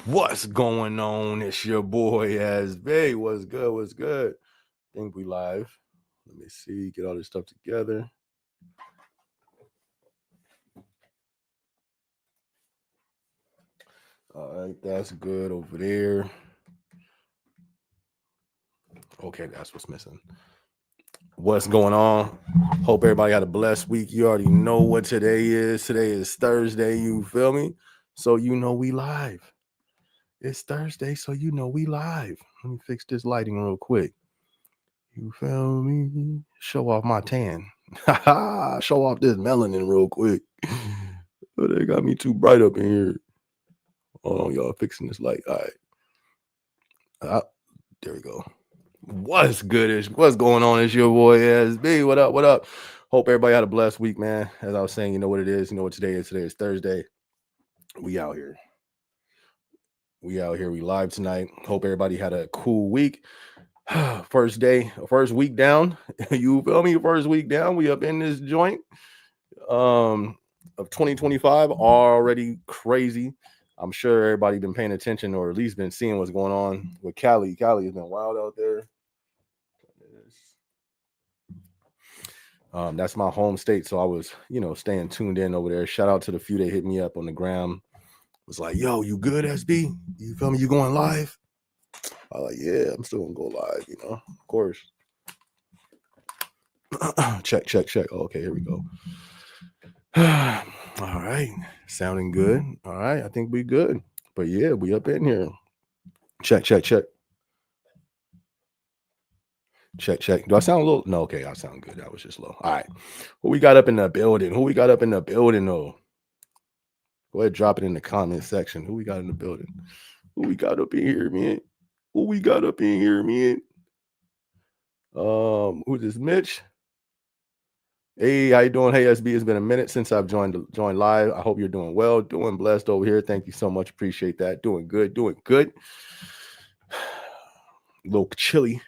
What's going on? It's your boy SB. What's good? What's good? Think we live. Let me see. Get all this stuff together. All right, that's good over there. Okay, that's what's missing. What's going on? Hope everybody had a blessed week. You already know what today is. Today is Thursday. You feel me? So you know we live. It's Thursday, so you know we live. Let me fix this lighting real quick. You feel me? Show off my tan. Show off this melanin real quick. They got me too bright up in here. Hold on, y'all. Fixing this light. All right. There we go. What's good? What's going on? It's your boy SB. What up? What up? Hope everybody had a blessed week, man. As I was saying, you know what it is. You know what today is. Today is Thursday. We out here. We out here. We live tonight. Hope everybody had a cool week. First week down. You feel me? First week down. We up in this joint. Of 2025, already crazy. I'm sure everybody been paying attention or at least been seeing what's going on with Cali. Cali has been wild out there. That's my home state, so I was, staying tuned in over there. Shout out to the few that hit me up on the gram. Was like, yo, you good, SB? You feel me? You going live? I was like, yeah, I'm still gonna go live, of course. check. Oh, okay, here we go. All right, sounding good. All right, I think we good. But yeah, we up in here. Check. Check. Do I sound a little? No, okay, I sound good. That was just low. All right. Who we got up in the building? Though? Go ahead, drop it in the comment section. Who we got in the building? Who we got up in here, man? Who's this? Mitch. Hey, how you doing? Hey, SB. It's been a minute since I've joined live. I hope you're doing well, doing blessed over here. Thank you so much. Appreciate that. Doing good. A little chilly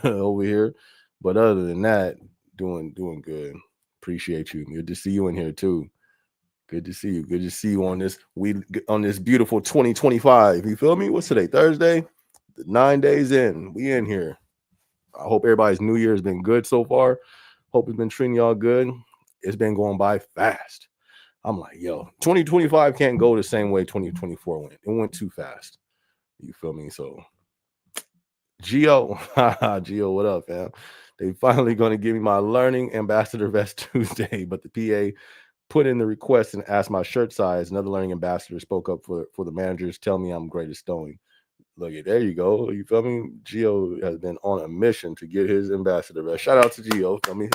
over here, but other than that, doing good. Appreciate you. Good to see you in here too. Good to see you on this beautiful 2025. You feel me? What's today? Thursday. 9 days in. We in here. I hope everybody's New Year has been good so far. Hope it's been treating y'all good. It's been going by fast. I'm like, yo, 2025 can't go the same way 2024 went. It went too fast. You feel me? So Gio, what up, fam? They finally going to give me my learning ambassador vest Tuesday, but the PA put in the request and asked my shirt size. Another learning ambassador spoke up for the managers. Tell me I'm great at stowing. Look at there you go. You feel me? Gio has been on a mission to get his ambassador vest. Shout out to Gio. Feel me?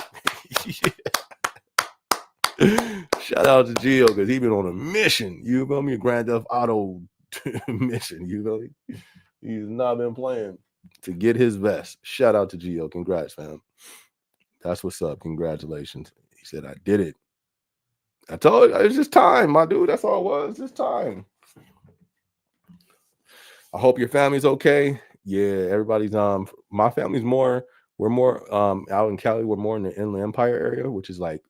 Shout out to Gio because he's been on a mission. You feel me? Grand Theft Auto mission. You feel me? He's not been playing to get his vest. Shout out to Gio. Congrats, fam. That's what's up. Congratulations. He said, I did it. I told you, it's just time, my dude. That's all it was. Just time. I hope your family's okay. Yeah, everybody's my family's we're more out in Cali. We're more in the Inland Empire area, which is like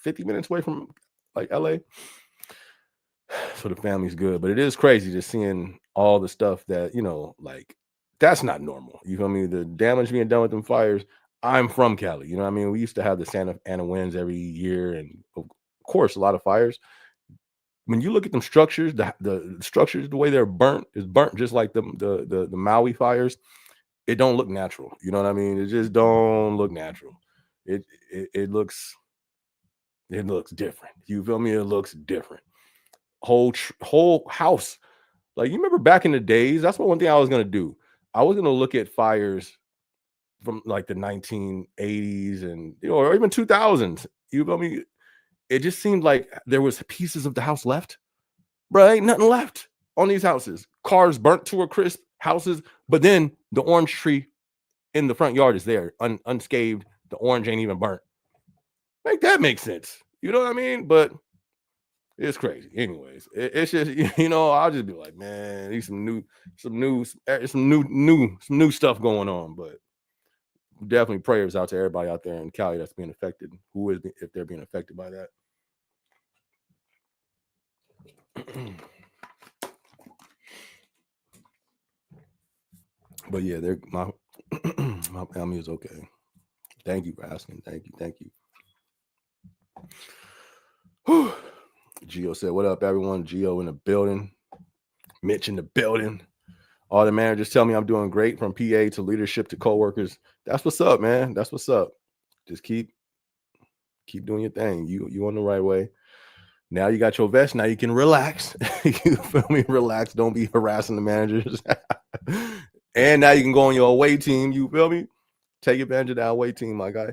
50 minutes away from like LA. So the family's good, but it is crazy just seeing all the stuff that, like that's not normal. You feel me? The damage being done with them fires. I'm from Cali. You know what I mean? We used to have the Santa Ana winds every year, and of course, a lot of fires. When you look at them structures, the structures, the way they're burnt is burnt just like the Maui fires. It don't look natural. You know what I mean? It just don't look natural. It looks different. You feel me? It looks different. Whole house. Like, you remember back in the days, that's one thing I was gonna do. I was gonna look at fires from like the 1980s and or even 2000s. You feel me? It just seemed like there was pieces of the house left. Bro, ain't nothing left on these houses. Cars burnt to a crisp, houses, but then the orange tree in the front yard is there, unscathed. The orange ain't even burnt. Make that make sense. You know what I mean? But it's crazy. Anyways, it's just I'll just be like, man, there's some new stuff going on. But definitely prayers out to everybody out there in Cali that's being affected. If they're being affected by that. But yeah, they're my my family is okay. Thank you for asking. Thank you. Whew. Gio said, "What up, everyone?" Gio in the building. Mitch in the building. All the managers tell me I'm doing great, from PA to leadership to coworkers. That's what's up, man. That's what's up. Just keep doing your thing. You on the right way. Now you got your vest. Now you can relax. You feel me? Relax. Don't be harassing the managers. And now you can go on your away team. You feel me? Take advantage of that away team, my guy.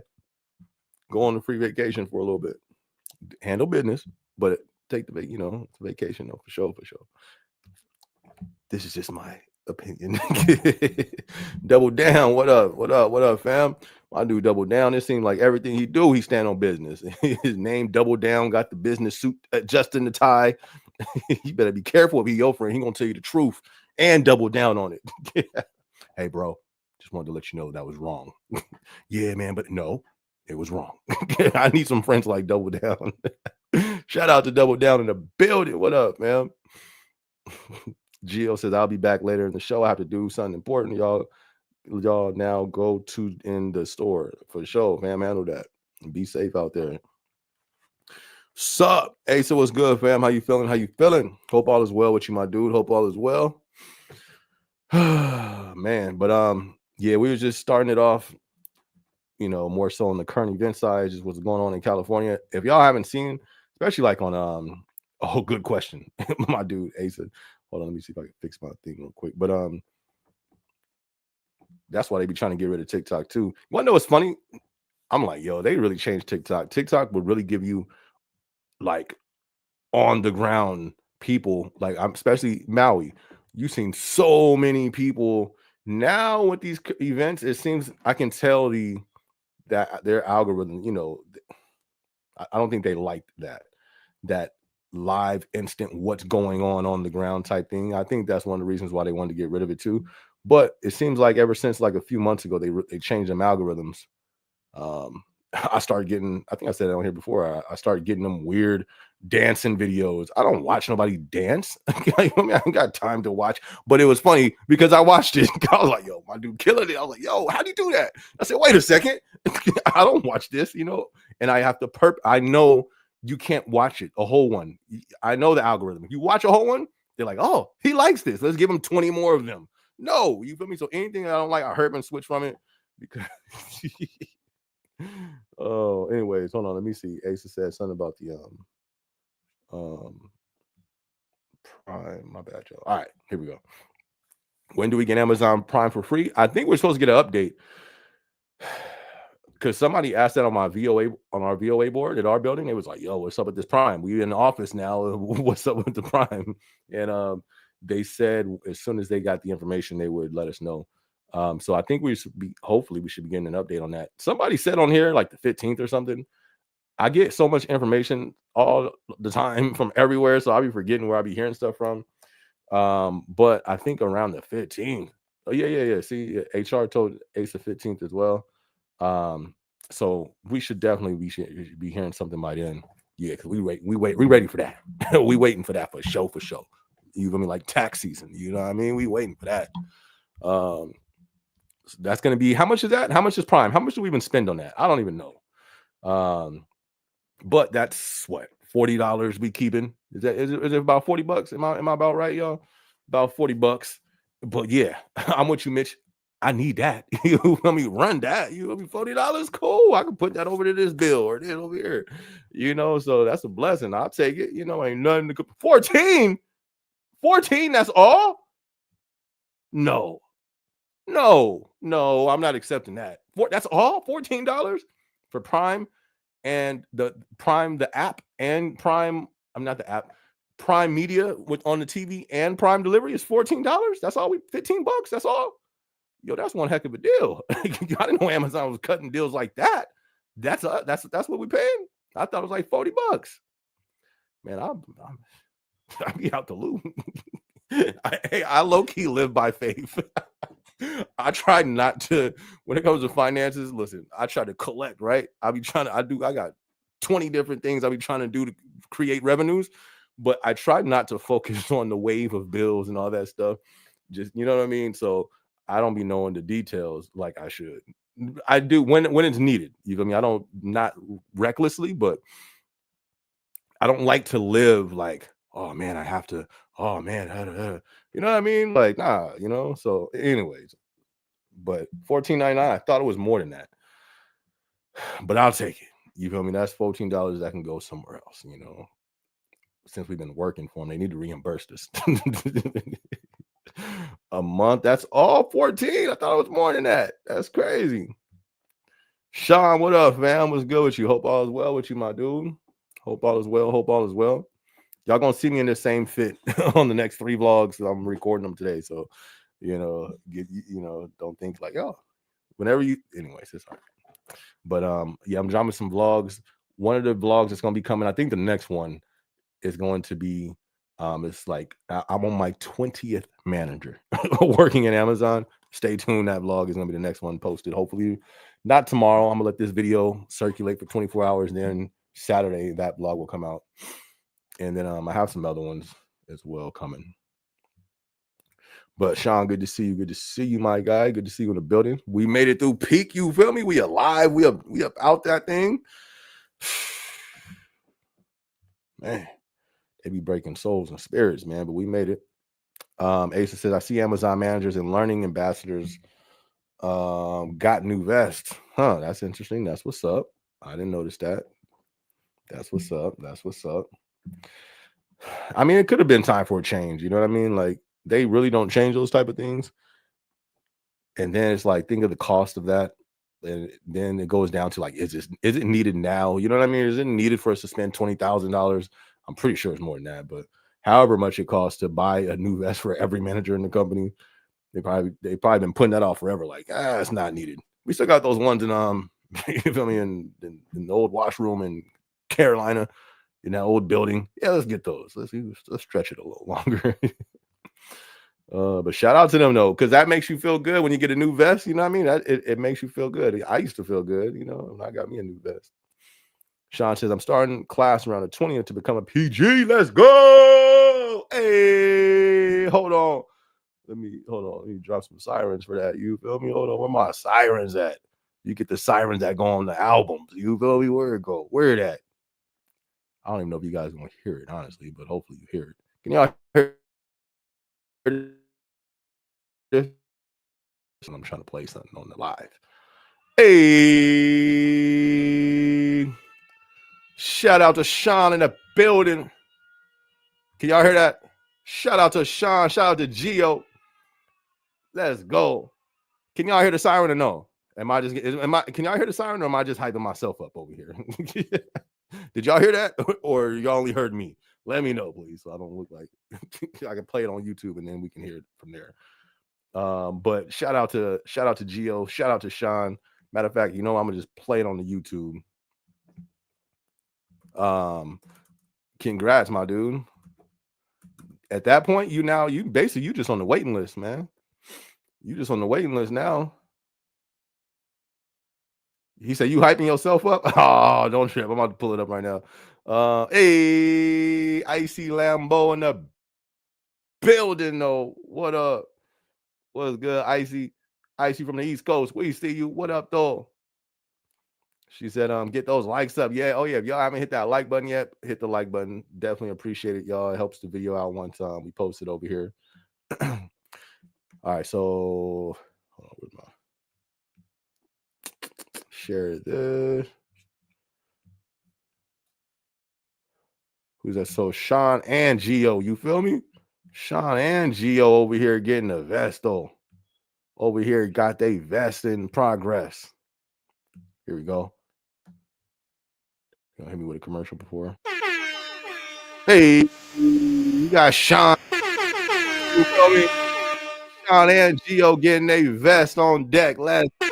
Go on a free vacation for a little bit. Handle business, but take the vacation though, for sure, for sure. This is just my opinion. Double down. What up? What up? What up, fam? My dude Double Down. It seems like everything he do, he stand on business. His name Double Down, got the business suit adjusting the tie. You better be careful if he your friend. He gonna tell you the truth and double down on it. Hey, bro, just wanted to let you know that was wrong. Yeah, man, but no, it was wrong. I need some friends like Double Down. Shout out to Double Down in the building. What up, man? Gio says, I'll be back later in the show. I have to do something important. Y'all now go to in the store for sure, fam. Handle that. Be safe out there. Sup? Hey, so what's good, fam? How you feeling? How you feeling? Hope all is well with you, my dude. Hope all is well. Man, but yeah, we were just starting it off, more so on the current event side, just what's going on in California. If y'all haven't seen, especially like on oh, good question. My dude Asa. Hold on, let me see if I can fix my thing real quick. But that's why they be trying to get rid of TikTok too. You wanna know what's funny? I'm like, yo, they really changed TikTok. TikTok would really give you like on the ground people, like I'm especially Maui. You've seen so many people now with these events. It seems I can tell that their algorithm, I don't think they liked that live instant what's going on the ground type thing. I think that's one of the reasons why they wanted to get rid of it too. But it seems like ever since like a few months ago, they changed them algorithms. I started getting, I think I said it on here before, I started getting them weird dancing videos. I don't watch nobody dance. I ain't got time to watch, but it was funny because I watched it. I was like, yo, my dude killing it. I was like, yo, how do you do that? I said, wait a second. I don't watch this, and I have to I know you can't watch it, a whole one. I know the algorithm. If you watch a whole one, they're like, oh, he likes this. Let's give him 20 more of them. No, you feel me? So anything that I don't like, I hurt and switch from it because oh, anyways, hold on. Let me see. Asa said something about the Prime. My bad, y'all. All right, here we go. When do we get Amazon Prime for free? I think we're supposed to get an update because somebody asked that on my VOA on our VOA board at our building. It was like, "Yo, what's up with this Prime? We in the office now. What's up with the Prime?" And they said as soon as they got the information, they would let us know. So I think hopefully we should be getting an update on that. Somebody said on here like the 15th or something. I get so much information all the time from everywhere, so I'll be forgetting where I'll be hearing stuff from. But I think around the 15th. Oh, yeah. See, HR told Ace the 15th as well. So we should definitely be hearing something by then. Yeah, because we ready for that. We waiting for that for sure. You feel me? Like tax season, you know what I mean? We waiting for that. So that's gonna be, how much is that? How much is Prime? How much do we even spend on that? I don't even know. But that's what, $40 we keeping. Is it about $40? Am I about right, y'all? About $40. But yeah, I'm with you, Mitch. I need that. You feel me? Run that. You feel me? $40? Cool. I can put that over to this bill or this over here. So that's a blessing. I'll take it. Ain't nothing to 14. 14, that's all? No. No, I'm not accepting that. That's all? $14 for Prime? And the Prime, the app, and Prime, I'm not the app, Prime Media on the TV and Prime delivery is $14. That's all. $15. That's all. Yo, that's one heck of a deal. I didn't know Amazon was cutting deals like that. That's what we paying. I thought it was like $40. Man, I'll be out the loop. I low key live by faith. I try not to, when it comes to finances, listen, I try to collect, right? I got 20 different things I'll be trying to do to create revenues, but I try not to focus on the wave of bills and all that stuff. Just, you know what I mean? So I don't be knowing the details like I should. I do when it's needed. You feel me? I don't not recklessly, but I don't like to live like, oh man, I have to. Oh man, you know what I mean? Like, nah, you know. So, anyways, but 14.99. I thought it was more than that, but I'll take it. You feel me? That's $14 that can go somewhere else. You know, since we've been working for them, they need to reimburse us. A month. That's all 14. I thought it was more than that. That's crazy. Sean, what up, fam? What's good with you? Hope all is well with you, my dude. Hope all is well. Hope all is well. Y'all gonna see me in the same fit on the next 3 vlogs. I'm recording them today, so don't think like, oh, whenever you. Anyways, it's all right. But yeah, I'm dropping some vlogs. One of the vlogs that's gonna be coming. I think the next one is going to be. It's like I'm on my 20th manager working at Amazon. Stay tuned. That vlog is gonna be the next one posted. Hopefully, not tomorrow. I'm gonna let this video circulate for 24 hours. And then Saturday, that vlog will come out. And then I have some other ones as well coming. But Sean, good to see you. Good to see you, my guy. Good to see you in the building. We made it through peak. You feel me? We alive. We up out that thing. Man, they be breaking souls and spirits, man. But we made it. Asa says, I see Amazon managers and learning ambassadors got new vests. Huh, that's interesting. That's what's up. I didn't notice that. That's what's up. That's what's up. I mean, it could have been time for a change. You know what I mean? Like, they really don't change those type of things. And then it's like, think of the cost of that. And then it goes down to like, is it needed now? You know what I mean? Is it needed for us to spend $20,000? I'm pretty sure it's more than that, but however much it costs to buy a new vest for every manager in the company, they probably been putting that off forever. Like, it's not needed. We still got those ones in you feel me, in the old washroom in Carolina, in that old building. Yeah, let's get those. Let's stretch it a little longer. But shout out to them though, because that makes you feel good when you get a new vest. You know what I mean? It makes you feel good. I used to feel good, you know, and I got me a new vest. Sean says, I'm starting class around the 20th to become a PG. Let's go. Hey, hold on. Let me drop some sirens for that. You feel me? Hold on. Where my sirens at? You get the sirens that go on the albums. You feel me? Where it go? Where it at? I don't even know if you guys are gonna hear it, honestly, but hopefully you hear it. Can y'all hear this? I'm trying to play something on the live. Hey, shout out to Sean in the building. Can y'all hear that? Shout out to Sean. Shout out to Gio. Let's go. Can y'all hear the siren or no? Can y'all hear the siren or am I just hyping myself up over here? Did y'all hear that? Or y'all only heard me? Let me know, please, so I don't look like I can play it on YouTube and then we can hear it from there. But shout out to Gio, shout out to Sean. Matter of fact, I'm gonna just play it on the YouTube. Congrats, my dude. At that point, you just on the waiting list, man. You just on the waiting list now. He said, you hyping yourself up? Oh, don't trip. I'm about to pull it up right now. Hey, Icy Lambo in the building, though. What up? What's good, Icy? Icy from the East Coast. We see you. What up, though? She said, get those likes up. Yeah. Oh, yeah. If y'all haven't hit that like button yet, hit the like button. Definitely appreciate it, y'all. It helps the video out once we post it over here. All right. So, hold on, where's my share this? Who's that? So Sean and Gio, you feel me? Sean and Gio over here getting a vest though. Over here got they vest in progress. Here we go. You hit me with a commercial before. Hey, you got Sean. You feel me? Sean and Gio getting a vest on deck. Let's go.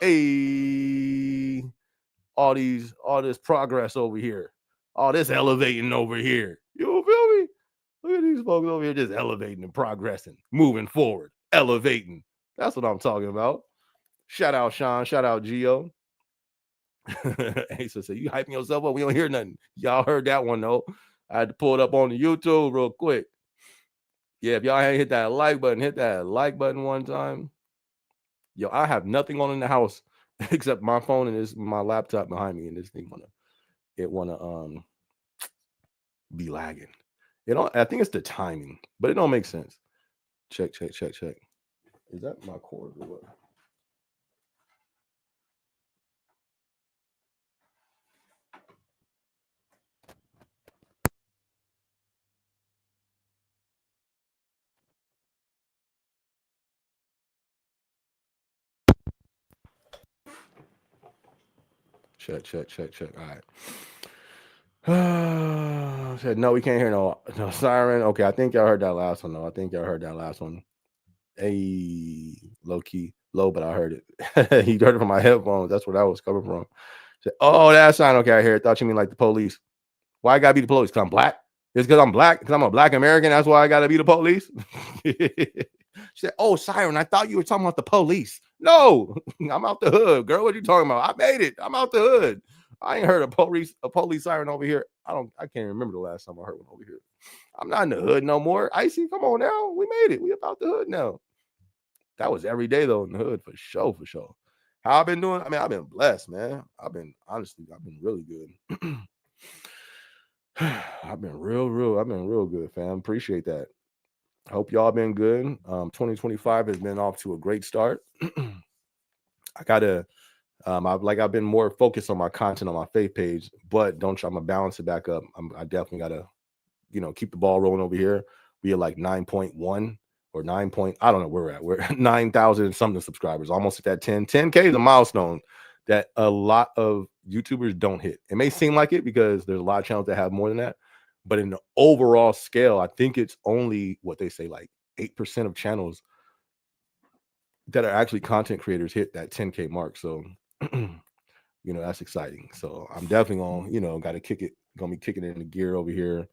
Hey, all this progress over here. All this elevating over here. You feel me? Look at these folks over here just elevating and progressing, moving forward, elevating. That's what I'm talking about. Shout out Sean. Shout out Gio. Asa said, you hyping yourself up? We don't hear nothing. Y'all heard that one, though. I had to pull it up on the YouTube real quick. Yeah, if y'all ain't hit that like button, hit that like button one time. Yo, I have nothing on in the house except my phone and my laptop behind me, and this thing wanna be lagging. It don't. I think it's the timing, but it don't make sense. Check, check, check, check. Is that my cord or what? Check, check, check, check. All right. Said no, we can't hear no siren. Okay, I think y'all heard that last one though. I think y'all heard that last one. Hey, low key, low, but I heard it. He heard it from my headphones. That's where that was coming from. Said, oh, that sign. Okay, I hear it. Thought you mean like the police. Why I gotta be the police? Because I'm black. It's because I'm black. Because I'm a black American. That's why I gotta be the police. She said, "Oh, siren. I thought you were talking about the police. No, I'm out the hood, girl. What are you talking about? I made it. I'm out the hood. I ain't heard a police siren over here. I can't remember the last time I heard one over here. I'm not in the hood no more. Icy, come on now. We made it. We about the hood now. That was every day though in the hood for sure, for sure. How I've been doing? I mean, I've been blessed, man. I've been really good. I've been real good, fam. Appreciate that. Hope y'all been good. 2025 has been off to a great start. I gotta I've been more focused on my content on my faith page, but I'm gonna balance it back up. I definitely gotta, keep the ball rolling over here. We are like 9.1 or 9 point, I don't know where we're at. We're 9,000 and something subscribers, almost at that 10K is a milestone that a lot of YouTubers don't hit. It may seem like it because there's a lot of channels that have more than that, but in the overall scale, I think it's only what they say, like 8% of channels that are actually content creators hit that 10K mark. So, that's exciting. So I'm definitely got to gonna be kicking it into gear over here.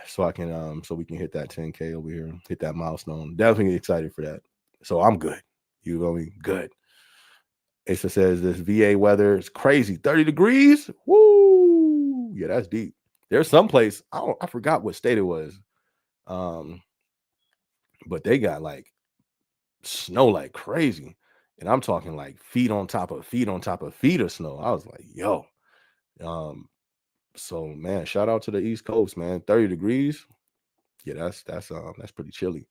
So I can so we can hit that 10K over here, hit that milestone. Definitely excited for that. So I'm good. You know me? Good. Asa says this VA weather is crazy. 30 degrees. Woo! Yeah, that's deep. There's some place, I forgot what state it was. But they got like snow like crazy. And I'm talking like feet on top of feet on top of feet of snow. I was like, yo. So man, shout out to the East Coast, man. 30 degrees. Yeah, that's pretty chilly.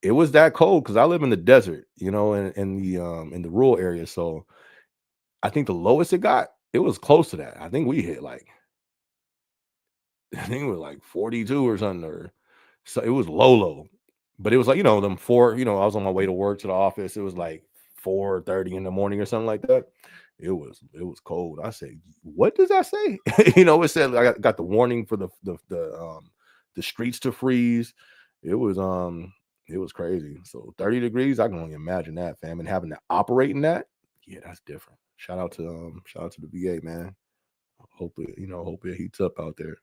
It was that cold because I live in the desert, in the rural area. So I think the lowest it got, it was close to that. I think we hit like I think it was like 42 or something, or so it was low. But it was like, them four, I was on my way to work to the office. It was like 4:30 in the morning or something like that. It was cold. I said, what does that say? It said I got the warning for the streets to freeze. It was crazy. So 30 degrees, I can only imagine that, fam. And having to operate in that, yeah, that's different. Shout out to the VA, man. Hopefully it heats up out there.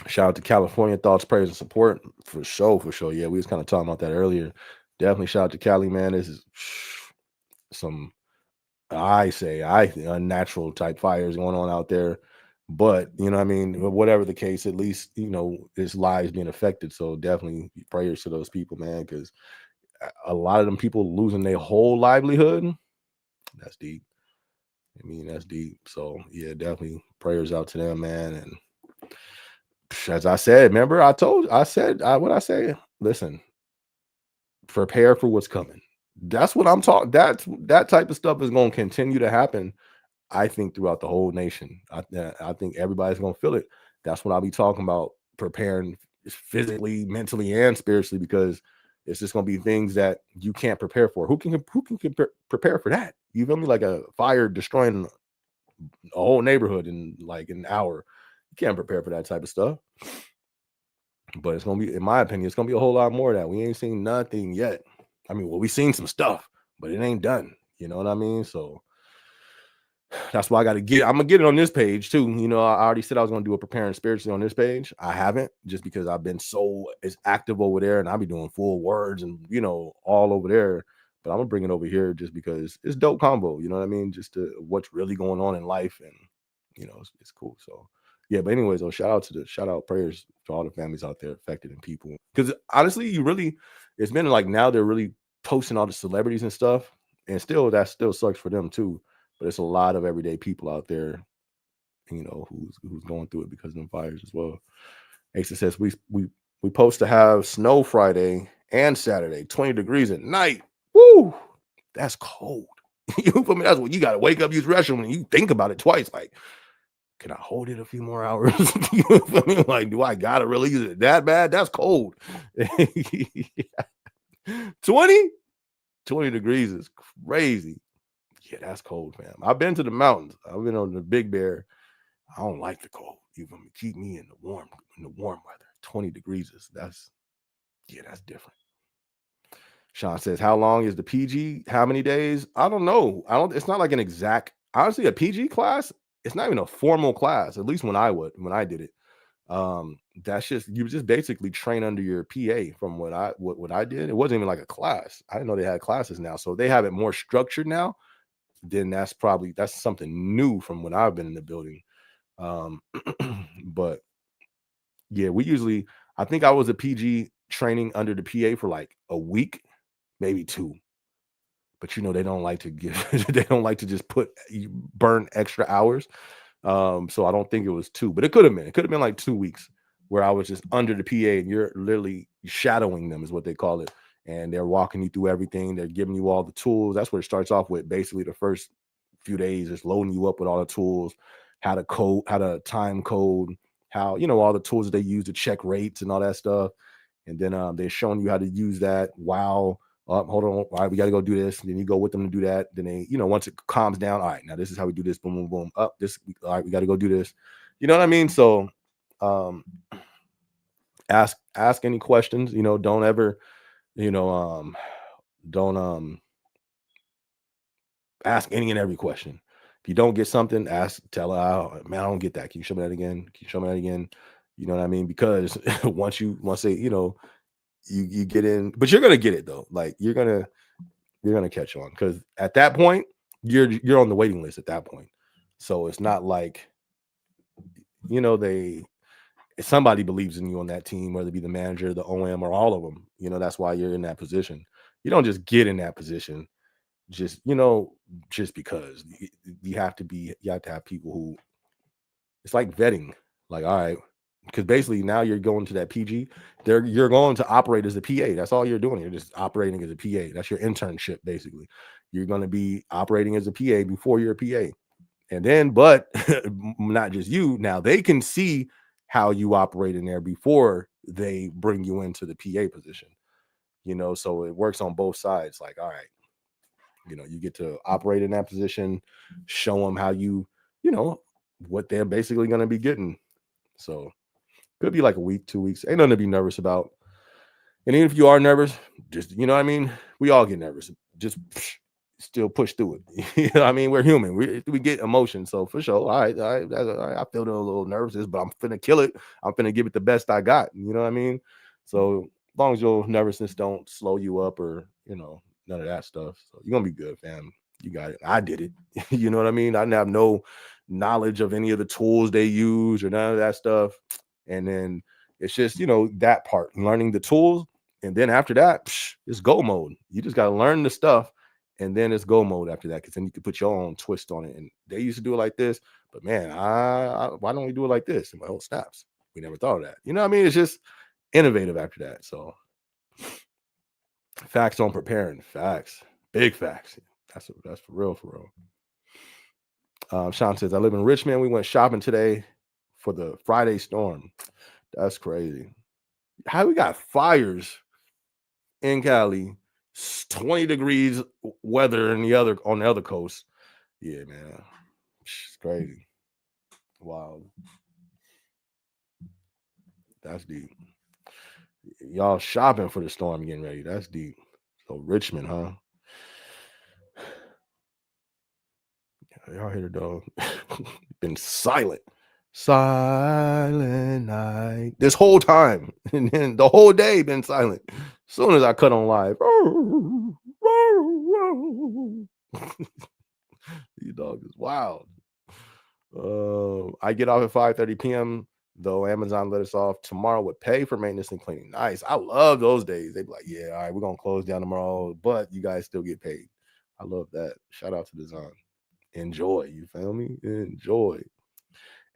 Shout out to California, thoughts, prayers, and support for sure, for sure. Yeah, we was kind of talking about that earlier. Definitely shout out to Cali, man. This is some I think unnatural type fires going on out there. But I mean, whatever the case, at least this lives being affected. So definitely prayers to those people, man, because a lot of them people losing their whole livelihood. That's deep. I mean, that's deep. So yeah, definitely prayers out to them, man. And as I said, remember what I say. Listen, prepare for what's coming. That's what I'm talking. That type of stuff is going to continue to happen. I think throughout the whole nation. I think everybody's going to feel it. That's what I'll be talking about. Preparing physically, mentally, and spiritually, because it's just going to be things that you can't prepare for. Who can prepare for that? You feel me? Like a fire destroying a whole neighborhood in like an hour. You can't prepare for that type of stuff. But it's gonna be, in my opinion, it's gonna be a whole lot more of that. We ain't seen nothing yet. I mean, well, we seen some stuff, but it ain't done. You know what I mean? So that's why I'm gonna get it on this page too. I already said I was gonna do a preparing spiritually on this page. I haven't, just because I've been so it's active over there, and I'll be doing full words and all over there. But I'm gonna bring it over here just because it's dope combo. You know what I mean? Just to what's really going on in life, and it's cool. So Yeah, but anyways, though, shout out prayers to all the families out there affected and people. Because honestly, it's been like now they're really posting all the celebrities and stuff, and still that still sucks for them too. But it's a lot of everyday people out there, who's going through it because of them fires as well. Asa says we supposed to have snow Friday and Saturday, 20 degrees at night. Woo, that's cold. You feel me? That's what you got to wake up, use the restroom, and you think about it twice. Like, can I hold it a few more hours? You feel me? Like, do I gotta really use it that bad? That's cold. 20? 20 degrees is crazy. Yeah, that's cold, fam. I've been to the mountains. I've been on the Big Bear. I don't like the cold. You feel me? Keep me in the warm weather. 20 degrees that's different. Sean says, how long is the PG? How many days? I don't know. It's not like an exact, honestly, a PG class, it's not even a formal class, at least when I did it. That's just, you just basically train under your PA from what I did. It wasn't even like a class. I didn't know they had classes now. So they have it more structured now. Then that's something new from when I've been in the building. But yeah, I think I was a PG training under the PA for like a week, maybe two. But they don't like to they don't like to just burn extra hours. So I don't think it was two, but it could have been like 2 weeks where I was just under the PA and you're literally shadowing them is what they call it. And they're walking you through everything. They're giving you all the tools. That's what it starts off with. Basically, the first few days is loading you up with all the tools, how to time code, how, all the tools that they use to check rates and all that stuff. And then they're showing you how to use that while hold on, all right, we got to go do this. And then you go with them to do that. Then they, once it calms down, all right, now this is how we do this, boom, boom, boom, up this, all right, we got to go do this. You know what I mean? So ask any questions, don't ever, don't ask any and every question. If you don't get something, tell her, oh, man, I don't get that. Can you show me that again? Can you show me that again? You know what I mean? Because once they, you get in, but you're gonna get it though. Like you're gonna catch on because at that point you're on the waiting list at that point. So it's not like somebody believes in you on that team, whether it be the manager, the OM, or all of them. That's why you're in that position. You don't just get in that position just because. You have to have people who, it's like vetting. Like, all right, because basically now you're going to that PG. You're going to operate as a PA. That's all you're doing. You're just operating as a PA. That's your internship, basically. You're going to be operating as a PA before you're a PA. And then, but not just you. Now they can see how you operate in there before they bring you into the PA position. So it works on both sides. Like, all right, you get to operate in that position, show them how what they're basically going to be getting. So could be like a week, 2 weeks. Ain't nothing to be nervous about. And even if you are nervous, just, what I mean? We all get nervous. Just still push through it. You know what I mean? We're human. We get emotion. So for sure, all right, I feel a little nervous, but I'm finna kill it. I'm finna give it the best I got. You know what I mean? So as long as your nervousness don't slow you up or, none of that stuff. So you're going to be good, fam. You got it. I did it. You know what I mean? I didn't have no knowledge of any of the tools they use or none of that stuff. And then it's just, that part, learning the tools. And then after that, it's go mode. You just got to learn the stuff. And then it's go mode after that, because then you can put your own twist on it. And they used to do it like this. But man, why don't we do it like this? And my old snaps. We never thought of that. You know what I mean? It's just innovative after that. So facts on preparing. Facts. Big facts. That's for real, for real. Sean says, I live in Richmond. We went shopping today for the Friday storm. That's crazy. How we got fires in Cali, 20 degrees weather on the other coast. Yeah, man. It's crazy. Wow. That's deep. Y'all shopping for the storm getting ready. That's deep. So Richmond, huh? Y'all hear the dog? Been silent. Silent night. This whole time. And then the whole day been silent. As soon as I cut on live. These dogs is wild. I get off at 5:30 p.m. though. Amazon let us off tomorrow with pay for maintenance and cleaning. Nice. I love those days. They be like, yeah, all right, we're gonna close down tomorrow, but you guys still get paid. I love that. Shout out to Design. Enjoy. You feel me? Enjoy.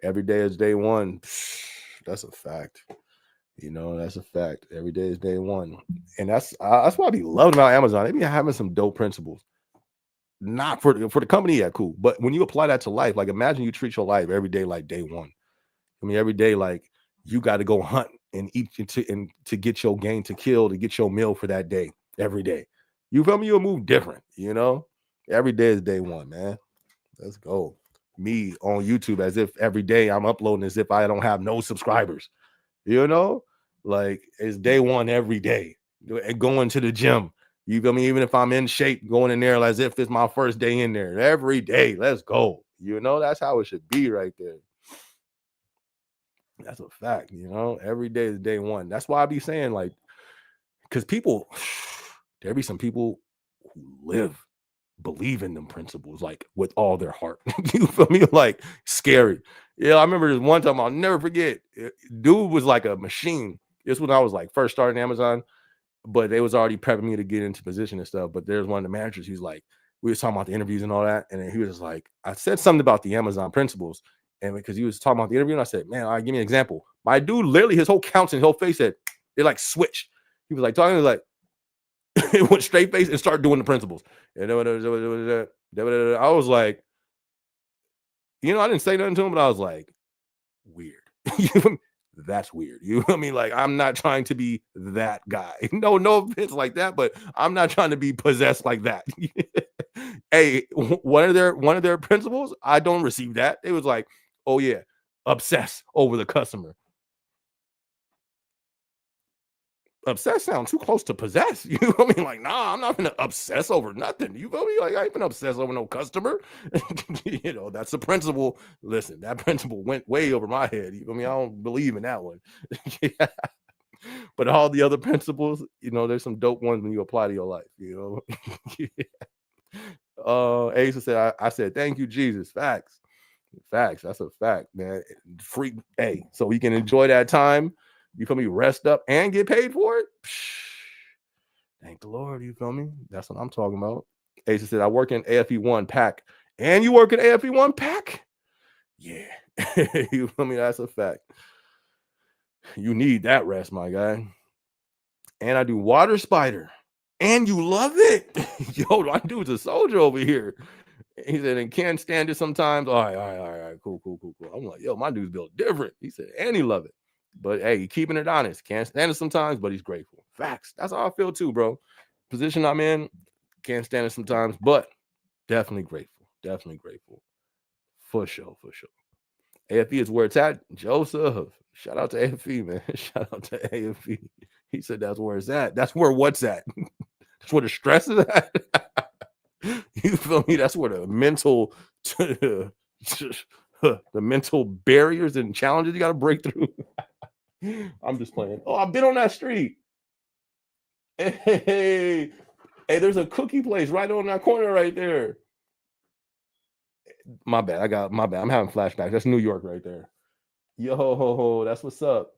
Every day is day one. That's a fact. That's a fact. Every day is day one, and that's what I be loving about Amazon. They be having some dope principles. Not for the company, yeah, cool. But when you apply that to life, like imagine you treat your life every day like day one. I mean, every day like you got to go hunt and eat to get your game to kill to get your meal for that day every day. You feel me? You'll move different. Every day is day one, man. Let's go. Me on YouTube as if every day I'm uploading as if I don't have no subscribers. Like it's day one every day. Going to the gym. You feel me? Even if I'm in shape, going in there as if it's my first day in there. Every day. Let's go. That's how it should be right there. That's a fact, Every day is day one. That's why I be saying, like, because there be some people who believe in them principles, like, with all their heart. You feel me? Like, scary. Yeah, I remember this one time, I'll never forget. Dude was like a machine. This when I was, like, first starting Amazon, but they was already prepping me to get into position and stuff. But there's one of the managers, he's like, we was talking about the interviews and all that, and then he was like, I said something about the Amazon principles. And because he was talking about the interview, and I said, man, all right, give me an example. My dude, literally, his whole countenance, his whole face said, it like switched. He was like talking, he was like, it went straight face and started doing the principles. And I was like, I didn't say nothing to him, but I was like, weird. That's weird. You know what I mean? Like, I'm not trying to be that guy. No offense like that, but I'm not trying to be possessed like that. Hey, one of their principles, I don't receive that. It was like, oh yeah, obsess over the customer. Obsess sounds too close to possess. You know what I mean? Like, nah, I'm not gonna obsess over nothing. You feel me? Like, I ain't been obsessed over no customer. That's the principle. Listen, that principle went way over my head. You feel me? I don't believe in that one. Yeah. But all the other principles, there's some dope ones when you apply to your life. Yeah. Asa said, I said, thank you, Jesus. Facts. That's a fact, man. Free. Hey, so we can enjoy that time. You feel me? Rest up and get paid for it. Thank the Lord. You feel me? That's what I'm talking about. Asa said, I work in AFE1 pack. And you work in AFE1 pack? Yeah. You feel me? That's a fact. You need that rest, my guy. And I do water spider. And you love it. Yo, my dude's a soldier over here. He said, and can't stand it sometimes. All right. Cool. I'm like, yo, my dude's built different. He said, and he love it. But hey, he keeping it honest. Can't stand it sometimes, but he's grateful. Facts. That's how I feel too, bro. Position I'm in, can't stand it sometimes, but definitely grateful. For sure. AFE is where it's at. Joseph. Shout out to AFE, man. Shout out to AFE. He said that's where it's at. That's where what's at. That's where the stress is at. You feel me? That's where the mental barriers and challenges you got to break through. I'm just playing. Oh, I've been on that street. Hey, there's a cookie place right on that corner right there. My bad. I'm having flashbacks. That's New York right there. Yo, that's what's up.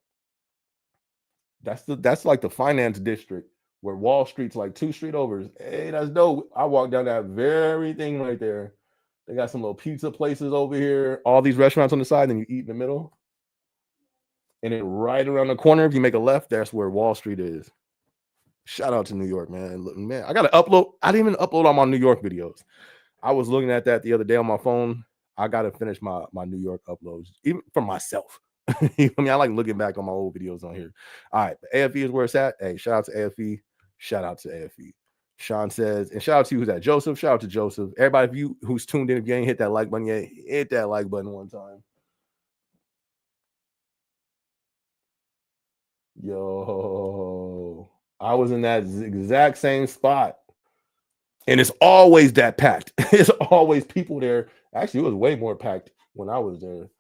That's like the finance district where Wall Street's like 2 street overs. Hey, that's dope. I walked down that very thing right there. They got some little pizza places over here. All these restaurants on the side, and you eat in the middle. And then right around the corner, if you make a left, that's where Wall Street is. Shout out to New York, man. Look, man, I got to upload. I didn't even upload all my New York videos. I was looking at that the other day on my phone. I got to finish my New York uploads, even for myself. I mean, I like looking back on my old videos on here. All right, but AFE is where it's at. Hey, shout out to AFE. Shout out to AFE. Sean says, and shout out to you who's at Joseph. Shout out to Joseph. Everybody, if you who's tuned in, if you ain't hit that like button yet, hit that like button one time. Yo, I was in that exact same spot. And it's always that packed. It's always people there. Actually, it was way more packed when I was there.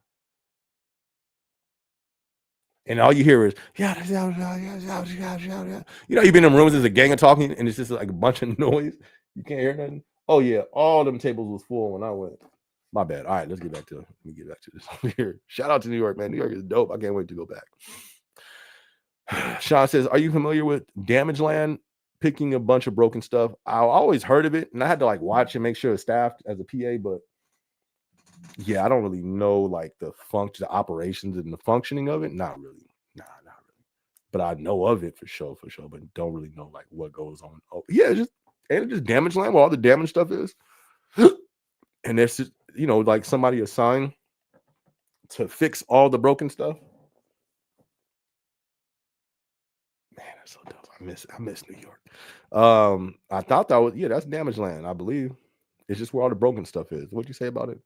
And all you hear is, yeah. You've been in rooms, there's a gang of talking, and it's just like a bunch of noise. You can't hear nothing. Oh, yeah. All them tables was full when I went. My bad. All right, let me get back to this over here. Shout out to New York, man. New York is dope. I can't wait to go back. Sean says, "Are you familiar with Damage Land? Picking a bunch of broken stuff. I always heard of it, and I had to like watch and make sure it's staffed as a PA, but yeah, I don't really know like the operations and the functioning of it. Not really. Nah, not really. But I know of it for sure, but don't really know like what goes on. Oh, yeah, it's just Damage Land where all the damage stuff is. And there's just, like somebody assigned to fix all the broken stuff. Man, that's so dope. I miss New York. I thought that was that's Damage Land, I believe. It's just where all the broken stuff is. What'd you say about it?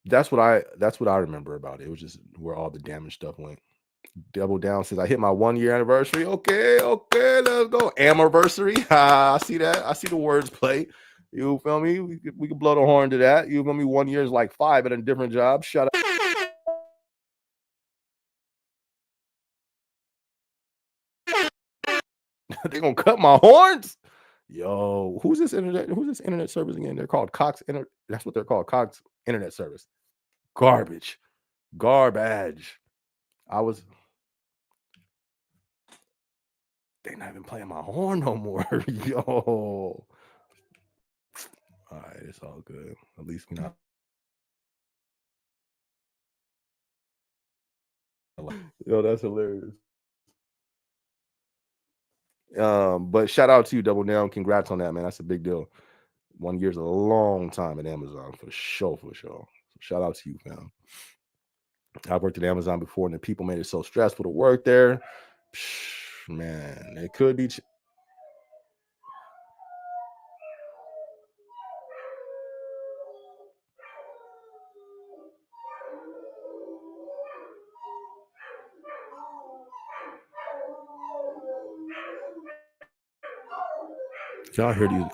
That's what I remember about it. It was just where all the damage stuff went. Double Down says, I hit my 1 year anniversary. Okay, let's go. Anniversary. I see that. I see the words play. You feel me? We could blow the horn to that. You feel me? 1 year is like 5 at a different job. Shut up. They're gonna cut my horns. Yo, who's this internet service again? They're called Cox That's what they're called. Cox Internet Service. Garbage. They're not even playing my horn no more. Yo. All right, it's all good. At least we're not. Yo, that's hilarious. But shout out to you, Double Down. Congrats on that, man. That's a big deal. 1 year's a long time at Amazon for sure. So shout out to you, fam. I've worked at Amazon before, and the people made it so stressful to work there. Man, it could be. Y'all hear these?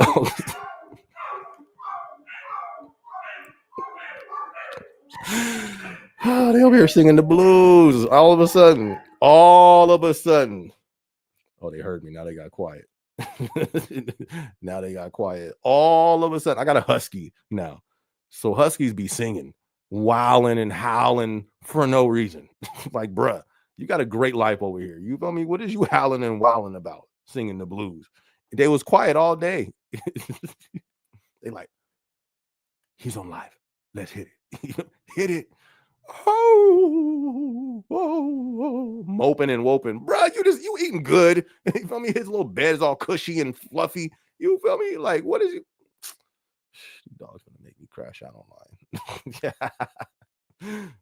Oh, they over here singing the blues. All of a sudden. Oh, they heard me. Now they got quiet. All of a sudden, I got a husky now. So huskies be singing, wilding and howling for no reason. Like, bruh, you got a great life over here. You feel me? What is you howling and wilding about? Singing the blues. They was quiet all day. They like, he's on live. Let's hit it. Hit it. Oh, moping and woping, bro. You eating good. You feel me? His little bed is all cushy and fluffy. You feel me? Like, what is you? Dog's gonna make me crash out online. Yeah.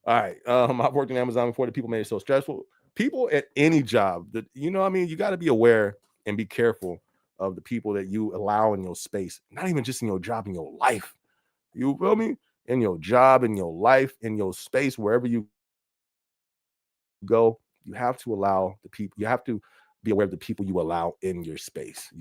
All right. I've worked in Amazon before. The people made it so stressful. People at any job that you got to be aware and be careful of the people that you allow in your space. Not even just in your job, in your life. You feel me? In your job, in your life, in your space, wherever you go, you have to allow the people, you have to be aware of the people you allow in your space,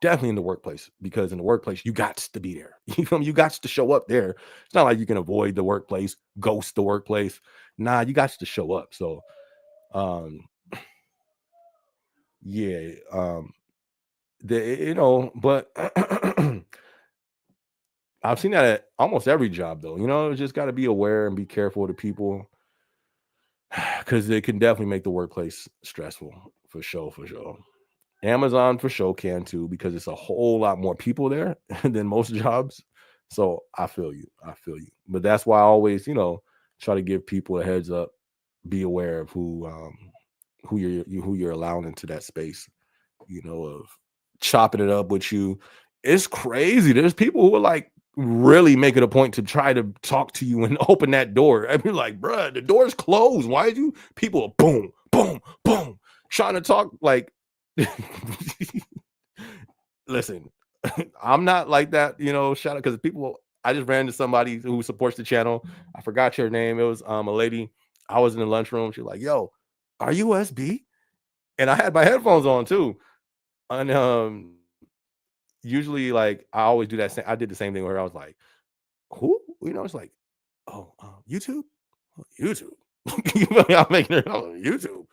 definitely in the workplace, because in the workplace, you got to be there. You got to show up there. It's not like you can avoid the workplace, ghost the workplace. Nah, you got to show up. So, yeah, but I've seen that at almost every job, though. Just got to be aware and be careful of the people, because it can definitely make the workplace stressful for sure. Amazon for sure can too, because it's a whole lot more people there than most jobs. So I feel you. But that's why I always, try to give people a heads up, be aware of who you're allowing into that space, of chopping it up with you. It's crazy. There's people who are like really make it a point to try to talk to you and open that door. I mean, like, bruh, the door's closed. Why are you people are boom, boom, boom, trying to talk like listen, I'm not like that, shout out, because people, I just ran into somebody who supports the channel. I forgot your name. It was a lady. I was in the lunchroom. She's like, yo, are you SB? And I had my headphones on too. And usually, like, I always do that. I did the same thing where I was like, who? It's like, oh, YouTube? Oh, YouTube. I'm making her YouTube.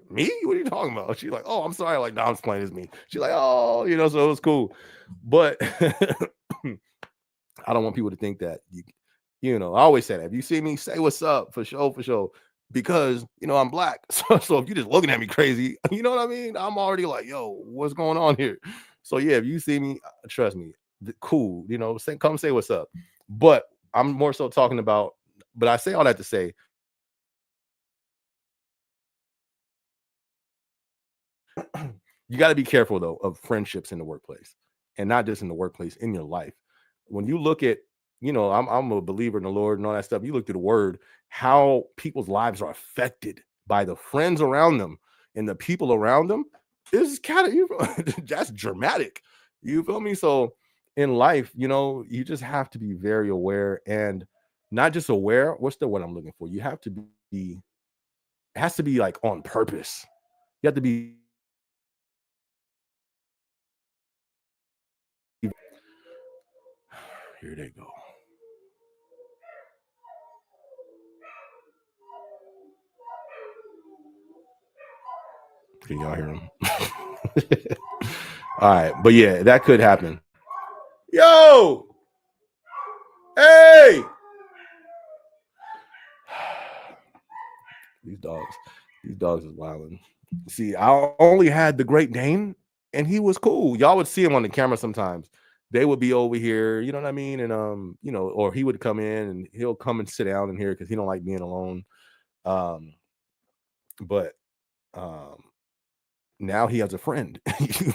Me? What are you talking about? She's like, oh, I'm sorry. Like, no, I'm just playing as me. She's like, oh, so it was cool. But I don't want people to think that I always say that if you see me, say what's up for sure, for sure. Because I'm black. So if you're just looking at me crazy, you know what I mean? I'm already like, yo, what's going on here? So yeah, if you see me, trust me, cool, come say what's up. But I'm more so talking about, but I say all that to say, you got to be careful though of friendships in the workplace, and not just in the workplace, in your life. When you look at, I'm a believer in the Lord and all that stuff. You look through the word, how people's lives are affected by the friends around them and the people around them. This is kind of that's dramatic. You feel me? So in life, you just have to be very aware, and not just aware. What's the word I'm looking for? You have to be, it has to be like on purpose. You have to be. Here they go. Can y'all hear him? All right, but yeah, that could happen. Yo, hey, these dogs, these dogs is wilding. See, I only had the Great Dane, and he was cool. Y'all would see him on the camera sometimes. They would be over here, you know what I mean, and or he would come in and he'll come and sit down in here because he don't like being alone. Um, but um, now he has a friend.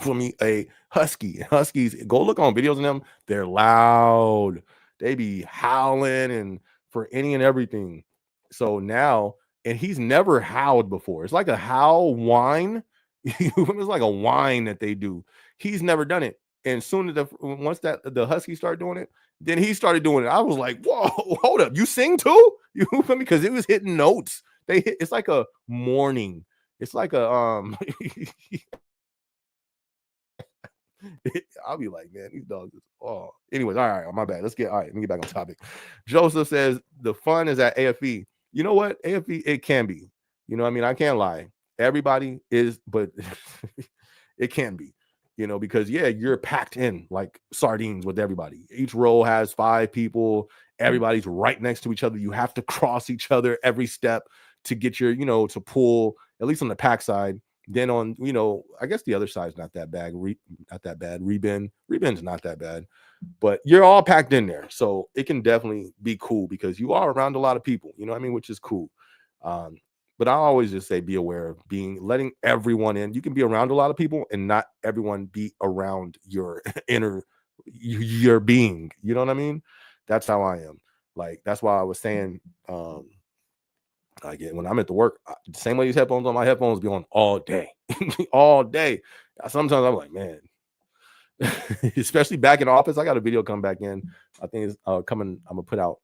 For me, a husky. Huskies, go look on videos of them. They're loud. They be howling and for any and everything. So now, and he's never howled before. It's like a howl whine. It's like a whine that they do. He's never done it. And soon as once that the husky started doing it, then he started doing it. I was like, whoa, hold up. You sing too? You feel me? Because it was hitting notes. It's like a morning. It's like a I'll be like, man, these dogs is anyways, all right, my bad. Let me get back on topic. Joseph says the fun is at AFE. You know what? AFE, it can be. I mean, I can't lie. Everybody is, but it can be, because yeah, you're packed in like sardines with everybody. Each row has 5 people, everybody's right next to each other. You have to cross each other every step to get your, to pull, at least on the pack side. Then on, I guess the other side's not that bad. Not that bad. Rebin's not that bad, but you're all packed in there, so it can definitely be cool because you are around a lot of people. You know what I mean? Which is cool. Um, but I always just say be aware of letting everyone in. You can be around a lot of people and not everyone be around your inner your being. You know what I mean? That's how I am. Like that's why I was saying. I get when I'm at the work, same way these headphones on, my headphones be on all day, all day. Sometimes I'm like, man, especially back in the office. I got a video come back in. I think it's coming. I'm gonna put out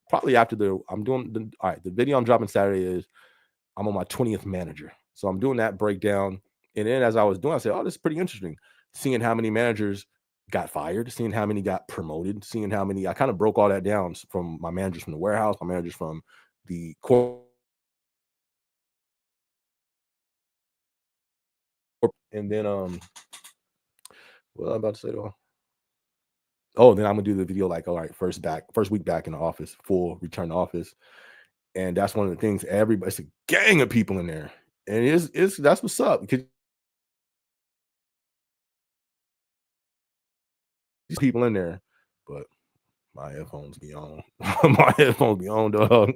probably after I'm doing all right. The video I'm dropping Saturday is I'm on my 20th manager, so I'm doing that breakdown. And then as I was doing, I said, oh, this is pretty interesting. Seeing how many managers got fired, seeing how many got promoted, seeing how many. I kind of broke all that down from my managers from the warehouse, my managers from the corporate. And then what was I about to say though? Oh, then I'm gonna do the video like, all right, first week back in the office, full return to office. And that's one of the things, everybody's a gang of people in there. And it's that's what's up because these people in there, but my headphones be on. My headphones be on, dog.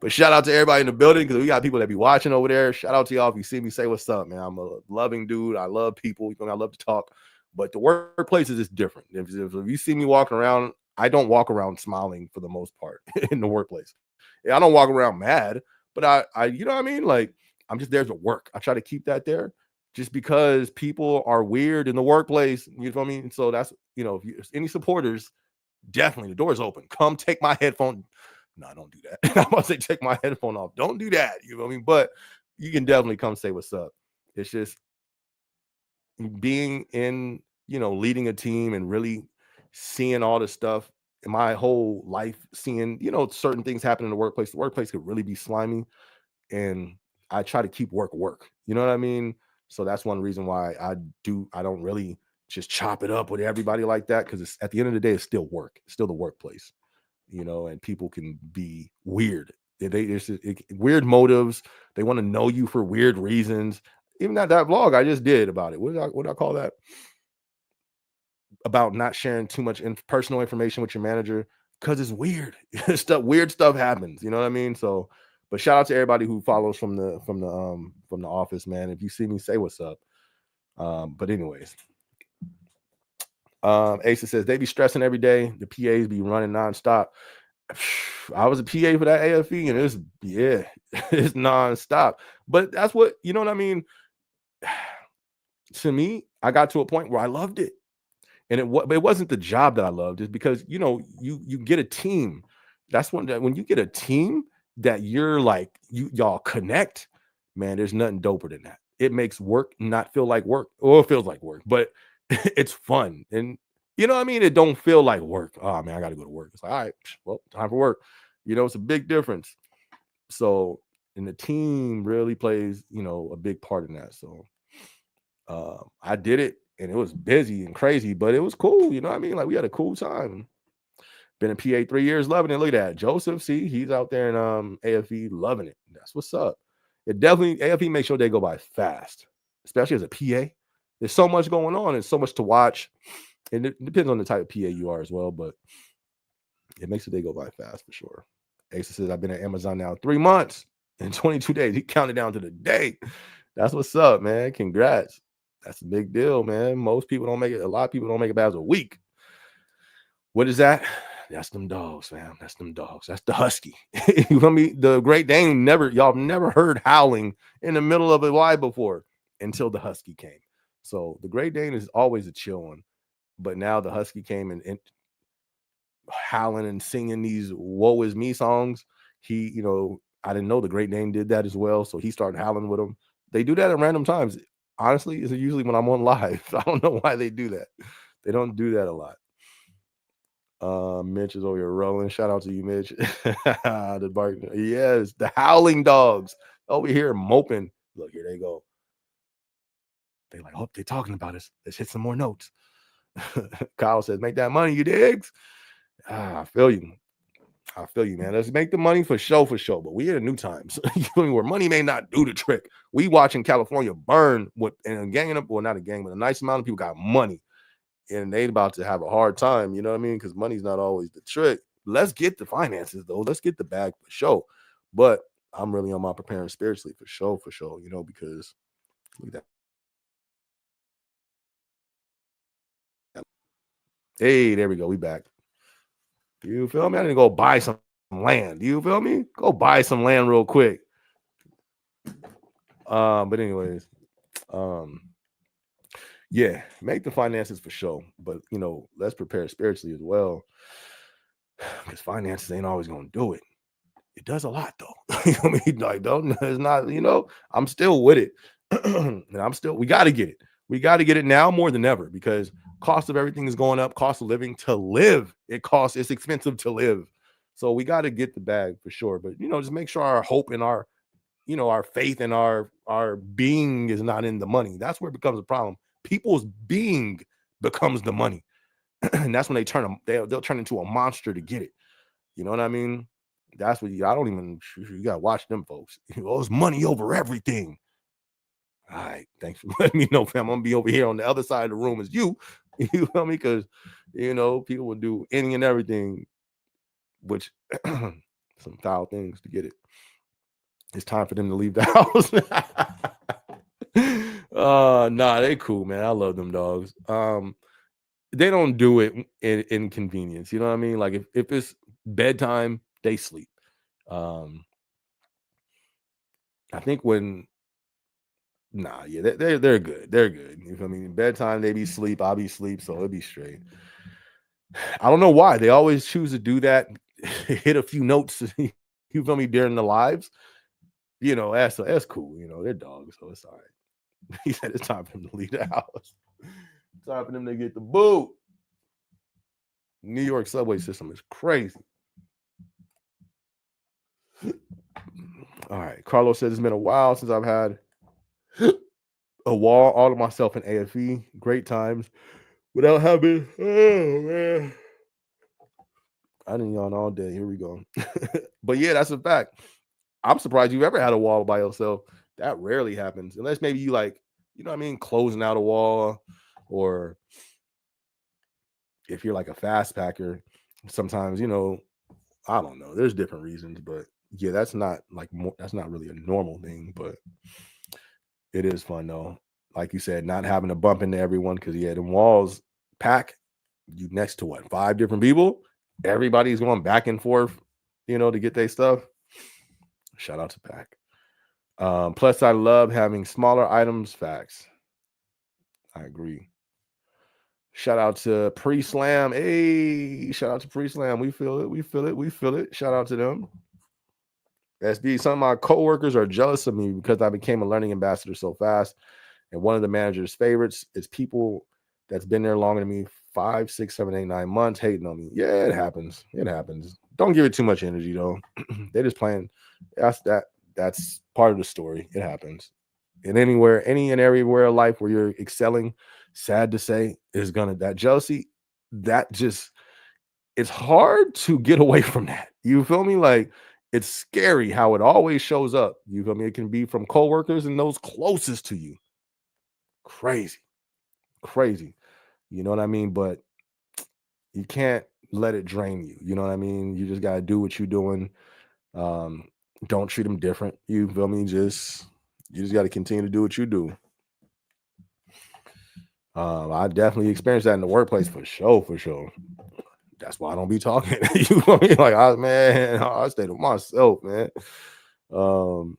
But shout out to everybody in the building because we got people that be watching over there. Shout out to y'all. If you see me, say what's up, man. I'm a loving dude. I love people. I love to talk. But the workplace is just different. If you see me walking around, I don't walk around smiling for the most part in the workplace. Yeah, I don't walk around mad, but I, you know what I mean? Like I'm just there to work. I try to keep that there just because people are weird in the workplace. You know what I mean? So that's, if you any supporters, definitely the door's open. Come take my headphone. No, don't do that. I'm about to say take my headphone off. Don't do that. You know what I mean? But you can definitely come say what's up. It's just being in, leading a team and really seeing all this stuff in my whole life, seeing, certain things happen in the workplace. The workplace could really be slimy. And I try to keep work. You know what I mean? So that's one reason why I don't really just chop it up with everybody like that, because it's at the end of the day, it's still work. It's still the workplace, and people can be weird. There's weird motives. They want to know you for weird reasons. Even that vlog I just did about it. What did I call that? About not sharing too much personal information with your manager, because it's weird. Weird stuff happens. You know what I mean? So, but shout out to everybody who follows from the office, man. If you see me, say what's up. But anyways, Asa says they be stressing every day. The PAs be running nonstop. I was a PA for that AFE, and it's nonstop. But that's what, you know what I mean? To me, I got to a point where I loved it. And it wasn't the job that I loved. It's because, you get a team. That's when you get a team that you're like, y'all connect, man, there's nothing doper than that. It makes work not feel like work, or it feels like work, but it's fun. And you know what I mean? It don't feel like work. Oh man, I got to go to work. It's like, all right, well, time for work. It's a big difference. So, and the team really plays, a big part in that. So, I did it, and it was busy and crazy, but it was cool. You know what I mean? Like, we had a cool time. Been in PA 3 years, loving it. Look at that. Joseph, see, he's out there in AFE loving it. That's what's up. It definitely, AFE makes your day go by fast, especially as a PA. There's so much going on. There's so much to watch. And it depends on the type of PA you are as well, but it makes the day go by fast for sure. Asa says, I've been at Amazon now 3 months and 22 days. He counted down to the day. That's what's up, man. Congrats. That's a big deal, man. Most people don't make it. A lot of people don't make it past a week. What is that? That's them dogs, man. That's them dogs. That's the husky. You feel me? The Great Dane y'all never heard howling in the middle of a live before until the husky came. So the Great Dane is always a chill one, but now the husky came and howling and singing these "Woe is me" songs. He, I didn't know the Great Dane did that as well, so he started howling with them. They do that at random times. Honestly, it's usually when I'm on live. I don't know why they do that. They don't do that a lot. Mitch is over here rolling. Shout out to you, Mitch. The bark, yes, the howling dogs over here moping. Look, here they go. They like, oh, they're talking about us. Let's hit some more notes. Kyle says, make that money, you digs. I feel you. I feel you, man. Let's make the money for show. But we in a new times where money may not do the trick. We watching California burn and a gang up, well, not a gang, but a nice amount of people got money. And they about to have a hard time, you know what I mean? Because money's not always the trick. Let's get the finances, though. Let's get the bag for sure. But I'm really on my preparing spiritually for sure, because look at that. Hey, there we go. We back. You feel me? I need to go buy some land. Do you feel me? Go buy some land real quick. But anyways, yeah, make the finances for sure. But let's prepare spiritually as well. Because finances ain't always gonna do it. It does a lot though. You know what I mean? Like, don't it's not, I'm still with it. And we gotta get it. We gotta get it now more than ever, because cost of everything is going up, cost of living to live. It's expensive to live. So we gotta get the bag for sure. But just make sure our hope and our faith and our being is not in the money. That's where it becomes a problem. People's being becomes the money. And that's when they'll turn into a monster to get it. You know what I mean? That's what you gotta watch them folks. It's money over everything. All right, thanks for letting me know, fam. I'm gonna be over here on the other side of the room as you. You feel me? Because people will do any and everything, which some foul things to get it. It's time for them to leave the house. Nah, they cool, man. I love them dogs. They don't do it in inconvenience. You know what I mean? Like if it's bedtime, they sleep. I think they're good. They're good. You feel me? Bedtime, they be sleep. I'll be sleep, so it'll be straight. I don't know why they always choose to do that. Hit a few notes. You feel me? During the lives, that's cool. They're dogs, so it's all right. He said it's time for them to leave the house. It's time for them to get the boot. New York subway system is crazy. All right. Carlos says it's been a while since I've had a wall all to myself in AFE. Great times. without having, oh man, I didn't yawn all day. Here we go. But yeah, that's a fact. I'm surprised you've ever had a wall by yourself. That rarely happens, unless maybe you like, you know what I mean, closing out a wall, or if you're like a fast packer, sometimes, I don't know. There's different reasons, but yeah, that's not like that's not really a normal thing, but it is fun though. Like you said, not having to bump into everyone because yeah, the walls pack you next to what, 5 different people. Everybody's going back and forth, to get their stuff. Shout out to pack. Plus, I love having smaller items. Facts. I agree. Shout out to Pre-Slam. Hey, shout out to Pre-Slam. We feel it. We feel it. We feel it. Shout out to them. SD, some of my coworkers are jealous of me because I became a learning ambassador so fast. And one of the manager's favorites is people that's been there longer than me, 5, 6, 7, 8, 9 months, hating on me. Yeah, it happens. It happens. Don't give it too much energy though. They're just playing. That's part of the story. It happens. And any and everywhere of life where you're excelling, sad to say, is gonna that jealousy, that just it's hard to get away from that. You feel me? Like it's scary how it always shows up. You feel me? It can be from coworkers and those closest to you. Crazy, crazy. You know what I mean? But you can't let it drain you. You know what I mean? You just gotta do what you're doing. Um, don't treat them different. You feel me? You just gotta continue to do what you do. I definitely experienced that in the workplace for sure, for sure. That's why I don't be talking. You know what I mean? Like, I stay to myself, man. Um,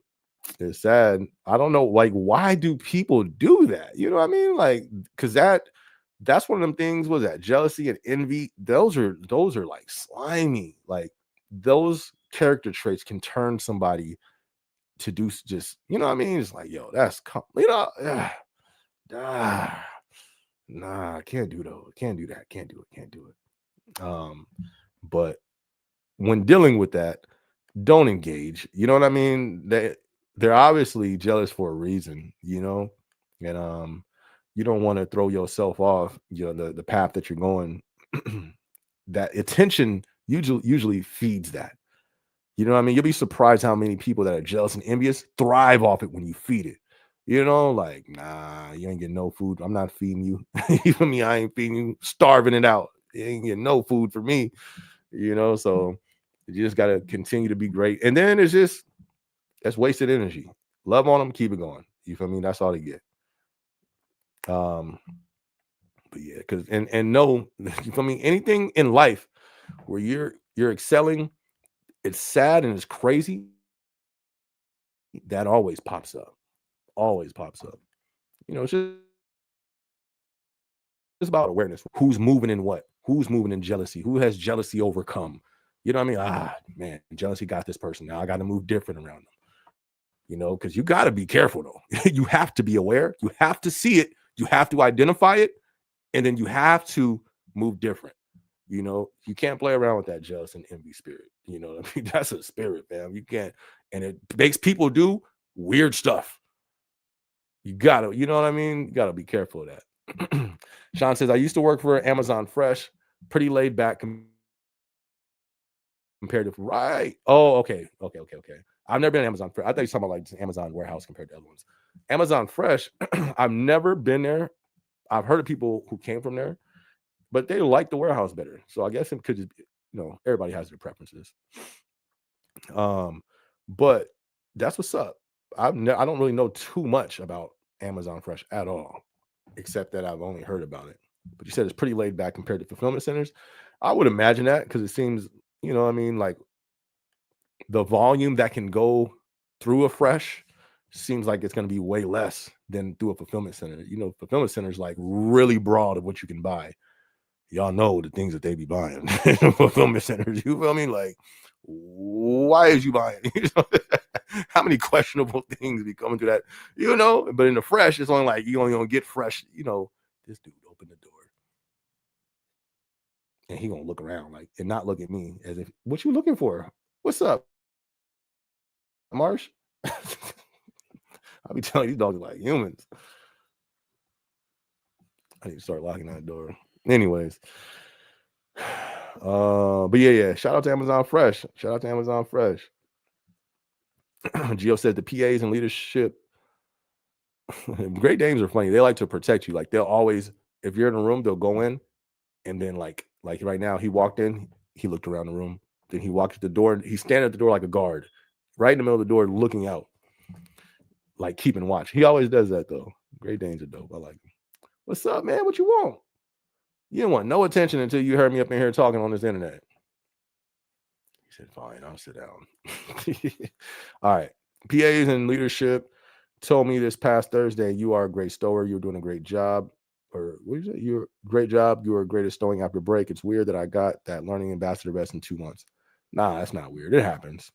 it's sad. I don't know, like, why do people do that? You know what I mean? Like, because that's one of them things. Was that jealousy and envy? Those are like slimy. Like those character traits can turn somebody to do just, you know what I mean? It's like, yo, ah, nah, I can't do those. Can't do that. Can't do it. Can't do it. But when dealing with that, don't engage. You know what I mean? They're obviously jealous for a reason, and you don't want to throw yourself off, the path that you're going. That attention usually feeds that. You know what I mean? You'll be surprised how many people that are jealous and envious thrive off it when you feed it. Like, nah, you ain't getting no food. I'm not feeding you. You feel me? I ain't feeding you, starving it out. You ain't getting no food for me, so you just gotta continue to be great. And then that's wasted energy. Love on them, keep it going. You feel me? That's all they get. But yeah, because and no, you feel me? Anything in life where you're excelling, it's sad and it's crazy. That always pops up. Always pops up. It's about awareness. Who's moving in what? Who's moving in jealousy? Who has jealousy overcome? You know what I mean? Man, jealousy got this person. Now I got to move different around them. Because you got to be careful though. You have to be aware. You have to see it. You have to identify it, and then you have to move different. You can't play around with that jealous and envy spirit. You know what I mean? That's a spirit, man. You can't, and it makes people do weird stuff. You gotta, you know what I mean? You gotta be careful of that. Sean says, I used to work for Amazon Fresh, pretty laid back compared to right. Oh, okay. I've never been Amazon Fresh. I thought you were talking about like Amazon warehouse compared to other ones. Amazon Fresh, I've never been there. I've heard of people who came from there, but they like the warehouse better. So I guess it could just be, everybody has their preferences. But that's what's up. I don't really know too much about Amazon Fresh at all, except that I've only heard about it. But you said it's pretty laid back compared to fulfillment centers. I would imagine that because it seems, what I mean, like the volume that can go through a fresh seems like it's going to be way less than through a fulfillment center. Fulfillment center is like really broad of what you can buy. Y'all know the things that they be buying. Fulfillment centers. You feel me? Like, why is you buying? How many questionable things be coming to that? But in the fresh, it's only like you only gonna get fresh. This dude opened the door and he gonna look around like and not look at me as if what you looking for? What's up, Marsh? I'll be telling you, these dogs are like humans. I need to start locking that door. Anyways, but yeah. Shout out to Amazon Fresh. Shout out to Amazon Fresh. Gio said the PAs and leadership. Great Danes are funny. They like to protect you. Like they'll always, if you're in a room, they'll go in and then like right now, he walked in, he looked around the room, then he walked at the door, and he's standing at the door like a guard, right in the middle of the door, looking out, like keeping watch. He always does that though. Great Danes are dope. I like him. What's up, man? What you want? You didn't want no attention until you heard me up in here talking on this internet. He said, fine, I'll sit down. All right. PAs and leadership told me this past Thursday, you are a great stower. You're doing a great job. Or what did you say? You're a great job. You are great at stowing after break. It's weird that I got that learning ambassador vest in 2 months. Nah, that's not weird. It happens.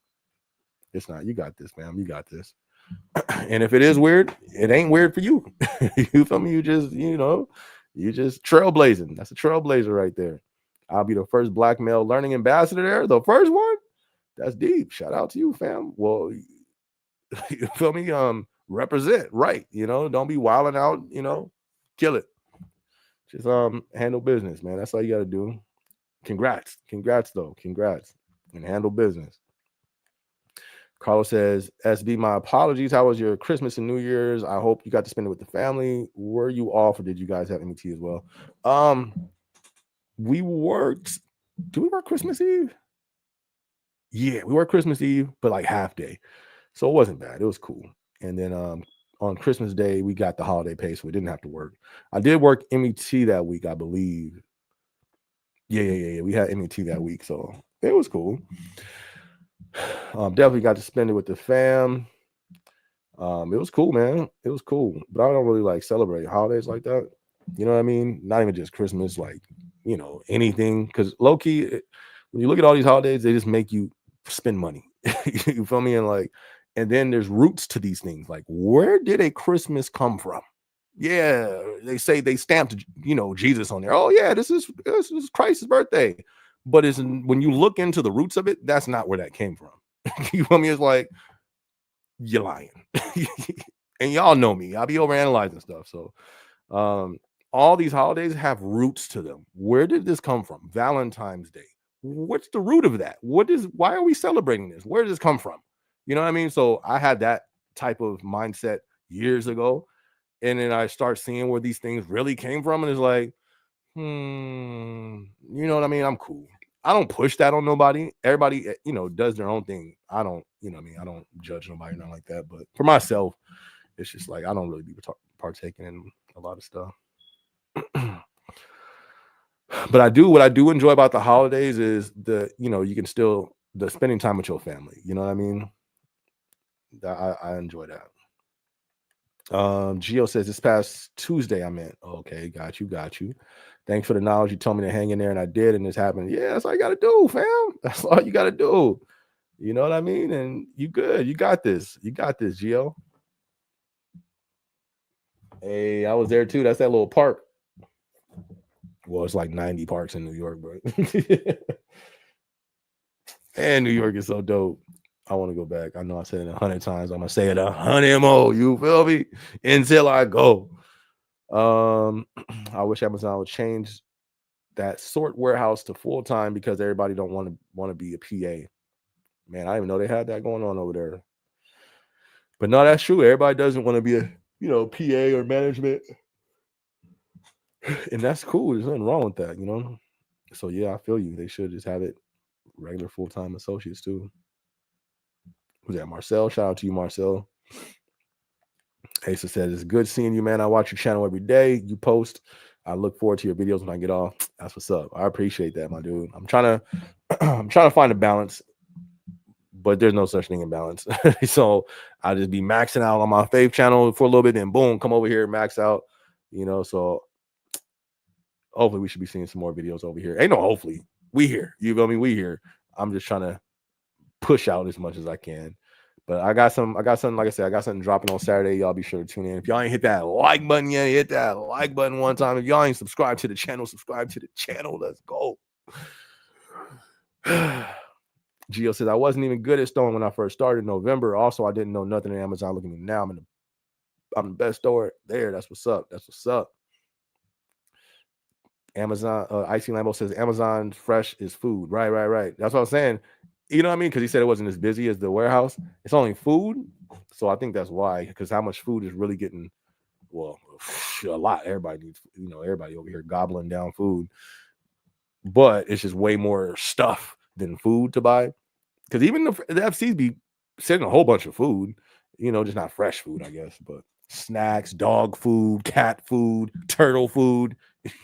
It's not. You got this, man. You got this. And if it is weird, it ain't weird for you. You feel me? You just trailblazing. That's a trailblazer right there. I'll be the first Black male learning ambassador there. The first one. That's deep. Shout out to you, fam. Well, you feel me? Represent right. Don't be wilding out. Kill it. Just handle business, man. That's all you got to do. Congrats though. Congrats, and handle business. Carlos says, SB, my apologies. How was your Christmas and New Year's? I hope you got to spend it with the family. Were you off, or did you guys have MET as well? We worked. Do we work Christmas Eve? Yeah, we worked Christmas Eve, but like half day. So it wasn't bad. It was cool. And then on Christmas Day, we got the holiday pay, so we didn't have to work. I did work MET that week, I believe. Yeah. We had MET that week, so it was cool. Definitely got to spend it with the fam. It was cool, man. It was cool. But I don't really like celebrate holidays like that. You know what I mean? Not even just Christmas, like, anything. Because low key, when you look at all these holidays, they just make you spend money. You feel me? And then there's roots to these things. Like, where did a Christmas come from? Yeah, they say they stamped, Jesus on there. Oh yeah, this is Christ's birthday. But when you look into the roots of it, that's not where that came from. You feel me? It's like, you're lying. And y'all know me. I'll be overanalyzing stuff. So all these holidays have roots to them. Where did this come from? Valentine's Day. What's the root of that? Why are we celebrating this? Where does this come from? You know what I mean? So I had that type of mindset years ago. And then I start seeing where these things really came from. And it's like, you know what I mean? I'm cool. I don't push that on nobody. Everybody, does their own thing. I don't, I don't judge nobody, nothing like that. But for myself, it's just like, I don't really be partaking in a lot of stuff. But what I do enjoy about the holidays is you can still, the spending time with your family. You know what I mean? I enjoy that. Gio says this past Tuesday I meant. Okay, got you. Thanks for the knowledge. You told me to hang in there, and I did, and this happened. Yeah, that's all you gotta do, fam. That's all you gotta do. You know what I mean? And you good. You got this. Gio. Hey, I was there too. That's that little park. Well, it's like 90 parks in New York, bro. And New York is so dope. I want to go back. I know I said it 100 times. I'm gonna say it 100 more. You feel me? Until I go. I wish Amazon would change that sort warehouse to full time because everybody don't want to be a PA. Man, I didn't even know they had that going on over there. But no, that's true. Everybody doesn't want to be a PA or management, and that's cool. There's nothing wrong with that, So yeah, I feel you. They should just have it regular full time associates too. Who's that? Marcel. Shout out to you, Marcel. Asa says, it's good seeing you, man. I watch your channel every day. You post. I look forward to your videos when I get off. That's what's up. I appreciate that, my dude. I'm trying to find a balance, but there's no such thing in balance. So I'll just be maxing out on my fave channel for a little bit, and boom, come over here, max out. So hopefully we should be seeing some more videos over here. Ain't no hopefully. We here. You feel me? We here. I'm just trying to push out as much as I can. But I got something, like I said, I got something dropping on Saturday. Y'all be sure to tune in. If y'all ain't hit that like button yet, hit that like button one time. If y'all ain't subscribed to the channel, subscribe to the channel. Let's go. Gio says, I wasn't even good at stowing when I first started in November. Also, I didn't know nothing in Amazon. Look at me now. I'm the best stower there. That's what's up. Amazon, Icy Lambo says Amazon fresh is food. Right, right, right. That's what I'm saying. You know what I mean? Because he said it wasn't as busy as the warehouse. It's only food. So I think that's why, because how much food is really getting, well, a lot. Everybody needs, everybody over here gobbling down food, but it's just way more stuff than food to buy. Because even the FCs be sending a whole bunch of food, just not fresh food, I guess, but snacks, dog food, cat food, turtle food.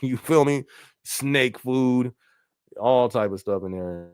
You feel me? Snake food, all type of stuff in there.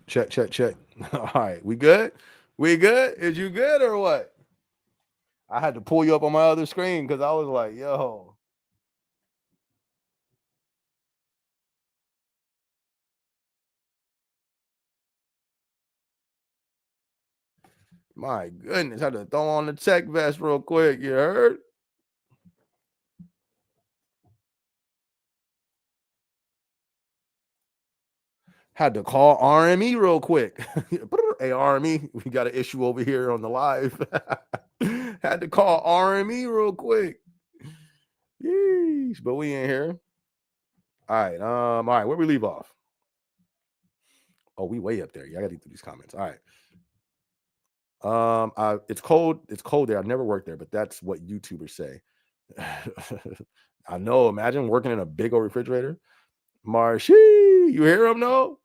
Check, check, check. All right, we good? We good? Is you good or what? I had to pull you up on my other screen because I was like, yo. My goodness, had to throw on the tech vest real quick. You heard? Had to call RME real quick. Hey, RME, we got an issue over here on the live. Had to call RME real quick. Yeesh, but we in here. All right, where we leave off? Oh, we way up there. Yeah, I gotta get through these comments. All right. It's cold. It's cold there. I've never worked there, but that's what YouTubers say. I know. Imagine working in a big old refrigerator. Marshy, you hear him? No.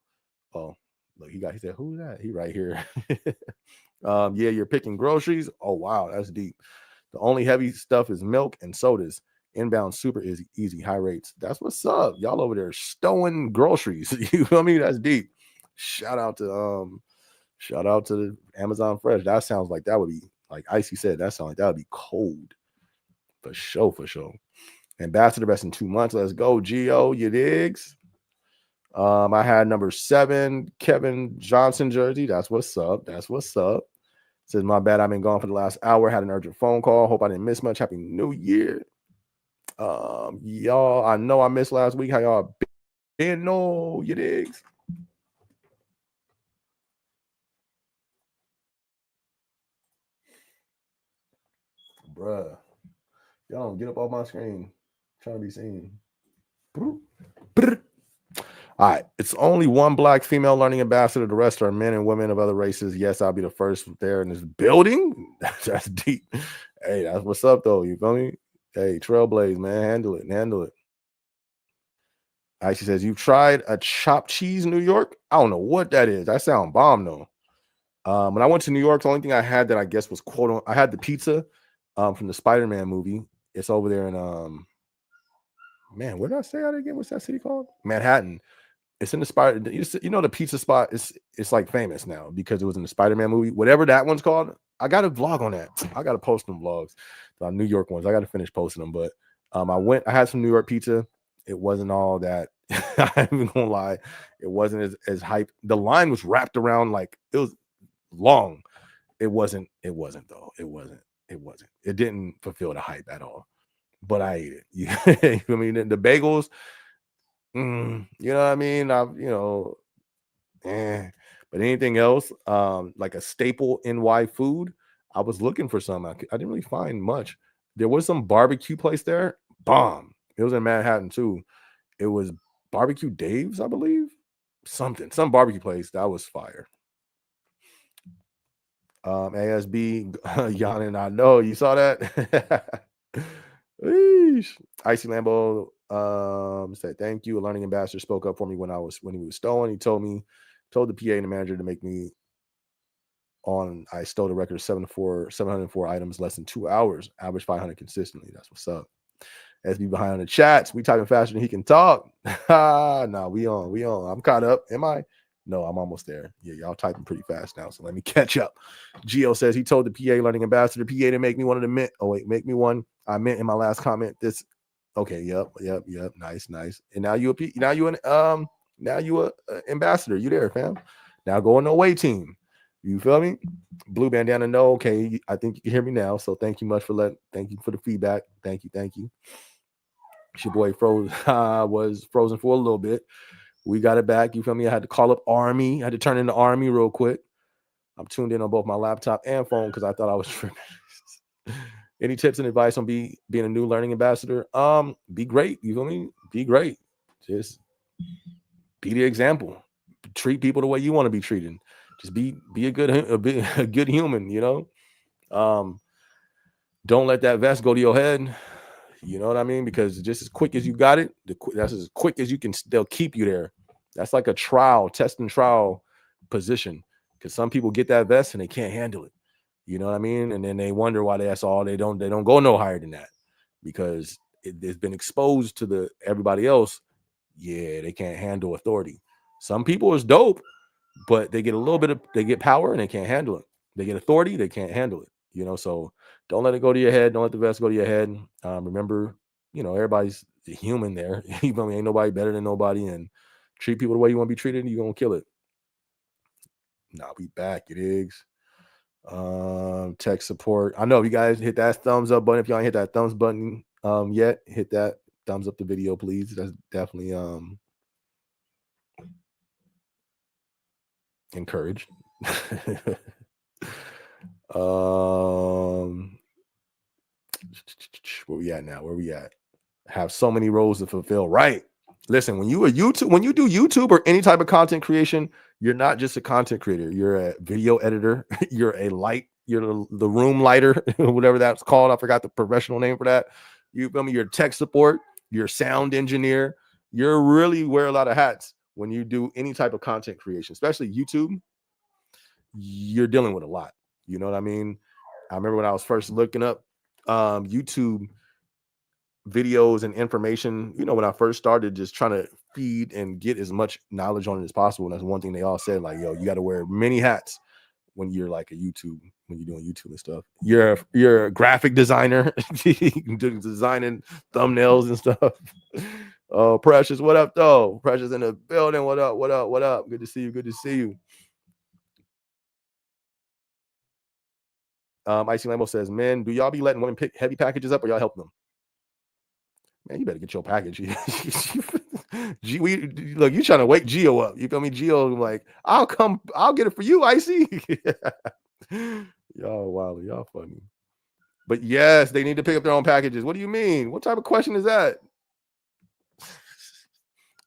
Oh, look, he said, who's that? He right here. Yeah, you're picking groceries. Oh wow, that's deep. The only heavy stuff is milk and sodas. Inbound super is easy, high rates. That's what's up. Y'all over there stowing groceries. You feel me? That's deep. Shout out to the Amazon Fresh. That sounds like that would be, like Icy said, that sounds like that would be cold. For sure, for sure. Ambassador best in 2 months. Let's go, Gio. You digs? I had number 7, Kevin Johnson jersey. That's what's up. That's what's up. Says, my bad, I've been gone for the last hour. Had an urgent phone call. Hope I didn't miss much. Happy New Year. Y'all, I know I missed last week. How y'all been? No, you digs? Bruh. Y'all don't get up off my screen. I'm trying to be seen. All right. It's only one black female learning ambassador. The rest are men and women of other races. Yes, I'll be the first there in this building. That's deep. Hey, that's what's up, though. You feel me? Hey, Trailblaze, man. Handle it. Handle it. She says, you've tried a chopped cheese in New York? I don't know what that is. That sound bomb, though. When I went to New York, the only thing I had that I guess was I had the pizza from the Spider-Man movie. It's over there in man, where did I say that again? What's that city called? Manhattan. It's in the Spider. You know the pizza spot. It's like famous now because it was in the Spider-Man movie. Whatever that one's called. I got a vlog on that. I got to post them vlogs. The New York ones. I got to finish posting them. But I had some New York pizza. It wasn't all that. I'm even gonna lie. It wasn't as hype. The line was wrapped around like it was long. It wasn't though. It wasn't. It didn't fulfill the hype at all. But I ate it. You feel me? The bagels. You know what I mean? But anything else, like a staple NY food, I was looking for some. I didn't really find much. There was some barbecue place there. Bomb. It was in Manhattan too. It was Barbecue Dave's, I believe. Some barbecue place that was fire. ASB, Yanin, I know you saw that. Icy Lambo said thank you. A learning ambassador spoke up for me when he was stolen. He told the PA and the manager to make me on. I stole the record of 704 items, less than 2 hours, average 500 consistently. That's what's up. SB behind on the chats. We typing faster than he can talk. Nah, we on. I'm caught up. Am I? No, I'm almost there. Yeah, y'all typing pretty fast now, so let me catch up. Gio says he told the PA learning ambassador PA to make me one of the mint. Oh wait, make me one. I meant in my last comment this. Okay, yep. Nice. And now you a ambassador. You there, fam? Now go on the away team. You feel me? Blue bandana. No, okay. I think you can hear me now. So thank you much for thank you for the feedback. Thank you. Your boy was frozen for a little bit. We got it back. You feel me? I had to call up Army. I had to turn into Army real quick. I'm tuned in on both my laptop and phone because I thought I was tripping. Any tips and advice on being a new learning ambassador? Be great. You feel me? Be great. Just be the example. Treat people the way you want to be treated. Just be a good human. You know. Don't let that vest go to your head. You know what I mean? Because just as quick as you got it, that's as quick as you can. They'll keep you there. That's like a test and trial position. Because some people get that vest and they can't handle it. You know what I mean? And then they wonder why that's all. They don't go no higher than that because it's been exposed to everybody else. Yeah, they can't handle authority. Some people is dope. but they get a little bit of they get power and they can't handle it. They get authority, they can't handle it. So don't let it go to your head. Don't let the vest go to your head. Remember, everybody's human there. Even ain't nobody better than nobody, and treat people the way you want to be treated. You're gonna kill it. Now we back. It is. Tech support. I know if you guys hit that thumbs up button. If y'all ain't hit that thumbs button yet, hit that thumbs up the video, please. That's definitely encouraged. Where we at now? Where we at? Have so many roles to fulfill. Right. Listen, when you do YouTube or any type of content creation, you're not just a content creator. You're a video editor. You're the room lighter, whatever that's called. I forgot the professional name for that. You feel me? You're tech support. You're sound engineer. You're really wear a lot of hats when you do any type of content creation, especially YouTube. You're dealing with a lot. You know what I mean? I remember when I was first looking up YouTube videos and information, when I first started just trying to feed and get as much knowledge on it as possible. And that's one thing they all said, like, yo, you got to wear many hats when you're like when you're doing YouTube and stuff. You're a graphic designer, designing thumbnails and stuff. Oh, Precious, what up though? Precious in the building. What up? What up? What up? Good to see you. Good to see you. Icy Lambo says, "Men, do y'all be letting women pick heavy packages up, or y'all help them?" Man, you better get your package. Look, you trying to wake Geo up. You feel me? Geo, like, I'll get it for you, Icy. Y'all wild, y'all funny. But yes, they need to pick up their own packages. What do you mean? What type of question is that?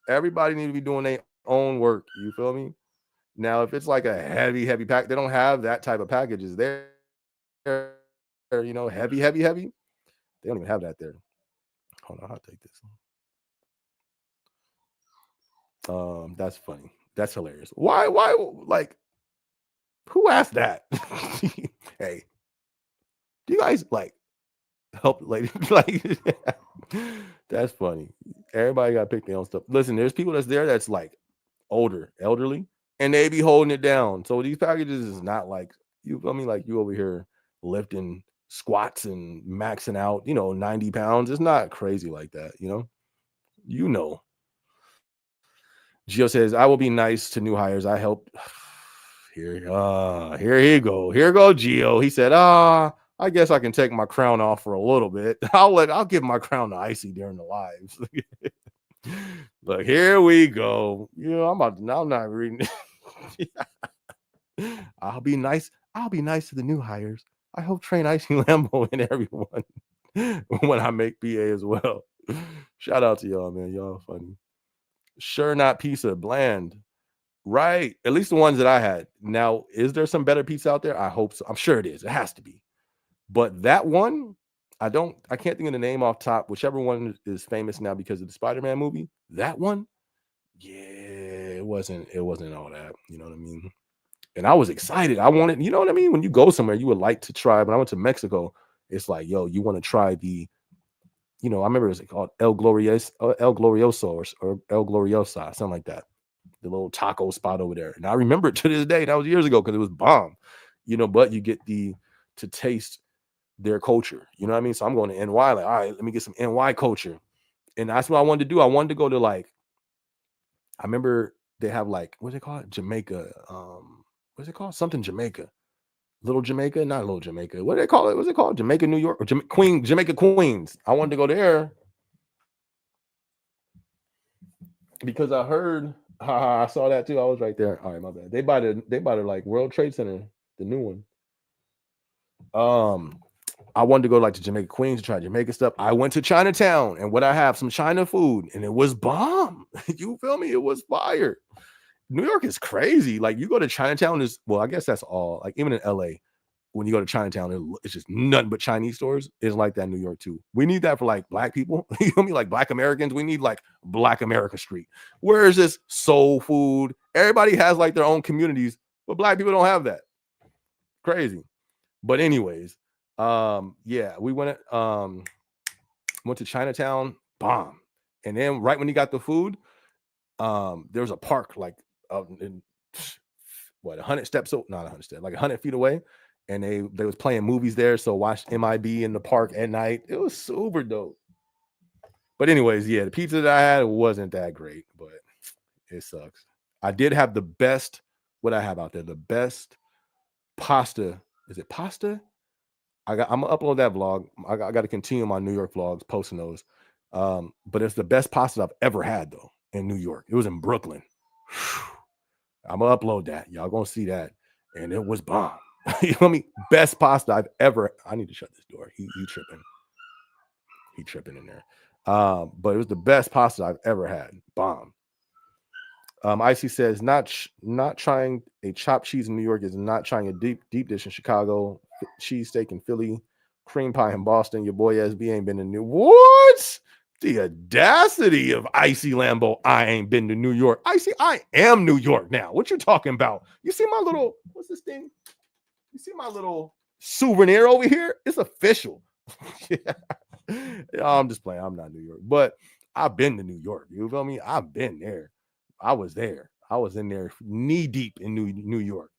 Everybody need to be doing their own work. You feel me? Now, if it's like a heavy pack, they don't have that type of packages there. Heavy. They don't even have that there. Hold on, I'll take this. That's funny. That's hilarious. Why, like, who asked that? Hey, do you guys like help ladies? Like, that's funny. Everybody got to pick their own stuff. Listen, there's people that's like elderly, and they be holding it down. So these packages is not like, you feel me? Like, you over here lifting squats and maxing out, 90 pounds. It's not crazy like that, Gio says, I will be nice to new hires. I help. Here he go. Here go Gio. He said, I guess I can take my crown off for a little bit. I'll give my crown to Icy during the lives. But here we go. I'm not reading. I'll be nice to the new hires. I hope train Icy Lambo and everyone when I make PA as well. Shout out to y'all, man. Y'all funny. Sure, not pizza, bland. Right. At least the ones that I had. Now, is there some better pizza out there? I hope so. I'm sure it is. It has to be. But that one, I can't think of the name off top. Whichever one is famous now because of the Spider-Man movie. That one, yeah, it wasn't all that. You know what I mean? And I was excited. I wanted, you know what I mean? When you go somewhere, you would like to try. When I went to Mexico, it's like, yo, you want to try the, I remember it was called El Glorioso or El Gloriosa, something like that. The little taco spot over there. And I remember it to this day. That was years ago because it was bomb. But you get to taste their culture. You know what I mean? So I'm going to NY, like, all right, let me get some NY culture. And that's what I wanted to do. I wanted to go to, like, I remember they have, like, what's it called? Jamaica. What's it called? Something Jamaica. Little Jamaica, not Little Jamaica. What do they call it? What's it called? Jamaica, New York, or Jamaica Queens. I wanted to go there because I heard. I saw that too. I was right there. All right, my bad. They bought it like World Trade Center, the new one. I wanted to go like to Jamaica Queens to try Jamaica stuff. I went to Chinatown, and what I have some China food, and it was bomb. You feel me? It was fire. New York is crazy. Like, you go to Chinatown, I guess that's all. Like, even in LA, when you go to Chinatown, it's just nothing but Chinese stores. It's like that in New York too. We need that for like Black people. You know me, like Black Americans. We need like Black America Street. Where is this soul food? Everybody has like their own communities, but Black people don't have that. Crazy. But anyways, yeah, we went to Chinatown, bomb. And then right when you got the food, there was a park like 100 steps, so not 100 steps, like 100 feet away. And they was playing movies there. So watched MIB in the park at night. It was super dope. But anyways, yeah, the pizza that I had wasn't that great, but it sucks. I did have the best, what I have out there, the best pasta. Is it pasta? I'm gonna upload that vlog. I got to continue my New York vlogs, posting those. But it's the best pasta I've ever had though in New York. It was in Brooklyn. I'm gonna upload that. Y'all gonna see that, and it was bomb. You know what I mean? Best pasta I've ever. I need to shut this door. He tripping. He tripping in there. But it was the best pasta I've ever had. Bomb. Icy says not trying a chopped cheese in New York is not trying a deep dish in Chicago. Cheesesteak in Philly, cream pie in Boston. Your boy SB ain't been in New. What? The audacity of Icy Lambo. I ain't been to New York. Icy, I am New York now. What you talking about? You see my little, what's this thing? You see my little souvenir over here? It's official. Yeah. I'm just playing. I'm not New York, but I've been to New York. You feel me? I've been there. I was there. I was in there knee deep in New York.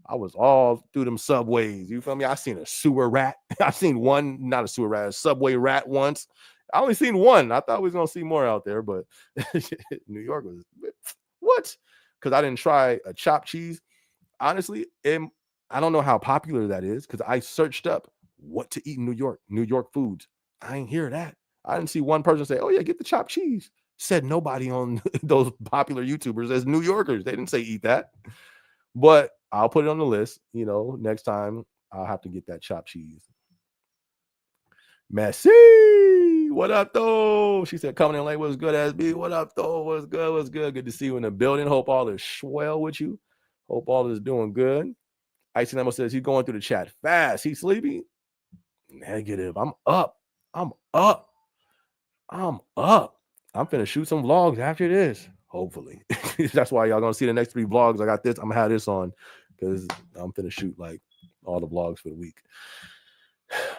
I was all through them subways. You feel me? I seen a sewer rat. I seen one, not a sewer rat, a subway rat once. I only seen one. I thought we was gonna see more out there, but New York was what? Because I didn't try a chopped cheese. Honestly, I don't know how popular that is because I searched up what to eat in New York foods. I ain't hear that. I didn't see one person say, "Oh yeah, get the chopped cheese." Said nobody on those popular YouTubers as New Yorkers. They didn't say eat that. But I'll put it on the list. You know, next time I'll have to get that chopped cheese. Messi, what up though? She said coming in late was good. SB, what up though? What's good? What's good? Good to see you in the building. Hope all is swell with you. Hope all is doing good. Icy Lemon says he's going through the chat fast. He's sleepy. Negative. I'm up. I'm up. I'm up. I'm finna shoot some vlogs after this. Hopefully. That's why y'all gonna see the next 3 vlogs. I got this. I'm gonna have this on because I'm finna shoot like all the vlogs for the week.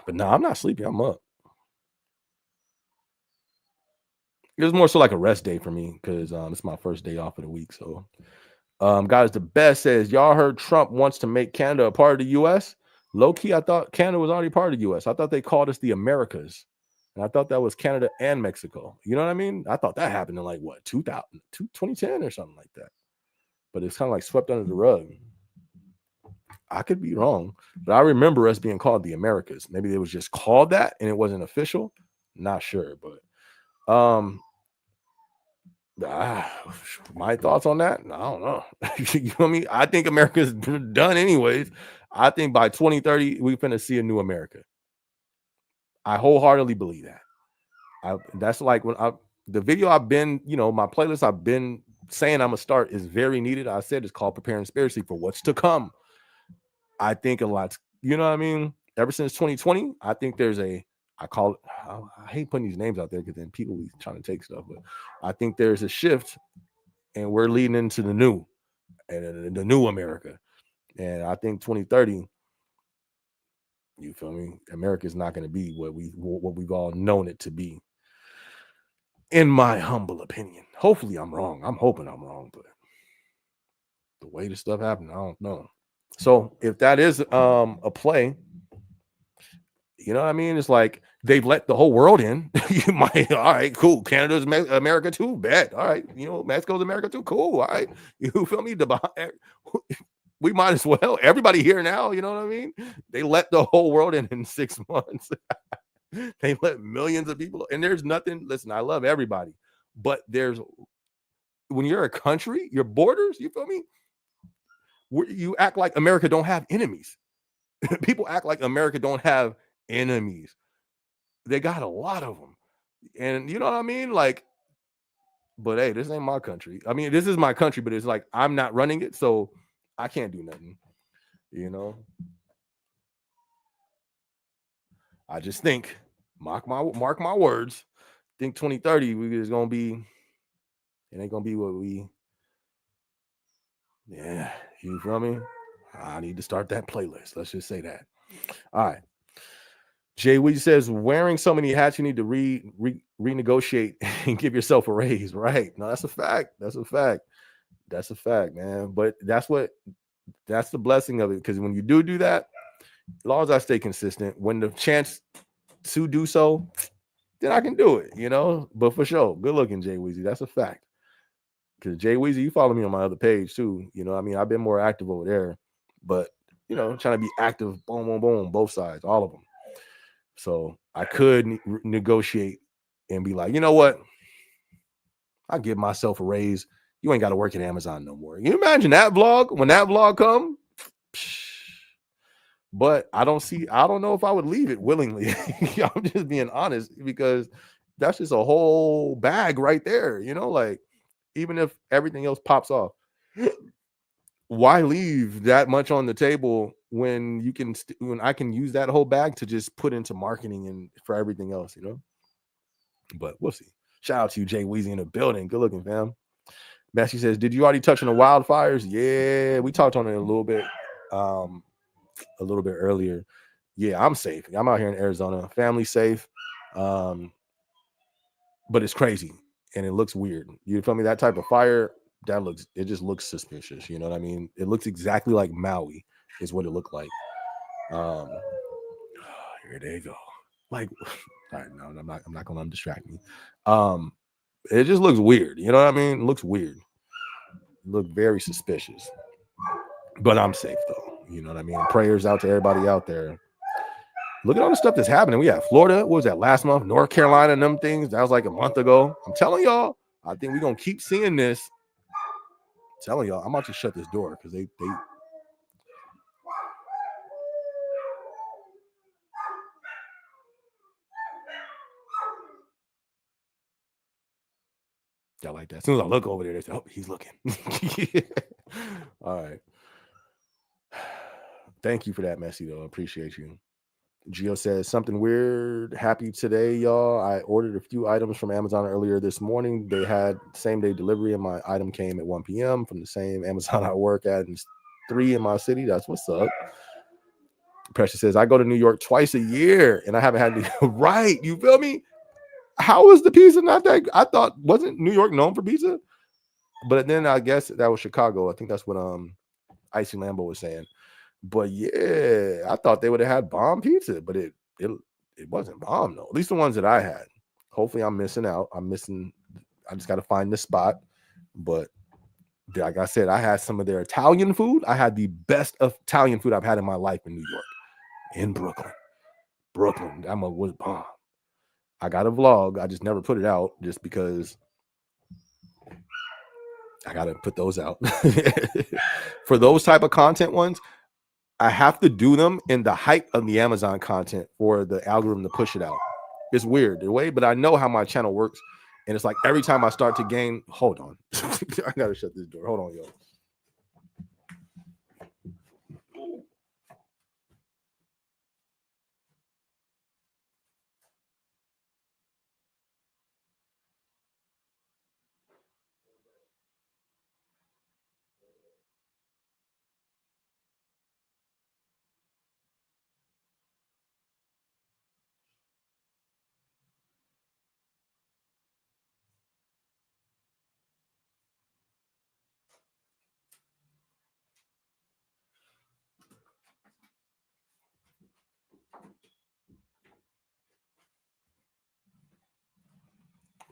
But no, I'm not sleepy. I'm up. It was more so like a rest day for me because it's my first day off of the week. So guys, the best says y'all heard Trump wants to make Canada a part of the US. Low key, I thought Canada was already part of the US. I thought they called us the Americas. And I thought that was Canada and Mexico. You know what I mean? I thought that happened in like what, 2010 or something like that. But it's kind of like swept under the rug. I could be wrong, but I remember us being called the Americas. Maybe it was just called that and it wasn't official. Not sure, but my thoughts on that, I don't know. You know what I mean? I think America's done anyways. I think by 2030 we're gonna see a new America. I wholeheartedly believe that. That's like when the video I've been, my playlist I've been saying I'm gonna start is very needed. I said it's called Preparing Spiritually for What's to Come. I think a lot, you know what I mean? Ever since 2020, I think there's I hate putting these names out there because then people be trying to take stuff, but I think there's a shift and we're leading into the new and the new America. And I think 2030, you feel me? America is not going to be what we've all known it to be. In my humble opinion. Hopefully I'm wrong. I'm hoping I'm wrong, but the way this stuff happened, I don't know. So if that is a play, you know what I mean? It's like they've let the whole world in. You might, all right, cool. Canada's America too. Bet. All right. Mexico's America too. Cool. All right. You feel me? We might as well. Everybody here now. You know what I mean? They let the whole world in 6 months. They let millions of people. And there's nothing. Listen, I love everybody. But when you're a country, your borders, you feel me? You act like America don't have enemies. People act like America don't have enemies. They got a lot of them. And you know what I mean? Like, but hey, this ain't my country. I mean, this is my country, but it's like I'm not running it, so I can't do nothing. I just think, mark my words, think 2030 is gonna be, it ain't gonna be what we, yeah, you feel me? I need to start that playlist. Let's just say that. All right. Jay Weed says, wearing so many hats, you need to renegotiate and give yourself a raise. Right. No, that's a fact. That's a fact, man. But that's what That's the blessing of it. Because when you do that, as long as I stay consistent, when the chance to do so, then I can do it, you know. But for sure, good looking, Jay Weezy. That's a fact. Because Jay Weezy, you follow me on my other page too. You know, I mean, I've been more active over there, but you know, trying to be active, boom, boom, boom, both sides, all of them. So I could negotiate and be like, you know what? I'll give myself a raise. You ain't got to work at Amazon no more. You imagine that vlog when that vlog come? But I don't know if I would leave it willingly. I'm just being honest because that's just a whole bag right there. You know, like even if everything else pops off, why leave that much on the table when you can when I can use that whole bag to just put into marketing and for everything else, you know? But we'll see. Shout out to you, Jay Weezy in the building. Good looking, fam. Messi says, "Did you already touch on the wildfires?" Yeah, we talked on it a little bit earlier. Yeah, I'm safe. I'm out here in Arizona. Family safe. Um, but it's crazy and it looks weird. You feel me? That type of fire, it just looks suspicious. You know what I mean? It looks exactly like Maui, is what it looked like. Um, here they go. Like, all right, no, I'm not gonna distract me. Um, it just looks weird. You know what I mean? It looks weird. Look very suspicious. But I'm safe though. You know what I mean? Prayers out to everybody out there. Look at all the stuff that's happening. We had Florida. What was that last month? North Carolina and them things. That was like a month ago. I'm telling y'all, I think we're gonna keep seeing this. I'm telling y'all, I'm about to shut this door because they got like that. As soon as I look over there, they say, "Oh, he's looking." All right. Thank you for that, Messi, though. I appreciate you. Gio says something weird. Happy today, y'all. I ordered a few items from Amazon earlier this morning. They had same day delivery, and my item came at 1 p.m. from the same Amazon I work at, and it's 3 in my city. That's what's up. Precious says, I go to New York twice a year, and I haven't had to. Right. You feel me? How is the pizza not that? I thought, wasn't New York known for pizza? But then I guess that was Chicago. I think that's what Icy Lambo was saying. But yeah, I thought they would have had bomb pizza, but it wasn't bomb though. At least the ones that I had. Hopefully, I'm missing out. I just got to find the spot. But like I said, I had some of their Italian food. I had the best of Italian food I've had in my life in New York, in Brooklyn. That was bomb. I got a vlog. I just never put it out just because I got to put those out. For those type of content ones, I have to do them in the height of the Amazon content for the algorithm to push it out. It's weird the way, but I know how my channel works. And it's like every time I start to gain, hold on. I gotta shut this door. Hold on, yo.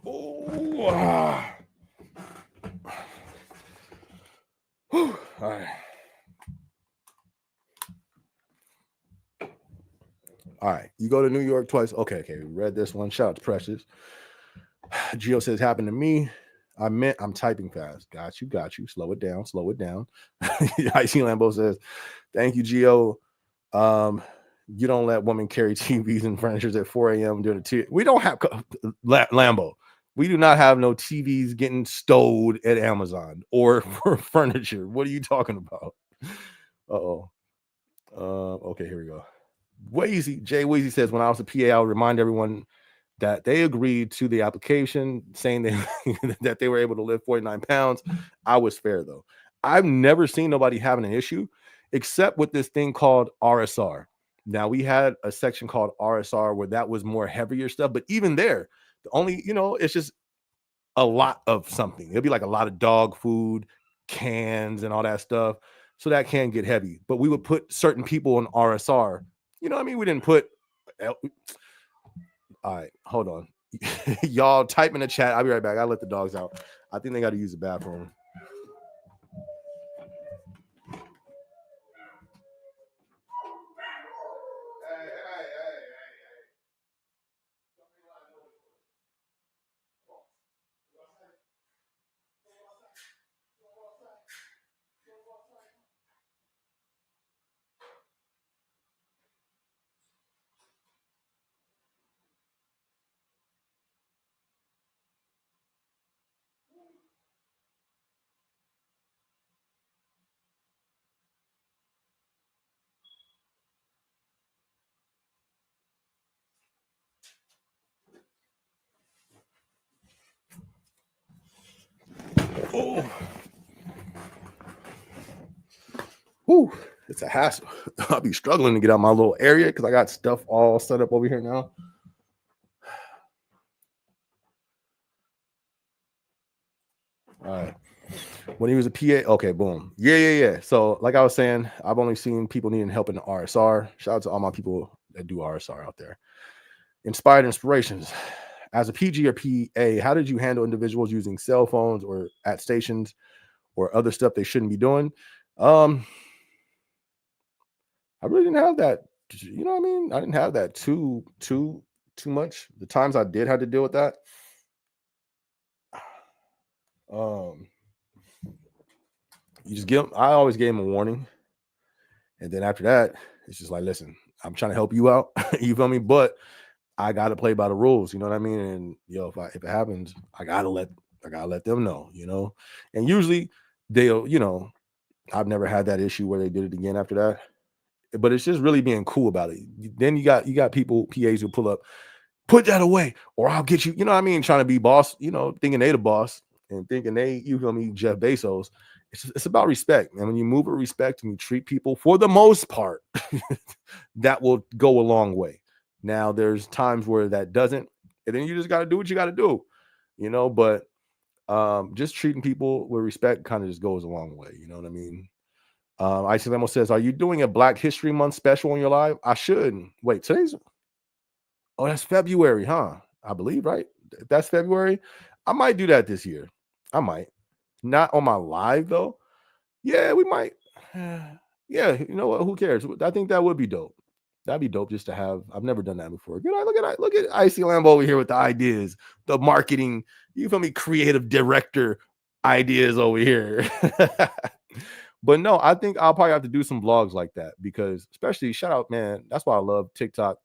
Oh, all right. All right. You go to New York twice. Okay. We read this one. Shout out to Precious. Gio says, happened to me. I'm typing fast. Got you. Slow it down. Icy Lambo says, thank you, Gio. You don't let women carry TVs and furniture at 4 a.m. during the we don't have Lambo. We do not have no TVs getting stowed at Amazon or for furniture. What are you talking about? Uh-oh. Okay, here we go. Jay Weezy says, when I was a PA, I would remind everyone that they agreed to the application saying that they were able to lift 49 pounds. I was fair, though. I've never seen nobody having an issue except with this thing called RSR. Now, we had a section called RSR where that was more heavier stuff, but even there, the only, it's just a lot of something. It'll be like a lot of dog food, cans, and all that stuff. So that can get heavy. But we would put certain people in RSR. You know what I mean? We didn't put. All right, hold on. Y'all type in the chat. I'll be right back. I'll let the dogs out. I think they got to use the bathroom. Oh. Whew, it's a hassle. I'll be struggling to get out my little area because I got stuff all set up over here now. All right. When he was a PA, okay, boom. Yeah. So, like I was saying, I've only seen people needing help in the RSR. Shout out to all my people that do RSR out there. Inspired inspirations. As a PG or PA, how did you handle individuals using cell phones or at stations or other stuff they shouldn't be doing? I really didn't have that. You know what I mean? I didn't have that too much. The times I did have to deal with that. You just give them, I always gave them a warning. And then after that, it's just like, listen, I'm trying to help you out. You feel me? But I gotta play by the rules, you know what I mean? And if it happens, I gotta let them know, And usually they'll, I've never had that issue where they did it again after that. But it's just really being cool about it. Then you got people, PAs who pull up, put that away, or I'll get you, you know what I mean? Trying to be boss, thinking they the boss and thinking you feel me, Jeff Bezos. It's about respect. And when you move with respect and you treat people for the most part, that will go a long way. Now there's times where that doesn't, and then you just got to do what you got to do, but just treating people with respect kind of just goes a long way. You know what I mean? Icy Lemo says, are you doing a Black History Month special on your live? I should. Wait, that's February, huh? I believe, right? If that's February, I might do that this year. I might. Not on my live, though. Yeah, we might. Yeah, you know what? Who cares? I think that would be dope. That'd be dope just to have. I've never done that before. Look at Icy Lambo over here with the ideas, the marketing, you feel me, creative director ideas over here. But no, I think I'll probably have to do some vlogs like that because, especially, shout out, man. That's why I love TikTok.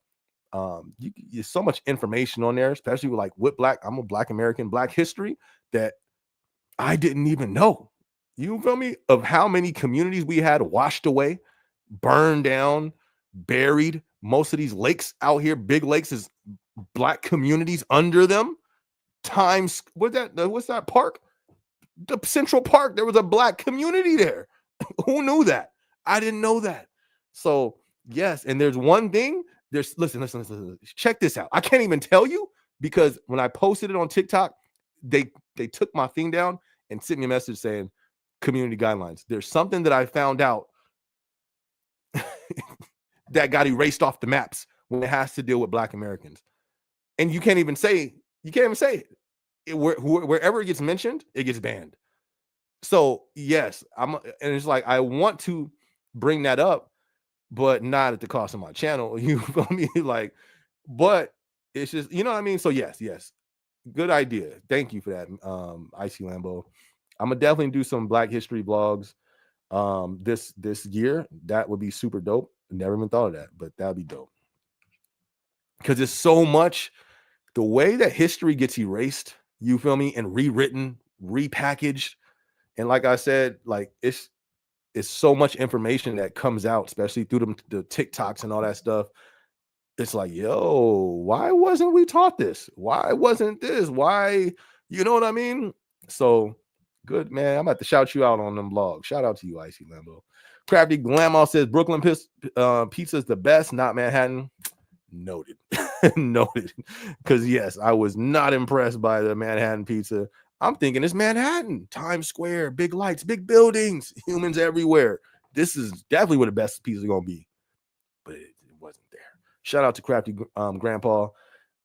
There's so much information on there, especially with I'm a Black American, Black history that I didn't even know. You feel me? Of how many communities we had washed away, burned down, buried. Most of these lakes out here, big lakes, is Black communities under them. What's that park? The Central Park. There was a Black community there. Who knew that? I didn't know that. So yes, and there's one thing. Listen. Check this out. I can't even tell you because when I posted it on TikTok, they took my thing down and sent me a message saying community guidelines. There's something that I found out that got erased off the maps when it has to deal with Black Americans. And you can't even say it. Wherever it gets mentioned, it gets banned. So yes, and it's like I want to bring that up, but not at the cost of my channel. You feel me? But it's just, you know what I mean? So yes. Good idea. Thank you for that, Icy Lambo. I'm gonna definitely do some Black history vlogs this year. That would be super dope. Never even thought of that, but that'd be dope. Because it's so much the way that history gets erased, you feel me, and rewritten, repackaged. And like I said, it's so much information that comes out, especially through the TikToks and all that stuff. It's like, yo, why wasn't we taught this? Why wasn't this? Why, you know what I mean? So good, man. I'm about to shout you out on them vlogs. Shout out to you, Icy Lambo. Crafty Glamour says Brooklyn pizza is the best, not Manhattan. Noted. Noted. Because yes, I was not impressed by the Manhattan pizza. I'm thinking it's Manhattan, Times Square, big lights, big buildings, humans everywhere. this is definitely where the best pizza is gonna be, but it wasn't there. Shout out to Crafty Grandpa.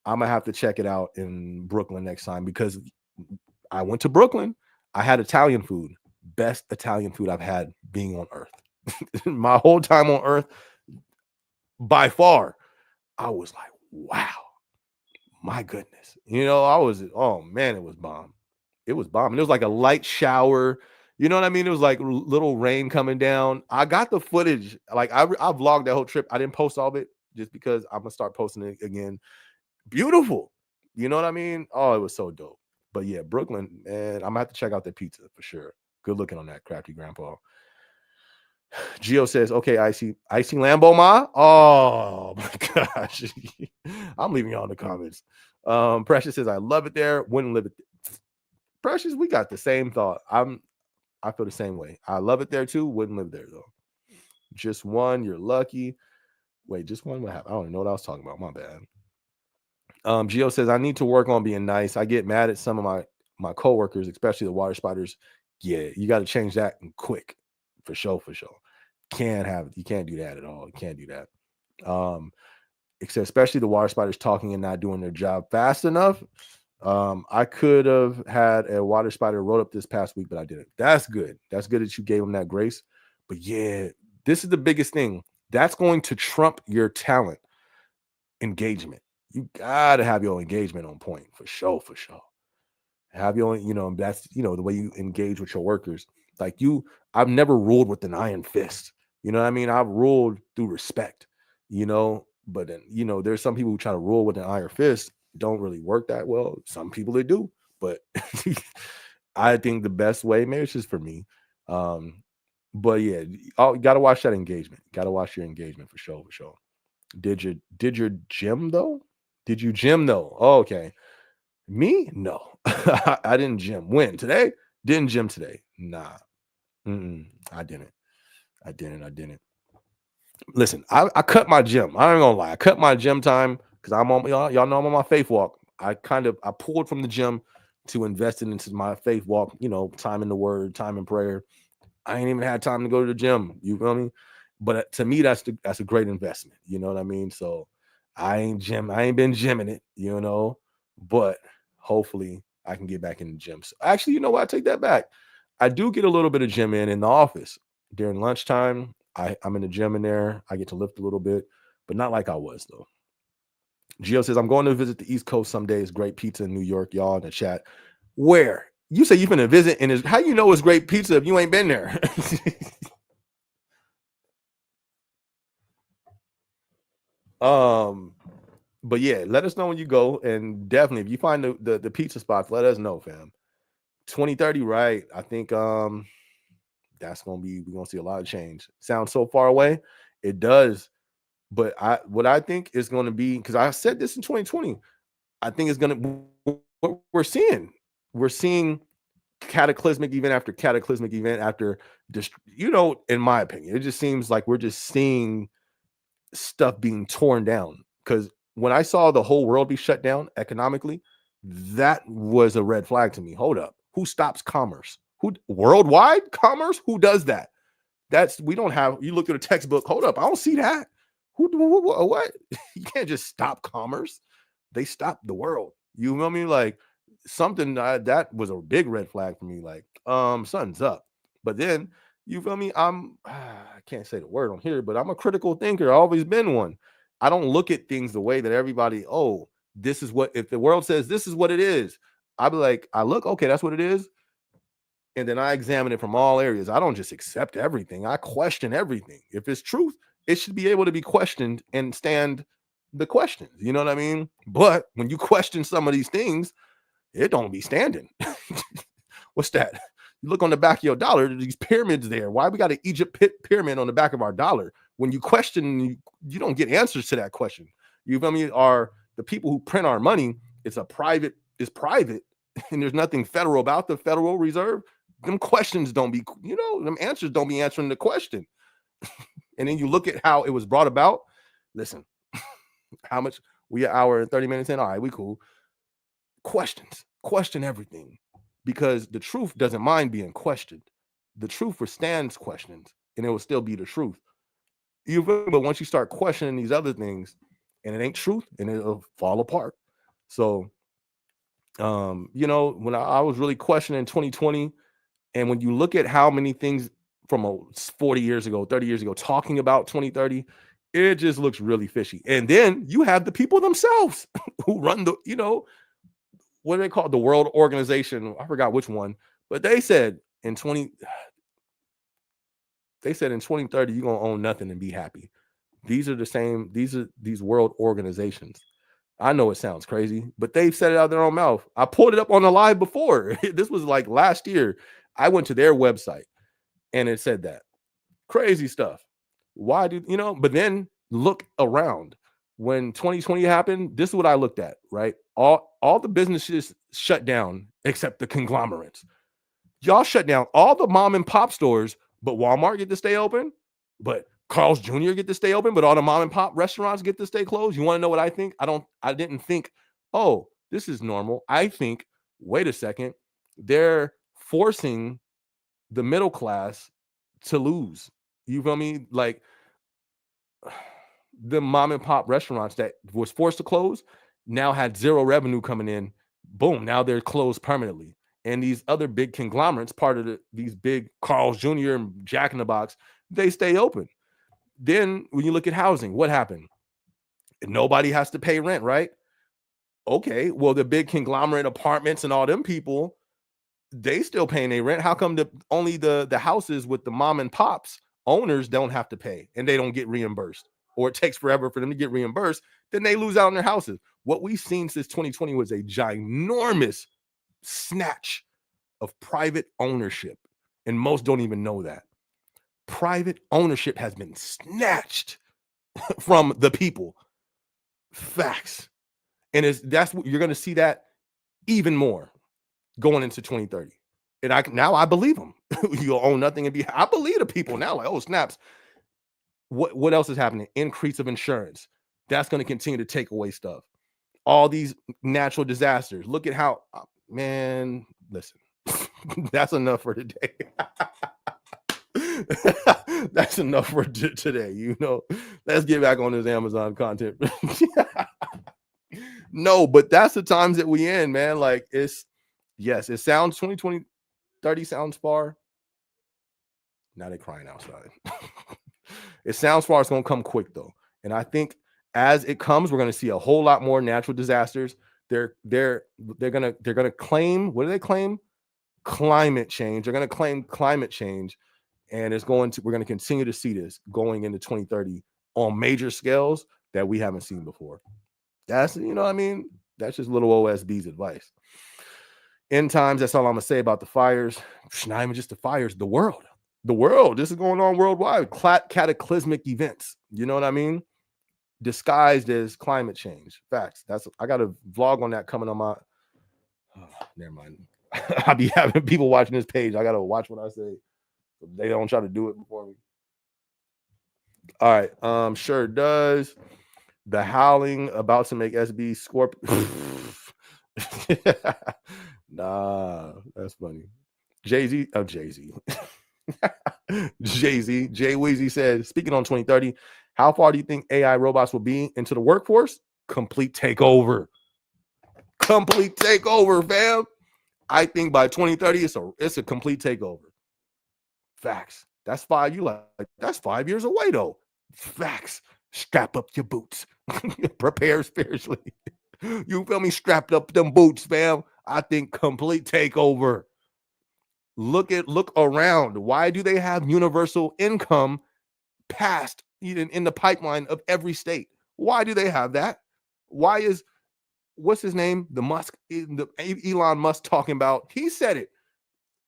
I'm gonna have to check it out in Brooklyn next time because I went to Brooklyn. I had Italian food, best Italian food I've had being on Earth. My whole time on Earth, by far, I was like, wow, my goodness. I was, oh man, it was bomb. It was bomb. And it was like a light shower. You know what I mean? It was like little rain coming down. I got the footage. Like I vlogged that whole trip. I didn't post all of it just because I'm gonna start posting it again. Beautiful. You know what I mean? Oh, it was so dope. But yeah, Brooklyn, man, I'm gonna have to check out the pizza for sure. Good looking on that Crafty Grandpa. Gio says, okay, icy Lambo Ma. Oh my gosh. I'm leaving y'all in the comments. Precious says, I love it there. Wouldn't live it. Precious, we got the same thought. I feel the same way. I love it there too. Wouldn't live there though. Just one, you're lucky. Wait, just one? What happened? I don't even know what I was talking about. My bad. Gio says, I need to work on being nice. I get mad at some of my coworkers, especially the water spiders. Yeah, you got to change that quick. For sure. You can't do that at all. You can't do that. Especially the water spiders talking and not doing their job fast enough. I could have had a water spider roll up this past week, but I didn't. That's good. That's good that you gave them that grace. But yeah, this is the biggest thing. That's going to trump your talent engagement. You gotta have your engagement on point for sure. Have your, that's the way you engage with your workers. Like I've never ruled with an iron fist. You know what I mean? I've ruled through respect, but then, there's some people who try to rule with an iron fist, don't really work that well. Some people they do, but I think the best way, maybe it's just for me. But yeah, you gotta watch that engagement. Gotta watch your engagement for sure. Did your gym though? Did you gym though? Oh, okay. Me? No. I didn't gym. When? Today? Didn't gym today. Nah. I didn't. Listen, I cut my gym. I ain't gonna lie. I cut my gym time because I'm on y'all know I'm on my faith walk. I pulled from the gym to invest it into my faith walk, time in the word, time in prayer. I ain't even had time to go to the gym. You feel me? But to me, that's a great investment. You know what I mean? So I ain't been gymming it, but hopefully I can get back in the gym. So actually, you know what? I take that back. I do get a little bit of gym in the office during lunchtime. I'm in the gym in there. I get to lift a little bit, but not like I was though. Gio says, I'm going to visit the East Coast someday. It's great pizza in New York. Y'all in the chat. Where? You say you're going to visit, and how you know it's great pizza if you ain't been there? But yeah, let us know when you go, and definitely if you find the pizza spots, let us know, fam. 2030, right? I think that's we're gonna see a lot of change. Sounds so far away, it does. But what I think is going to be, because I said this in 2020, I think it's going to what we're seeing cataclysmic event after cataclysmic event after just, in my opinion, it just seems like we're just seeing stuff being torn down. Because when I saw the whole world be shut down economically, that was a red flag to me. Hold up, who stops commerce? Who worldwide commerce? Who does that? We don't have. You look at a textbook. Hold up, I don't see that. What? You can't just stop commerce. They stopped the world. You know what I mean? Like something that was a big red flag for me. Like, something's up. But then you feel me? I can't say the word on here, but I'm a critical thinker. I've always been one. I don't look at things the way that everybody. Oh, this is what. If the world says this is what it is, I'll be like, I look. Okay, that's what it is. And then I examine it from all areas. I don't just accept everything. I question everything. If it's truth, it should be able to be questioned and stand the questions. You know what I mean? But when you question some of these things, it don't be standing. What's that? You look on the back of your dollar, these pyramids there. Why we got an Egypt pyramid on the back of our dollar? When you question, you don't get answers to that question. You feel me? Are the people who print our money, it's private, and there's nothing federal about the Federal Reserve. Them questions don't be, them answers don't be answering the question. And then you look at how it was brought about. Listen, how much we an hour and 30 minutes in? All right, we cool. Question everything, because the truth doesn't mind being questioned. The truth withstands questions. and it will still be the truth. You feel me? But once you start questioning these other things, and it ain't truth, and it'll fall apart. So, when I was really questioning 2020, and when you look at how many things from 40 years ago, 30 years ago, talking about 2030, it just looks really fishy. And then you have the people themselves who run what do they call it? The World Organization. I forgot which one, but they said in 2030, you're gonna own nothing and be happy. These are these world organizations. I know it sounds crazy, but they've said it out of their own mouth. I pulled it up on the live before. This was like last year. I went to their website and it said that. Crazy stuff. Why do but then look around. When 2020 happened, this is what I looked at, right? All the businesses shut down except the conglomerates. Y'all shut down all the mom and pop stores, but Walmart get to stay open, but Carl's Jr. get to stay open, but all the mom and pop restaurants get to stay closed. You want to know what I think? I didn't think, oh, this is normal. I think, wait a second, they're forcing the middle class to lose. You feel me? Like the mom and pop restaurants that was forced to close now had zero revenue coming in. Boom, now they're closed permanently. And these other big conglomerates, part of these big Carl's Jr. and Jack in the Box, they stay open. Then when you look at housing, what happened? Nobody has to pay rent, right? Okay, well, the big conglomerate apartments and all them people, they still paying their rent. How come only the houses with the mom and pops owners don't have to pay and they don't get reimbursed? Or it takes forever for them to get reimbursed, then they lose out on their houses. What we've seen since 2020 was a ginormous snatch of private ownership. And most don't even know that. Private ownership has been snatched from the people. Facts. And that's what you're going to see that even more going into 2030. And I believe them. You'll own nothing and I believe the people now, like, oh, snaps. What else is happening? Increase of insurance. That's going to continue to take away stuff. All these natural disasters. Look at how, man, listen, that's enough for today. That's enough for today. Let's get back on this Amazon content. No, but that's the times that we in, man. Like it sounds 2020, 30 sounds far. Now they're crying outside. It sounds far. It's going to come quick though. And I think as it comes, we're going to see a whole lot more natural disasters. They're going to claim, what do they claim? Climate change. They're going to claim climate change. And we're going to continue to see this going into 2030 on major scales that we haven't seen before. That's, that's just little OSB's advice. End times, that's all I'm going to say about the fires. Not even just the fires, the world. This is going on worldwide. Cataclysmic events. You know what I mean? Disguised as climate change. Facts. I got a vlog on that coming on my. Oh, never mind. I'll be having people watching this page. I got to watch what I say. So they don't try to do it before me. All right. Sure does. The howling about to make SB Scorpion. Nah, that's funny. Jay-Z. Jay-Z. Jay Weezy said, speaking on 2030, how far do you think AI robots will be into the workforce? Complete takeover. Complete takeover, fam. I think by 2030, it's a complete takeover. Facts. That's 5. That's 5 years away, though. Facts. Strap up your boots. Prepare spiritually. You feel me? Strapped up them boots, fam. I think complete takeover. Look around. Why do they have universal income passed in the pipeline of every state? Why do they have that? Why is, what's his name? Elon Musk talking about, he said it.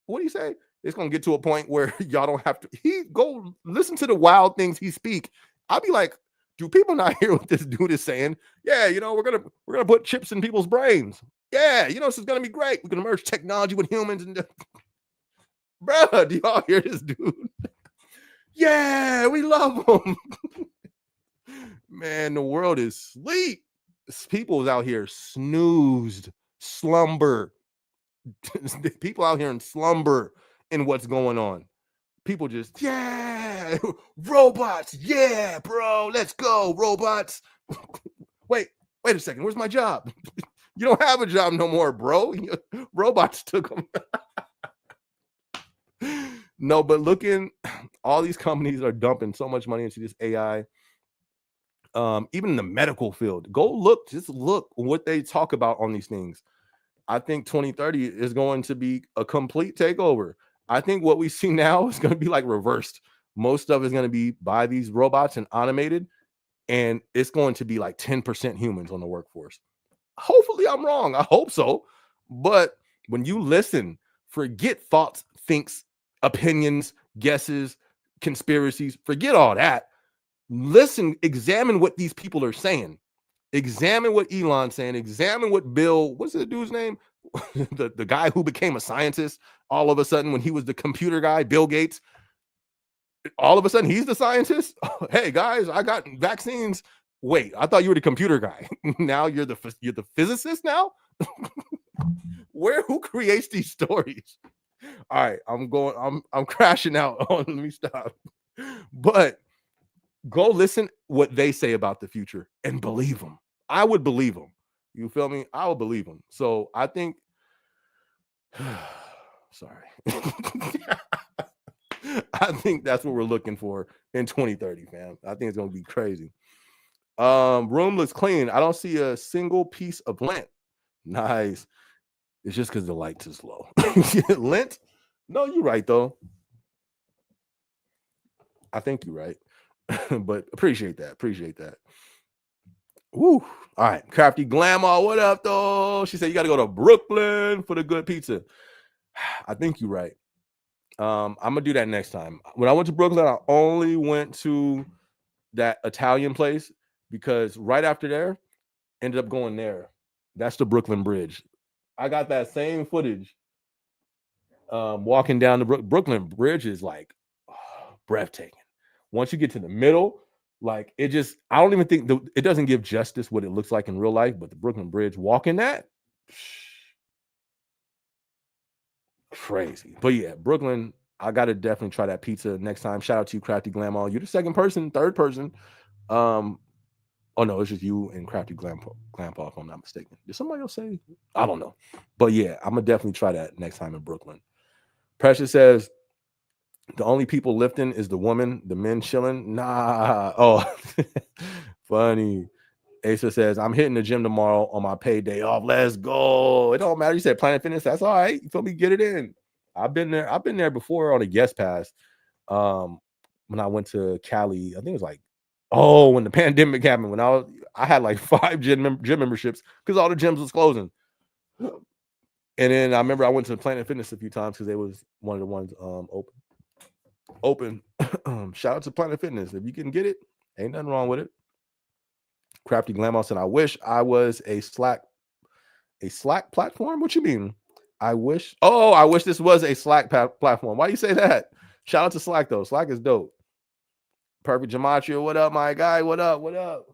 What do you say? It's going to get to a point where y'all don't have to, go listen to the wild things he speak. I'll be like, do people not hear what this dude is saying? Yeah, we're gonna put chips in people's brains. Yeah, this is gonna be great. We're gonna merge technology with humans and bruh, do y'all hear this dude? Yeah, we love him. Man, the world is asleep. People's out here snoozed, slumber. People out here in slumber in what's going on. people just, yeah, robots, yeah, bro, let's go, robots. wait a second, where's my job? You don't have a job no more, bro. Robots took them. No, but all these companies are dumping so much money into this AI. Even in the medical field, just look what they talk about on these things. I think 2030 is going to be a complete takeover. I think what we see now is going to be like reversed. Most stuff is going to be by these robots and automated, and it's going to be like 10% humans on the workforce. Hopefully I'm wrong. I hope so. But when you listen, forget thoughts, thinks, opinions, guesses, conspiracies, forget all that. Listen, examine what these people are saying. Examine what Elon's saying. Examine what Bill, what's the dude's name? the guy who became a scientist all of a sudden when he was the computer guy, Bill Gates. All of a sudden, he's the scientist. Hey guys, I got vaccines. Wait, I thought you were the computer guy. Now you're the physicist now? Who creates these stories? All right, I'm crashing out. Let me stop. But go listen what they say about the future and believe them. I would believe them. You feel me? I would believe them. So I think sorry. I think that's what we're looking for in 2030, fam. I think it's gonna be crazy. Room looks clean. I don't see a single piece of lint. Nice. It's just because the lights is low. Lint? No, you're right though. I think you're right. But appreciate that. Woo. All right. Crafty Glamour, what up though? She said you got to go to Brooklyn for the good pizza. I think you're right. I'm gonna do that next time. When I went to Brooklyn, I only went to that Italian place because right after there, ended up going there. That's the Brooklyn Bridge. I got that same footage. Walking down the Brooklyn Bridge is like breathtaking. Once you get to the middle, like I don't even think it doesn't give justice what it looks like in real life, but the Brooklyn Bridge, walking that, crazy. But yeah, Brooklyn, I got to definitely try that pizza next time. Shout out to you, Crafty Glamour. You're the third person. Oh no, it's just you and Crafty Glamour, if I'm not mistaken. Did somebody else say? I don't know. But yeah, I'm gonna definitely try that next time in Brooklyn. Precious says, the only people lifting is the woman, the men chilling. Nah. Oh, funny. Asa says, I'm hitting the gym tomorrow on my payday off. Let's go. It don't matter. You said Planet Fitness. That's all right. You feel me? Get it in. I've been there before on a guest pass. When I went to Cali, I think it was like, when the pandemic happened, when I had like 5 gym memberships because all the gyms was closing. And then I remember I went to Planet Fitness a few times because they was one of the ones open. Shout out to Planet Fitness. If you can get it, ain't nothing wrong with it. Crafty Glamour said, I wish I was a Slack platform. What you mean? I wish this was a Slack platform. Why you say that? Shout out to Slack though. Slack is dope. Perfect Gematria. What up, my guy? What up?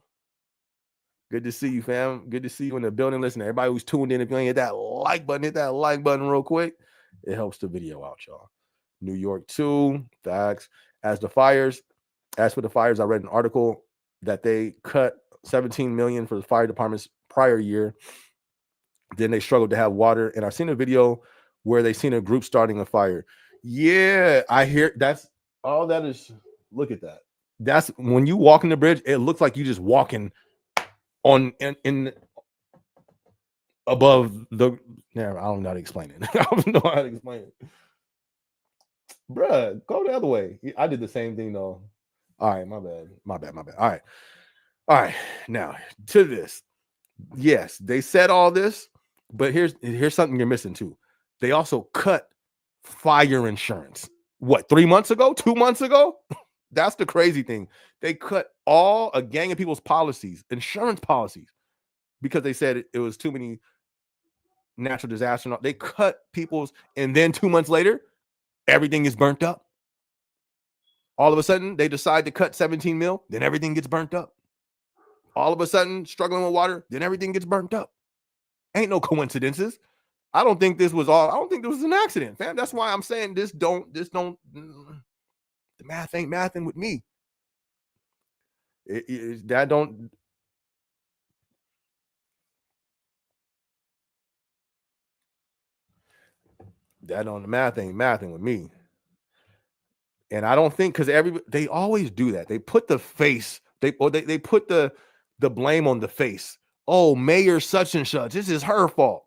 Good to see you, fam. Good to see you in the building. Listen, everybody who's tuned in, if you ain't hit that like button real quick. It helps the video out, y'all. New York 2, facts. As for the fires, I read an article that they cut $17 million for the fire department's prior year. Then they struggled to have water. And I've seen a video where they seen a group starting a fire. Yeah, I hear that's all that is. Look at that. That's when you walk in the bridge, it looks like you just walking in above the. Yeah, I don't know how to explain it. I don't know how to explain it. Bruh, go the other way. I did the same thing though. All right, my bad. All right. Now to this. Yes, they said all this, but here's something you're missing too. They also cut fire insurance. What, 3 months ago? 2 months ago? That's the crazy thing. They cut a gang of people's policies, insurance policies, because they said it was too many natural disasters. They cut people's, and then 2 months later, everything is burnt up. All of a sudden, they decide to cut 17 mil, then everything gets burnt up. All of a sudden, struggling with water, then everything gets burnt up. Ain't no coincidences. I don't think this was an accident, fam. That's why I'm saying this don't. The math ain't mathing with me. That don't that on the math ain't mathing with me. And I don't think because they always do that. They put the face, they put the blame on the face. Oh, Mayor such and such. This is her fault.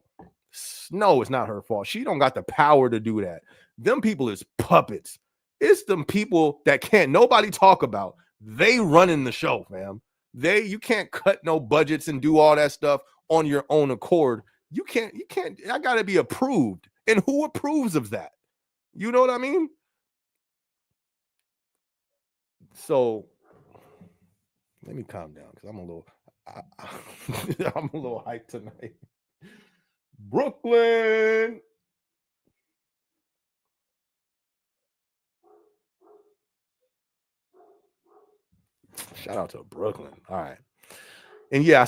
No, it's not her fault. She don't got the power to do that. Them people is puppets. It's them people that can't nobody talk about. They running the show, fam. You can't cut no budgets and do all that stuff on your own accord. You can't, I gotta be approved. And who approves of that? You know what I mean? So let me calm down because I'm a little hyped tonight. Brooklyn. Shout out to Brooklyn. All right. And yeah, I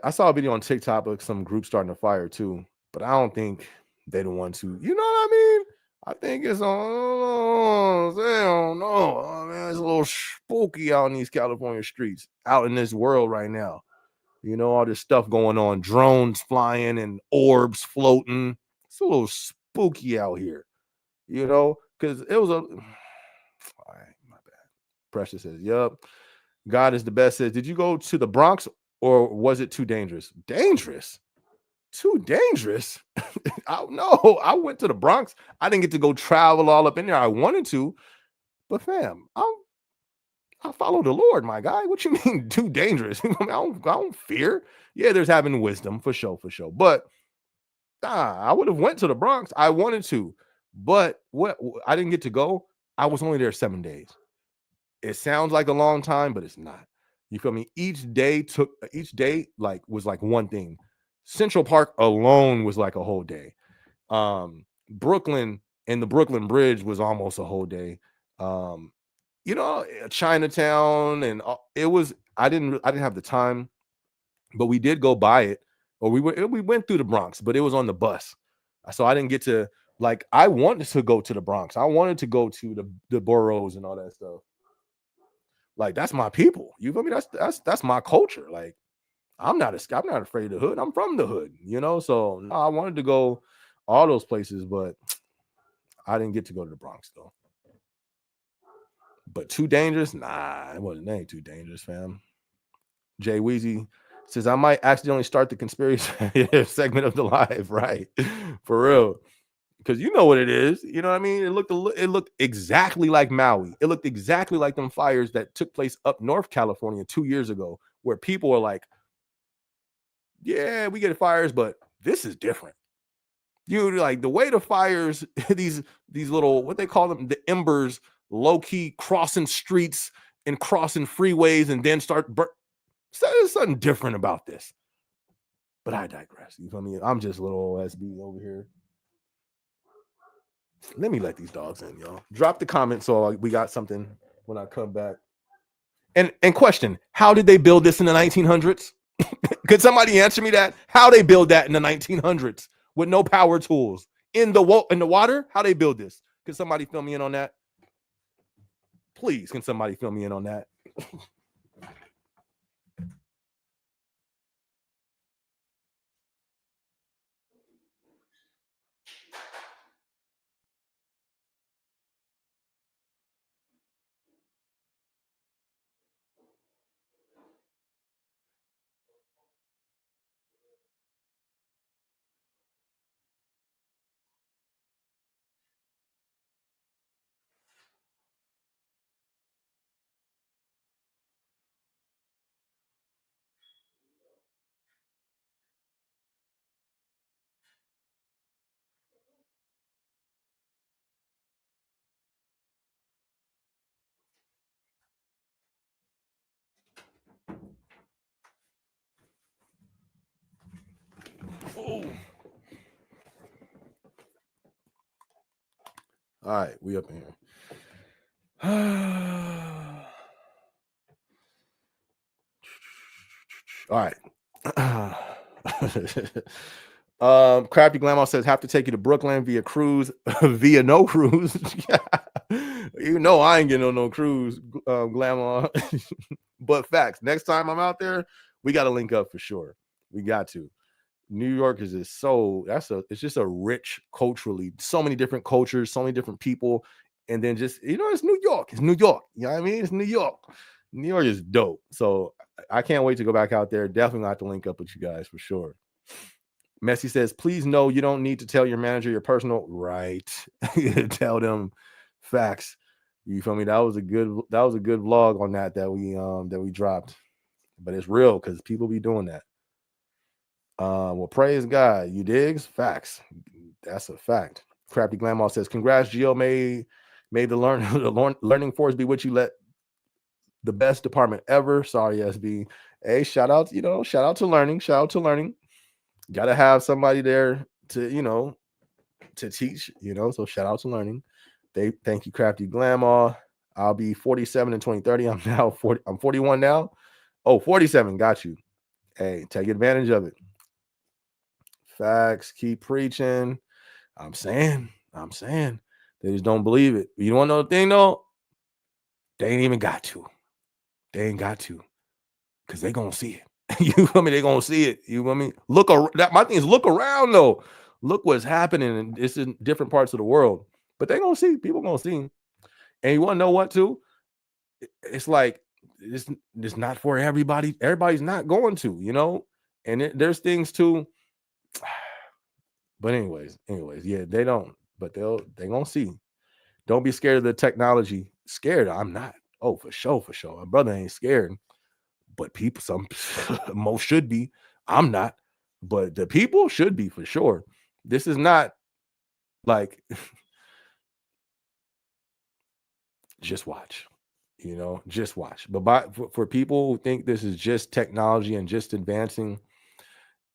saw a video on TikTok of some group starting a fire too, but I don't think they don't want to. You know what I mean? I think it's on. They don't know. Oh, man, it's a little spooky out in these California streets, out in this world right now. You know, all this stuff going on, drones flying and orbs floating. It's a little spooky out here, you know, because it was a. All right, my bad. Precious says, "Yup, God is the best." Says, "Did you go to the Bronx or was it too dangerous?" Dangerous, too dangerous. No, I went to the Bronx. I didn't get to go travel all up in there. I wanted to, but fam, I follow the Lord, my guy. What you mean too dangerous? I don't fear. Yeah, there's having wisdom for sure, But I would have went to the Bronx. I wanted to, but what I didn't get to go. I was only there 7 days. It sounds like a long time, but it's not. You feel me? Each day like was like one thing. Central Park alone was like a whole day. Brooklyn and the Brooklyn Bridge was almost a whole day. Um, Chinatown and it was. I didn't have the time, but we did go by it, or we went through the Bronx, but it was on the bus, so I didn't get to like. I wanted to go to the Bronx. I wanted to go to the boroughs and all that stuff. Like that's my people. You feel me? That's my culture. Like I'm not afraid of the hood. I'm from the hood. You know, so no, I wanted to go all those places, but I didn't get to go to the Bronx though. But too dangerous? Nah, it wasn't ain't too dangerous, fam. Jay Weezy says I might accidentally start the conspiracy segment of the live, right? For real. Because you know what it is. You know what I mean? It looked exactly like Maui. It looked exactly like them fires that took place up North California 2 years ago, where people are like, yeah, we get fires, but this is different. You like the way the fires, these little what they call them, the embers, low key crossing streets and crossing freeways, and then so there's something different about this. But I digress. You feel me? I'm just little SB over here. Let me let these dogs in, y'all. Drop the comment so we got something when I come back. And question: how did they build this in the 1900s? Could somebody answer me that? How they build that in the 1900s with no power tools in the water? How they build this? Can somebody fill me in on that? Please, can somebody fill me in on that? Oh. All right, we up in here. All right. Crafty Grandma says have to take you to Brooklyn via cruise, via no cruise. You know I ain't getting on no cruise, Grandma. But facts. Next time I'm out there, we got to link up for sure. We got to. New York is just so it's just a rich culturally, so many different cultures, so many different people, and then just it's New York. It's New York. You know what I mean? It's New York. New York is dope. So I can't wait to go back out there. Definitely gonna have to link up with you guys for sure. Messi says, please know you don't need to tell your manager your personal right. Tell them facts. You feel me? That was a good vlog on that we dropped. But it's real because people be doing that. Well, praise God. You digs? Facts. That's a fact. Crafty Grandma says, congrats, Gio. May the learning force be with you. Let the best department ever. Sorry, SB. Hey, shout out to learning. Shout out to learning. Gotta have somebody there to teach, so shout out to learning. Thank you, Crafty Grandma. I'll be 47 in 2030. I'm now 40. I'm 41 now. Oh, 47. Got you. Hey, take advantage of it. Facts. Keep preaching. I'm saying. They just don't believe it. You want to know the thing though? They ain't even got to. They ain't got to. Because they gonna see it. You feel me? They gonna see it. You feel me? My thing is look around though. Look what's happening, and it's in different parts of the world. But they gonna see. People gonna see. And you want to know what too? It's like it's not for everybody. Everybody's not going to, and there's things too. But anyways, yeah, they don't. But they gonna see. Don't be scared of the technology. Scared? I'm not. Oh, for sure. My brother ain't scared. But some most should be. I'm not. But the people should be for sure. This is not like just watch. Just watch. But for people who think this is just technology and just advancing,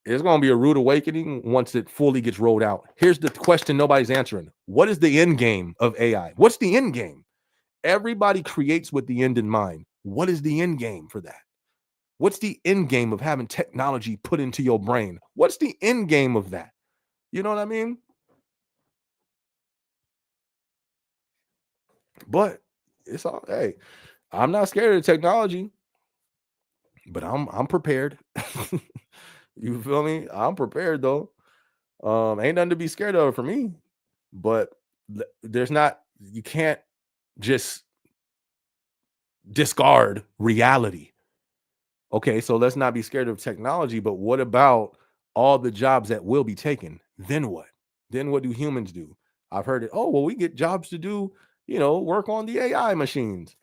it's going to be a rude awakening once it fully gets rolled out. Here's the question nobody's answering. What is the end game of AI? What's the end game? Everybody creates with the end in mind. What is the end game for that? What's the end game of having technology put into your brain? What's the end game of that? You know what I mean? But it's all, hey, I'm not scared of technology, but I'm prepared. You feel me? I'm prepared though. Ain't nothing to be scared of for me. But you can't just discard reality. Okay, so let's not be scared of technology, but what about all the jobs that will be taken? Then what? Then what do humans do? I've heard it. Oh, well, we get jobs to do, work on the AI machines.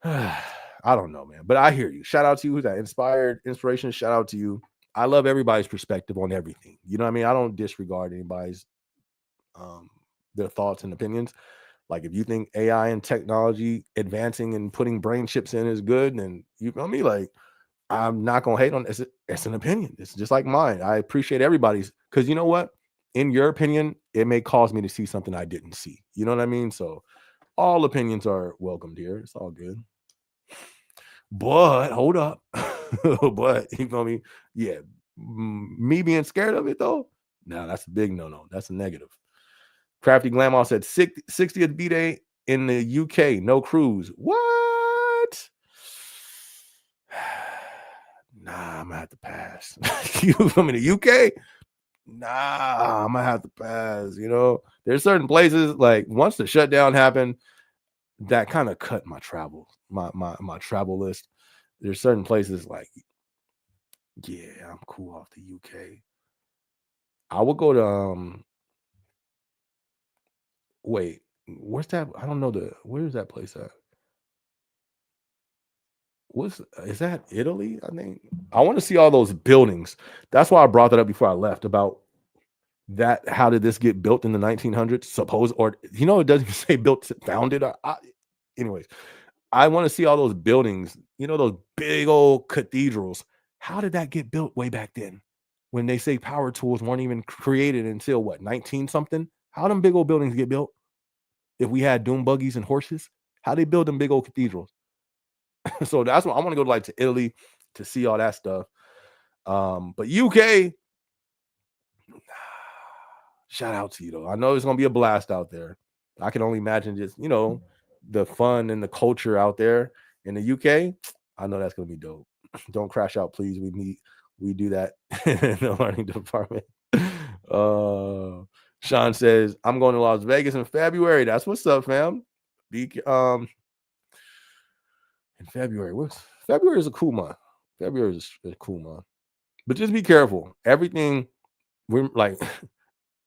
I don't know, man, but I hear you. Shout out to you. That inspiration. Shout out to you. I love everybody's perspective on everything. You know what I mean? I don't disregard anybody's their thoughts and opinions. Like if you think AI and technology advancing and putting brain chips in is good, then you know me, like I'm not gonna hate on it. It's an opinion. It's just like mine. I appreciate everybody's because you know what? In your opinion, it may cause me to see something I didn't see. You know what I mean? So all opinions are welcomed here. It's all good. But hold up. But you feel me? Yeah. Me being scared of it though, no, that's a big no. That's a negative. Crafty Grandma said 60th B-Day in the UK, no cruise. What? Nah, I'm gonna have to pass. You from in the UK? Nah, I'm gonna have to pass. There's certain places like once the shutdown happened, that kind of cut my travel, my travel list. There's certain places like, yeah, I'm cool off the UK. I would go to wait, where's that? I don't know where's that place at? Is that Italy? I think I want to see all those buildings. That's why I brought that up before I left about that. How did this get built in the 1900s? It doesn't even say built, founded. Anyways, I want to see all those buildings. Those big old cathedrals. How did that get built way back then? When they say power tools weren't even created until what 19 something? How them big old buildings get built? If we had doom buggies and horses, how they build them big old cathedrals? So that's what I want to go to Italy to see all that stuff. But UK, Shout out to you though. I know it's gonna be a blast out there. I can only imagine just the fun and the culture out there in the UK. I know that's gonna be dope. Don't crash out, please. We do that in the learning department. Sean says, I'm going to Las Vegas in February. That's what's up, fam. In February. February is a cool month. February is a cool month. But just be careful. Everything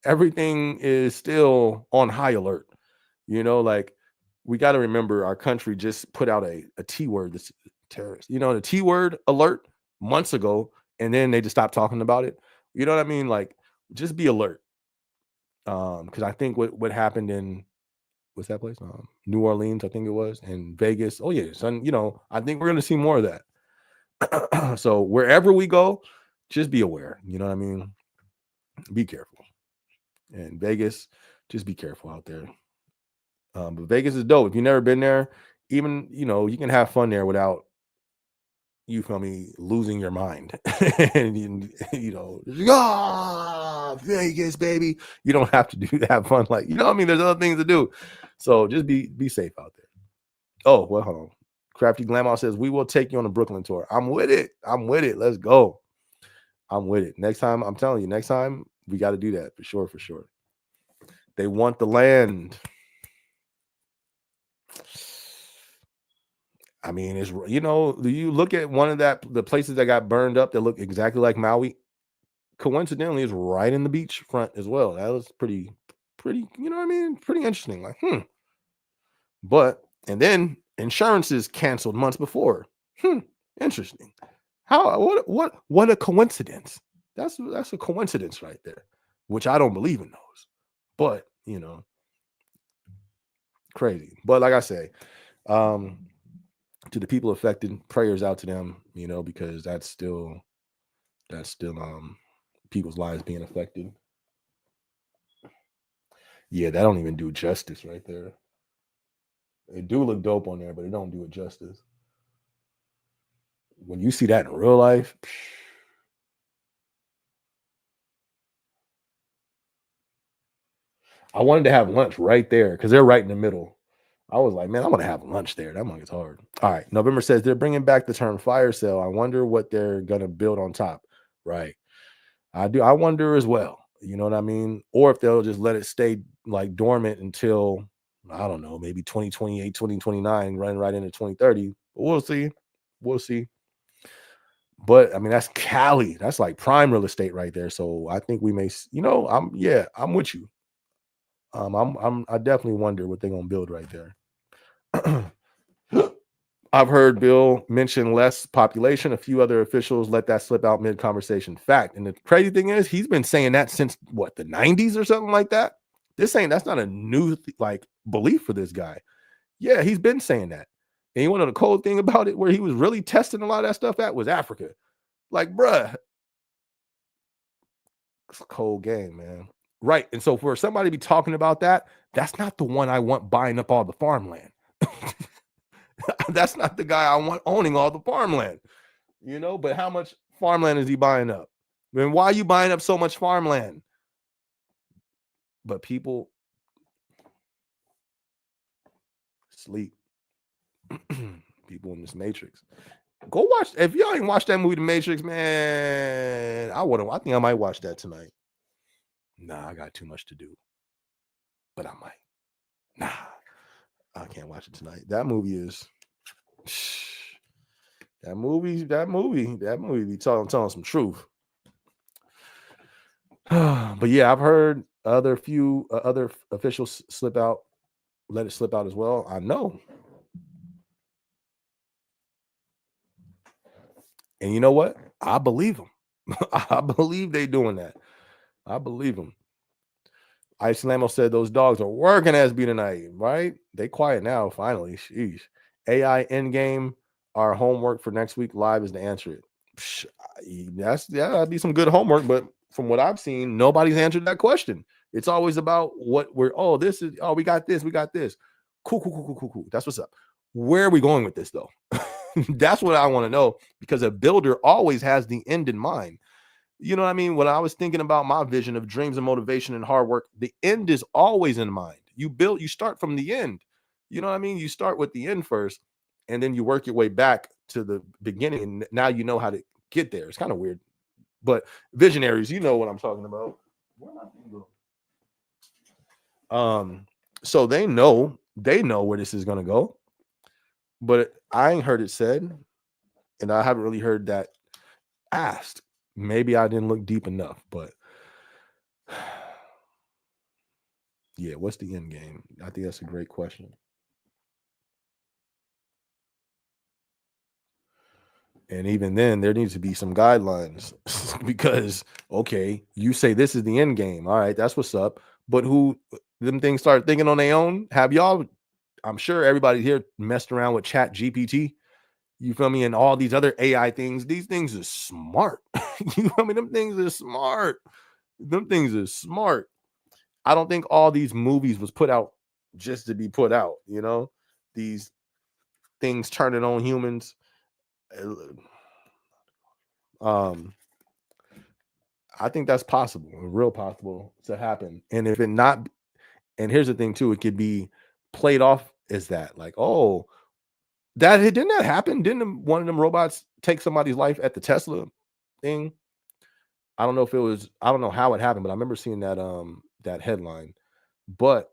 everything is still on high alert. Like we got to remember our country just put out a T word, this terrorist, the T word alert months ago, and then they just stopped talking about it. You know what I mean? Like, just be alert. Because I think what happened in, what's that place? New Orleans, I think it was, and Vegas. Oh yeah, son. I think we're gonna see more of that. So wherever we go, just be aware. You know what I mean? Be careful. And Vegas, just be careful out there. But Vegas is dope. If you've never been there, even you can have fun there without, you feel me, losing your mind. And Vegas, baby. You don't have to have fun. Like, what I mean? There's other things to do. So just be safe out there. Oh, well, hold on. Crafty Glamour says, we will take you on a Brooklyn tour. I'm with it. Let's go. I'm with it. Next time, I'm telling you, next time we got to do that for sure. They want the land. I mean, it's, you look at one of the places that got burned up that look exactly like Maui, coincidentally is right in the beach front as well. That was pretty, pretty interesting. Like, and then insurance is canceled months before. Interesting. How, what a coincidence. That's a coincidence right there, which I don't believe in those, but crazy. But like I say, to the people affected, prayers out to them, because that's still people's lives being affected. Yeah, that don't even do justice right there. It do look dope on there, but it don't do it justice. When you see that in real life, I wanted to have lunch right there because they're right in the middle. I was like, man, I want to have lunch there. That one is hard. All right. November says they're bringing back the term fire sale. I wonder what they're going to build on top. Right. I do. I wonder as well. You know what I mean? Or if they'll just let it stay like dormant until, I don't know, maybe 2028, 2029, run right into 2030. But we'll see. We'll see. But I mean, that's Cali. That's like prime real estate right there. So I think we may, I'm with you. I definitely wonder what they're gonna build right there. I've heard Bill mention less population. A few other officials let that slip out mid-conversation. Fact. And the crazy thing is, he's been saying that since what, the 90s or something like that. That's not a new belief for this guy. Yeah, he's been saying that. And you want to know the cold thing about it, where he was really testing a lot of that stuff at, was Africa. Like, bruh, it's a cold game, man. Right. And so for somebody to be talking about that, that's not the one I want buying up all the farmland. That's not the guy I want owning all the farmland, but how much farmland is he buying up? I mean, why are you buying up so much farmland? But people sleep. People in this Matrix. Go watch. If y'all ain't watched that movie, The Matrix, man, I think I might watch that tonight. Nah, I got too much to do. But I might. Nah, I can't watch it tonight. That movie is. That movie be telling some truth. But yeah, I've heard other officials let it slip out as well. I know. And you know what? I believe them. I believe they doing that. I believe them. Ice Lamo said those dogs are working SB tonight, right? They quiet now, finally. Sheesh. AI endgame, our homework for next week live is to answer it. That'd be some good homework, but from what I've seen, nobody's answered that question. It's always about what we got this. Cool. That's what's up. Where are we going with this though? That's what I want to know, because a builder always has the end in mind. You know what I mean? When I was thinking about my vision of dreams and motivation and hard work, the end is always in mind. You start from the end. You know what I mean? You start with the end first, and then you work your way back to the beginning. And now you know how to get there. It's kind of weird. But visionaries, you know what I'm talking about. Where my thing go? So they know where this is gonna go, but I ain't heard it said, and I haven't really heard that asked. Maybe I didn't look deep enough, but yeah, what's the end game? I think that's a great question. And even then, there needs to be some guidelines because okay, you say this is the end game. All right, that's what's up. But who them things start thinking on their own? Have y'all? I'm sure everybody here messed around with Chat GPT. You feel me? And all these other AI things. These things are smart. You feel me? Them things are smart. Them things are smart. I don't think all these movies was put out just to be put out. These things turning on humans. Um, I think that's possible, real possible to happen. And if it not, and here's the thing too, it could be played off as that, like, oh, didn't that happen? Didn't one of them robots take somebody's life at the Tesla thing? I don't know if it was, I don't know how it happened, but I remember seeing that headline. But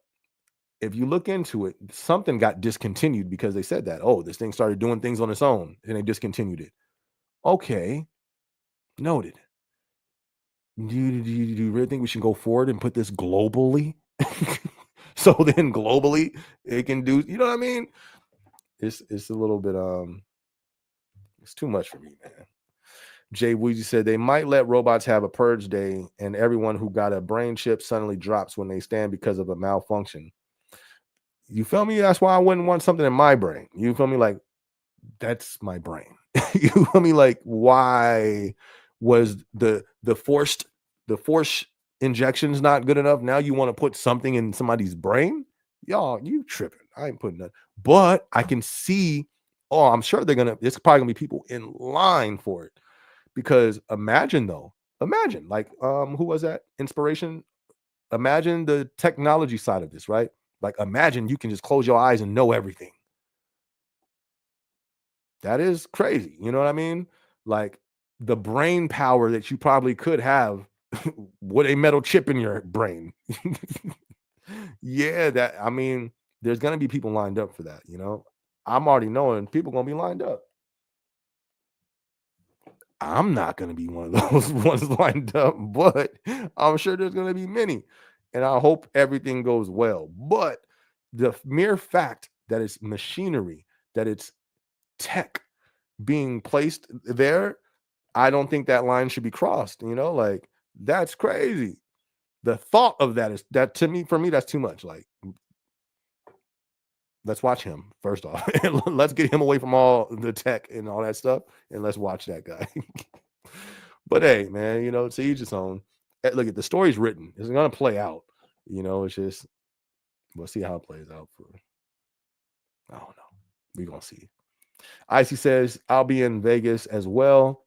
if you look into it, something got discontinued because they said that, oh, this thing started doing things on its own and they discontinued it. Okay, noted. Do you really think we should go forward and put this globally? So then globally it can do, you know what I mean? It's a little bit it's too much for me, man. Jay Weezy said they might let robots have a purge day and everyone who got a brain chip suddenly drops when they stand because of a malfunction. You feel me? That's why I wouldn't want something in my brain. You feel me? Like, that's my brain. You feel me? Like, why was the force injections not good enough? Now you want to put something in somebody's brain? Y'all, you tripping. I ain't putting that. But I can see, oh, I'm sure it's probably gonna be people in line for it. Because imagine though, imagine like who was that? Inspiration. Imagine the technology side of this, right? Like imagine you can just close your eyes and know everything. That is crazy. You know what I mean? Like the brain power that you probably could have with a metal chip in your brain. Yeah, that I mean, there's gonna be people lined up for that. I'm already knowing people gonna be lined up. I'm not gonna be one of those ones lined up, but I'm sure there's gonna be many. And I hope everything goes well. But the mere fact that it's machinery, that it's tech being placed there, I don't think that line should be crossed. Like that's crazy. The thought of that is that to me, for me, that's too much. Like, let's watch him first off, and let's get him away from all the tech and all that stuff, and let's watch that guy. But hey, man, to each his own. Look, at the story's written. It's gonna play out. It's just we'll see how it plays out for. I don't know. We're gonna see. Icy says I'll be in Vegas as well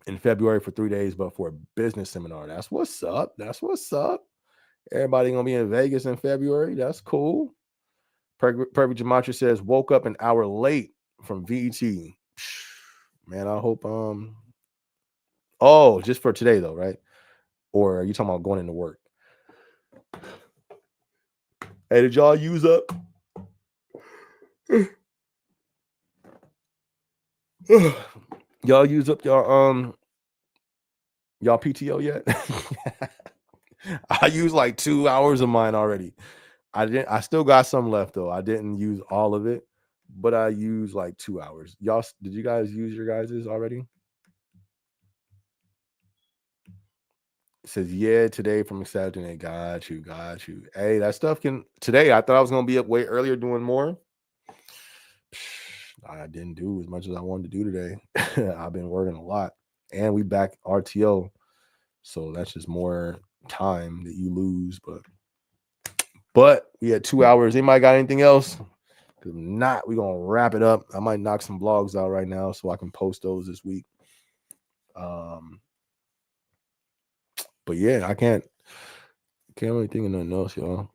in February for 3 days, but for a business seminar. That's what's up. That's what's up. Everybody gonna be in Vegas in February. That's cool. Perfect Gematria says woke up an hour late from VET. Man, I hope oh, just for today though, right? Or are you talking about going into work? Hey, did y'all use up? Y'all use up y'all PTO yet? I used like 2 hours of mine already. I still got some left though. I didn't use all of it, but I used like 2 hours. Y'all, did you guys use your guys's already? It says, yeah, today from Saturday. Got you, got you. Hey, that stuff today I thought I was gonna be up way earlier doing more. I didn't do as much as I wanted to do today. I've been working a lot. And we back RTO. So that's just more time that you lose. But we had 2 hours. Anybody got anything else? If not, we're gonna wrap it up. I might knock some vlogs out right now so I can post those this week. But yeah, I can't really think of nothing else, y'all.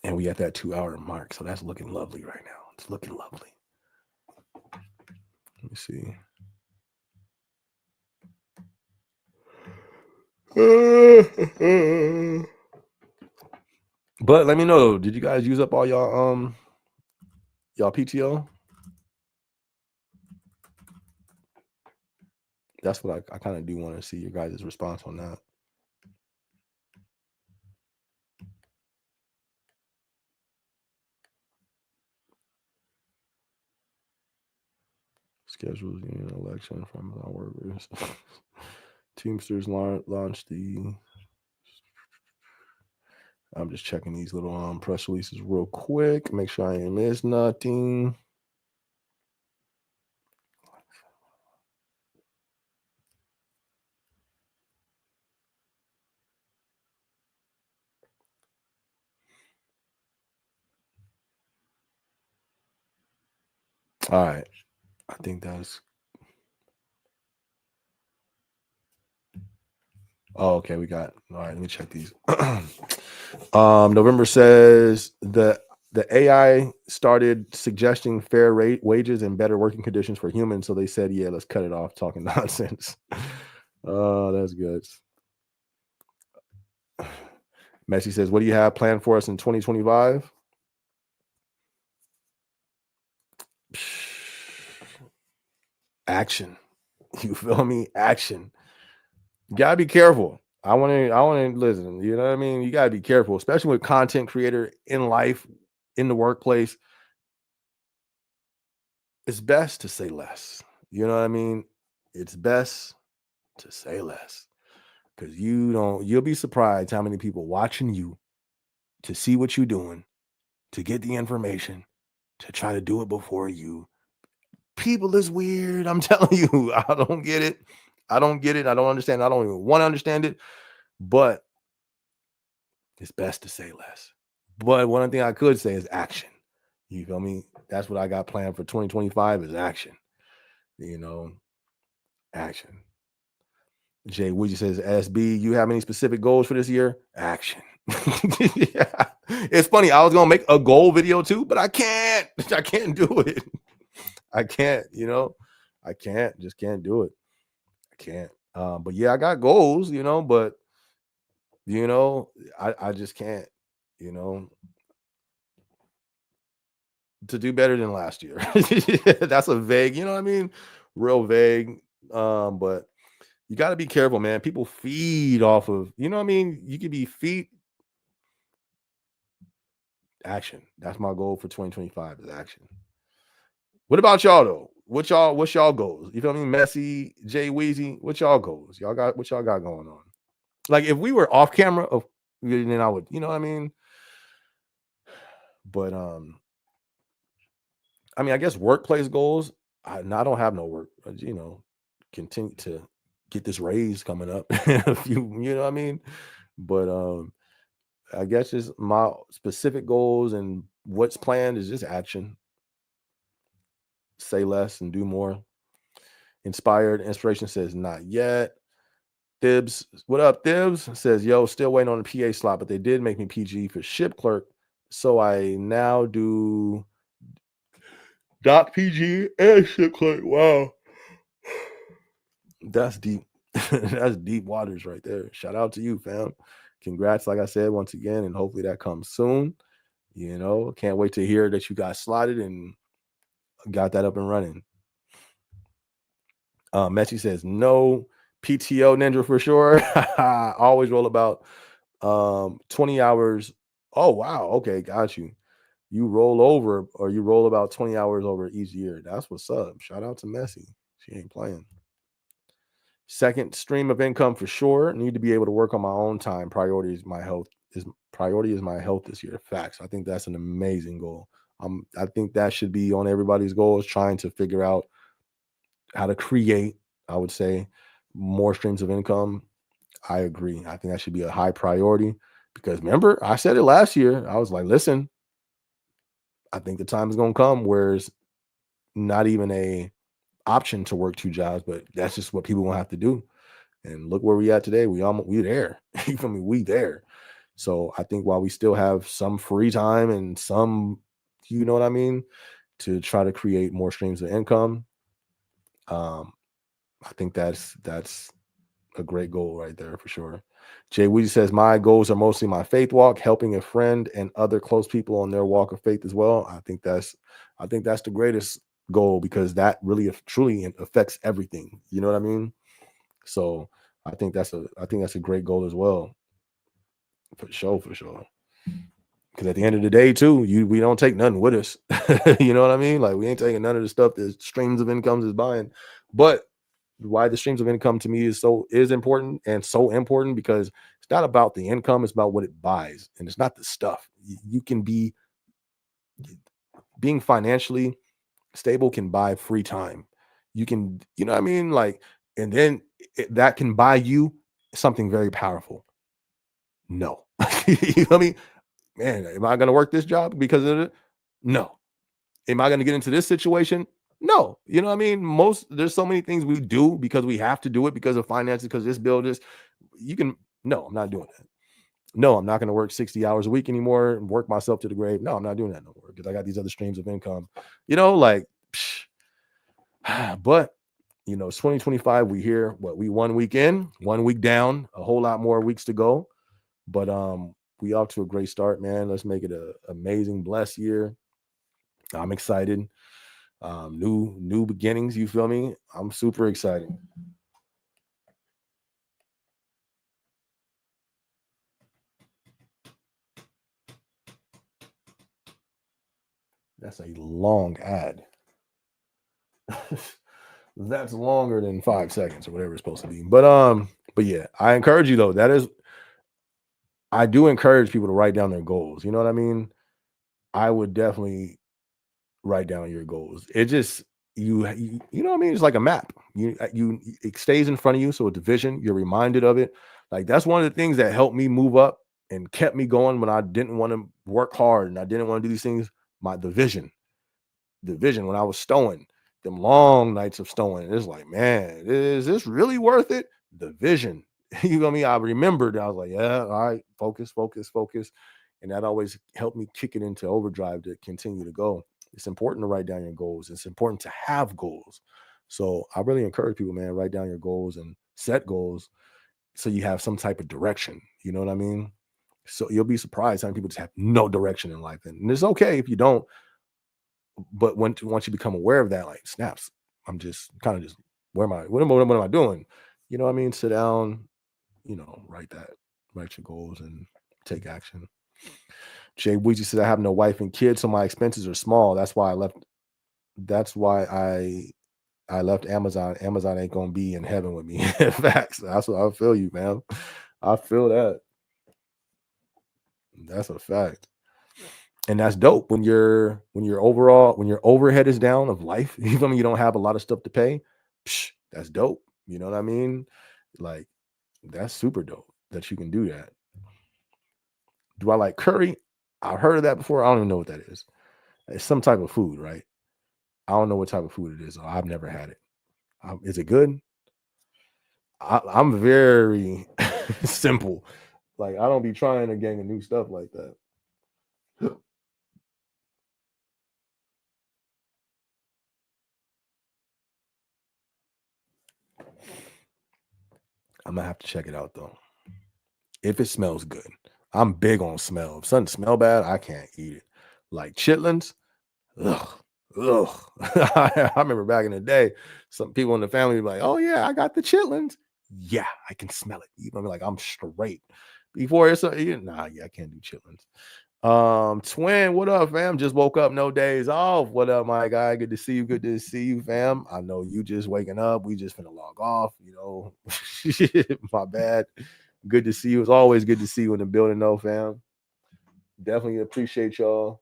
And we at that 2-hour mark, so that's looking lovely right now. It's looking lovely. Let me see. But let me know, did you guys use up all y'all PTO? That's what I kind of do want to see your guys' response on that. Schedules union election from our workers. Teamsters launched the. I'm just checking these little press releases real quick. Make sure I ain't missed nothing. All right. I think that's. Oh, okay. We got. All right. Let me check these. November says the AI started suggesting fair wages and better working conditions for humans. So they said, yeah, let's cut it off talking nonsense. Oh, that's good. Messi says, what do you have planned for us in 2025? Action. You feel me? Action. You gotta be careful. I want to listen. You know what I mean? You gotta be careful, especially with content creator in life, in the workplace. It's best to say less. You know what I mean? It's best to say less because you'll be surprised how many people watching you to see what you're doing, to get the information, to try to do it before you. People is weird. I'm telling you, I don't get it. I don't get it. I don't understand. I don't even want to understand it. But it's best to say less. But one thing I could say is action. You feel me? That's what I got planned for 2025 is action. You know, action. Jay Woody says, SB, you have any specific goals for this year? Action. Yeah. It's funny. I was going to make a goal video too, but I can't. I can't do it. I can't, I can't, just can't do it. I can't. But yeah, I got goals, but I just can't, to do better than last year. That's a vague, you know what I mean? Real vague. But you got to be careful, man. People feed off of, you know what I mean? You could be action. That's my goal for 2025 is action. What about y'all though? What's y'all goals? You feel me? Messi, Jay Weezy, what y'all goals? What y'all got going on? Like if we were off camera, then I would, you know what I mean? But I mean, I guess workplace goals. I don't have no work, continue to get this raise coming up. If you know what I mean? But I guess just my specific goals and what's planned is just action. Say less and do more. Inspired inspiration says not yet. Thibs, what up, Thibs? Says, yo, still waiting on the PA slot, but they did make me PG for ship clerk. So I now do doc PG and ship clerk. Wow. That's deep. That's deep waters right there. Shout out to you, fam. Congrats, like I said, once again, and hopefully that comes soon. Can't wait to hear that you got slotted and got that up and running. Messi says, no PTO ninja for sure. Always roll about 20 hours. Oh, wow. Okay, got you. You roll over or you roll about 20 hours over each year. That's what's up. Shout out to Messi. She ain't playing. Second stream of income for sure. Need to be able to work on my own time. Priority is my health this year. Facts. I think that's an amazing goal. I think that should be on everybody's goals, trying to figure out how to create, I would say, more streams of income. I agree. I think that should be a high priority because remember, I said it last year. I was like, listen, I think the time is going to come where it's not even a option to work two jobs, but that's just what people will have to do. And look where we at today. We there. You feel me? We there. So I think while we still have some free time and some, you know what I mean, to try to create more streams of income, um, I think that's a great goal right there for sure. Jay Weedy says, my goals are mostly my faith walk, helping a friend and other close people on their walk of faith as well. I think that's the greatest goal, because that really truly affects everything. You know what I mean? So I think that's a great goal as well. For sure, for sure. Because at the end of the day, too, we don't take nothing with us. You know what I mean? Like, we ain't taking none of the stuff that streams of incomes is buying. But why the streams of income to me is important, and so important, because it's not about the income, it's about what it buys, and it's not the stuff. You can be being financially stable can buy free time. You can, you know what I mean? Like, and then that can buy you something very powerful. No. You know what I mean? Man, am I going to work this job because of it? No. Am I going to get into this situation? No. You know what I mean? There's so many things we do because we have to do it because of finances, because this bill, this, no, I'm not doing that. No, I'm not going to work 60 hours a week anymore and work myself to the grave. No, I'm not doing that no more, because I got these other streams of income, like, but it's 2025. We here, we 1 week in, 1 week down, a whole lot more weeks to go. But we off to a great start, man. Let's make it a amazing, blessed year. I'm excited. New beginnings. You feel me? I'm super excited. That's a long ad. That's longer than 5 seconds or whatever it's supposed to be. But yeah, I encourage you though. I do encourage people to write down their goals. You know what I mean? I would definitely write down your goals. It just you know what I mean? It's like a map. It stays in front of you, so it's a vision. You're reminded of it. Like, that's one of the things that helped me move up and kept me going when I didn't want to work hard and I didn't want to do these things. The vision when I was stowing, them long nights of stowing. It's like, man, is this really worth it? The vision. You know what I mean? I remembered. I was like, yeah, all right, focus, focus, focus. And that always helped me kick it into overdrive to continue to go. It's important to write down your goals. It's important to have goals. So I really encourage people, man, write down your goals and set goals so you have some type of direction. You know what I mean? So you'll be surprised how many people just have no direction in life. And it's okay if you don't, but once you become aware of that, like, snaps, I'm just kind of just, what am I doing? You know what I mean? Sit down, write your goals and take action. Jay Weezy says, I have no wife and kids, so my expenses are small. That's why I left. That's why I left Amazon. Amazon ain't gonna be in heaven with me. Facts. That's what I feel you, man. I feel that. That's a fact. And that's dope when your overhead is down of life. You feel me? You don't have a lot of stuff to pay. That's dope. You know what I mean? Like, that's super dope that you can do that. Do I like curry? I've heard of that before. I don't even know what that is. It's some type of food, right? I don't know what type of food it is. I've never had it. Is it good? I'm very simple. Like, I don't be trying to gang of new stuff like that. I'm gonna have to check it out though. If it smells good. I'm big on smell. If something smell bad, I can't eat it. Like chitlins, ugh, ugh. I remember back in the day, some people in the family were like, "Oh yeah, I got the chitlins." Yeah, I can smell it. You know, like, I'm straight. Before yeah, I can't do chitlins. Twin, what up, fam? Just woke up, no days off. What up, my guy? Good to see you. Good to see you, fam. I know you just waking up. We just finna log off. My bad. Good to see you. It's always good to see you in the building, though, fam. Definitely appreciate y'all.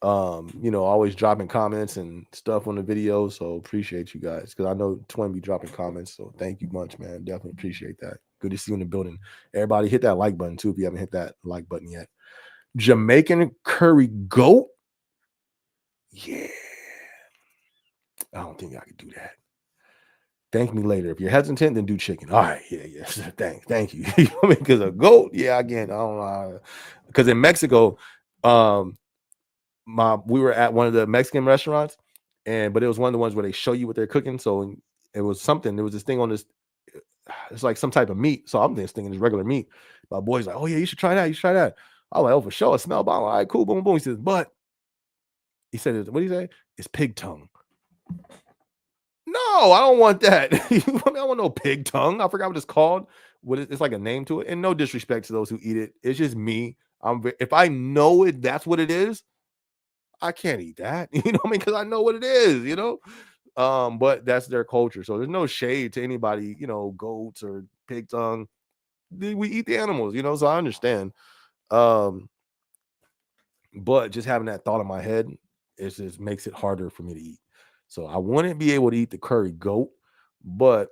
Always dropping comments and stuff on the video. So appreciate you guys, because I know Twin be dropping comments. So thank you much, man. Definitely appreciate that. Good to see you in the building. Everybody hit that like button too if you haven't hit that like button yet. Jamaican curry goat. Yeah. I don't think I could do that. Thank me later. If you're hesitant, then do chicken. All right, yeah. Thank you. You know what I mean? Because a goat, yeah, again, I don't know. Because in Mexico, um, we were at one of the Mexican restaurants, but it was one of the ones where they show you what they're cooking. So it was something. There was this thing on this. It's like some type of meat. So I'm just thinking it's regular meat. My boy's like, "Oh yeah, you should try that. You should try that." I was like, "Oh for sure." I smell bomb. All right, cool. Boom, boom. He says, "But," he said, "What did he say? It's pig tongue." No, I don't want that. I don't want no pig tongue. I forgot what it's called. It's like a name to it. And no disrespect to those who eat it. It's just me. If I know it, that's what it is. I can't eat that. You know what I mean? Because I know what it is. But that's their culture. So there's no shade to anybody. Goats or pig tongue. We eat the animals. So I understand. Um, but just having that thought in my head, it just makes it harder for me to eat. So I wouldn't be able to eat the curry goat, but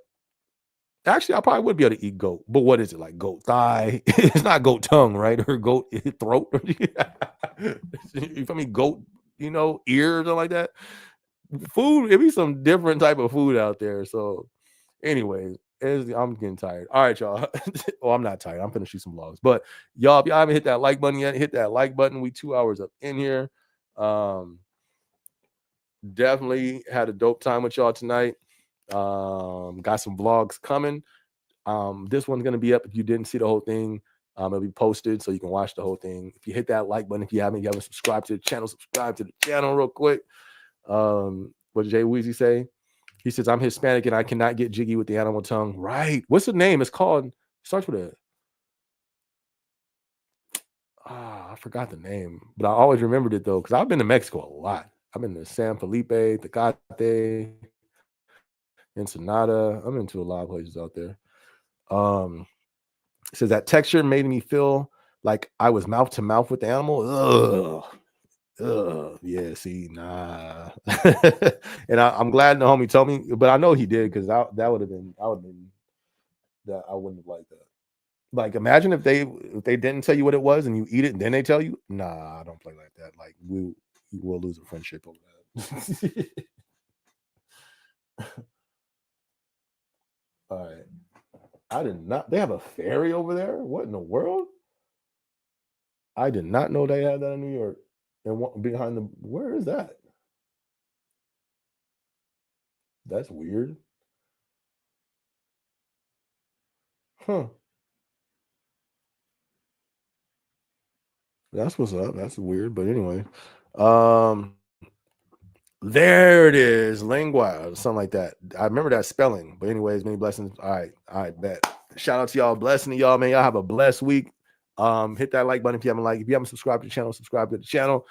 actually I probably would be able to eat goat. But what is it, like goat thigh? It's not goat tongue, right? Or goat throat. You feel me? Goat, ears or like that. Food, it'd be some different type of food out there. So anyways, I'm getting tired. All right, y'all. Well, I'm not tired. I'm finna shoot some vlogs. But y'all, if y'all haven't hit that like button yet, hit that like button. We 2 hours up in here. Definitely had a dope time with y'all tonight. Got some vlogs coming. This one's gonna be up if you didn't see the whole thing. It'll be posted so you can watch the whole thing. If you hit that like button, if you haven't subscribed to the channel, subscribe to the channel real quick. What did Jay Weezy say? He says, "I'm Hispanic and I cannot get jiggy with the animal tongue." Right. What's the name? It's called, starts with a, I forgot the name, but I always remembered it though, because I've been to Mexico a lot. I've been to San Felipe, Tecate, Ensenada. I'm into a lot of places out there. It says that texture made me feel like I was mouth to mouth with the animal. Ugh. Yeah, see, nah. And I'm glad the homie told me, but I know he did, because that would have been, that I wouldn't have liked that. Like, imagine if they didn't tell you what it was and you eat it and then they tell you. Nah, I don't play like that. Like, we'll lose a friendship over that. All right. I did not. They have a ferry over there. What in the world? I did not know they had that in New York. And what behind the? Where is that? That's weird. Huh. That's what's up. That's weird. But anyway, um, there it is, lingua, or something like that. I remember that spelling. But anyways, many blessings. All right, bet. Shout out to y'all, blessing to y'all, man. Y'all have a blessed week. Hit that like button if you haven't liked. If you haven't subscribed to the channel, subscribe to the channel.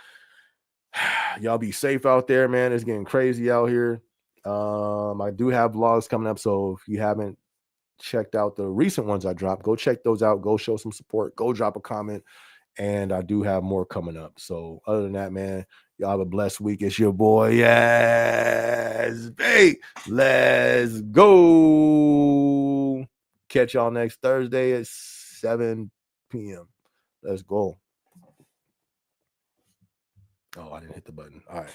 Y'all be safe out there, man. It's getting crazy out here. I do have vlogs coming up, so if you haven't checked out the recent ones I dropped, go check those out. Go show some support. Go drop a comment. And I do have more coming up. So other than that, man, y'all have a blessed week. It's your boy. Yes. Hey, let's go. Catch y'all next Thursday at 7 p.m. Let's go. Oh, I didn't hit the button. All right.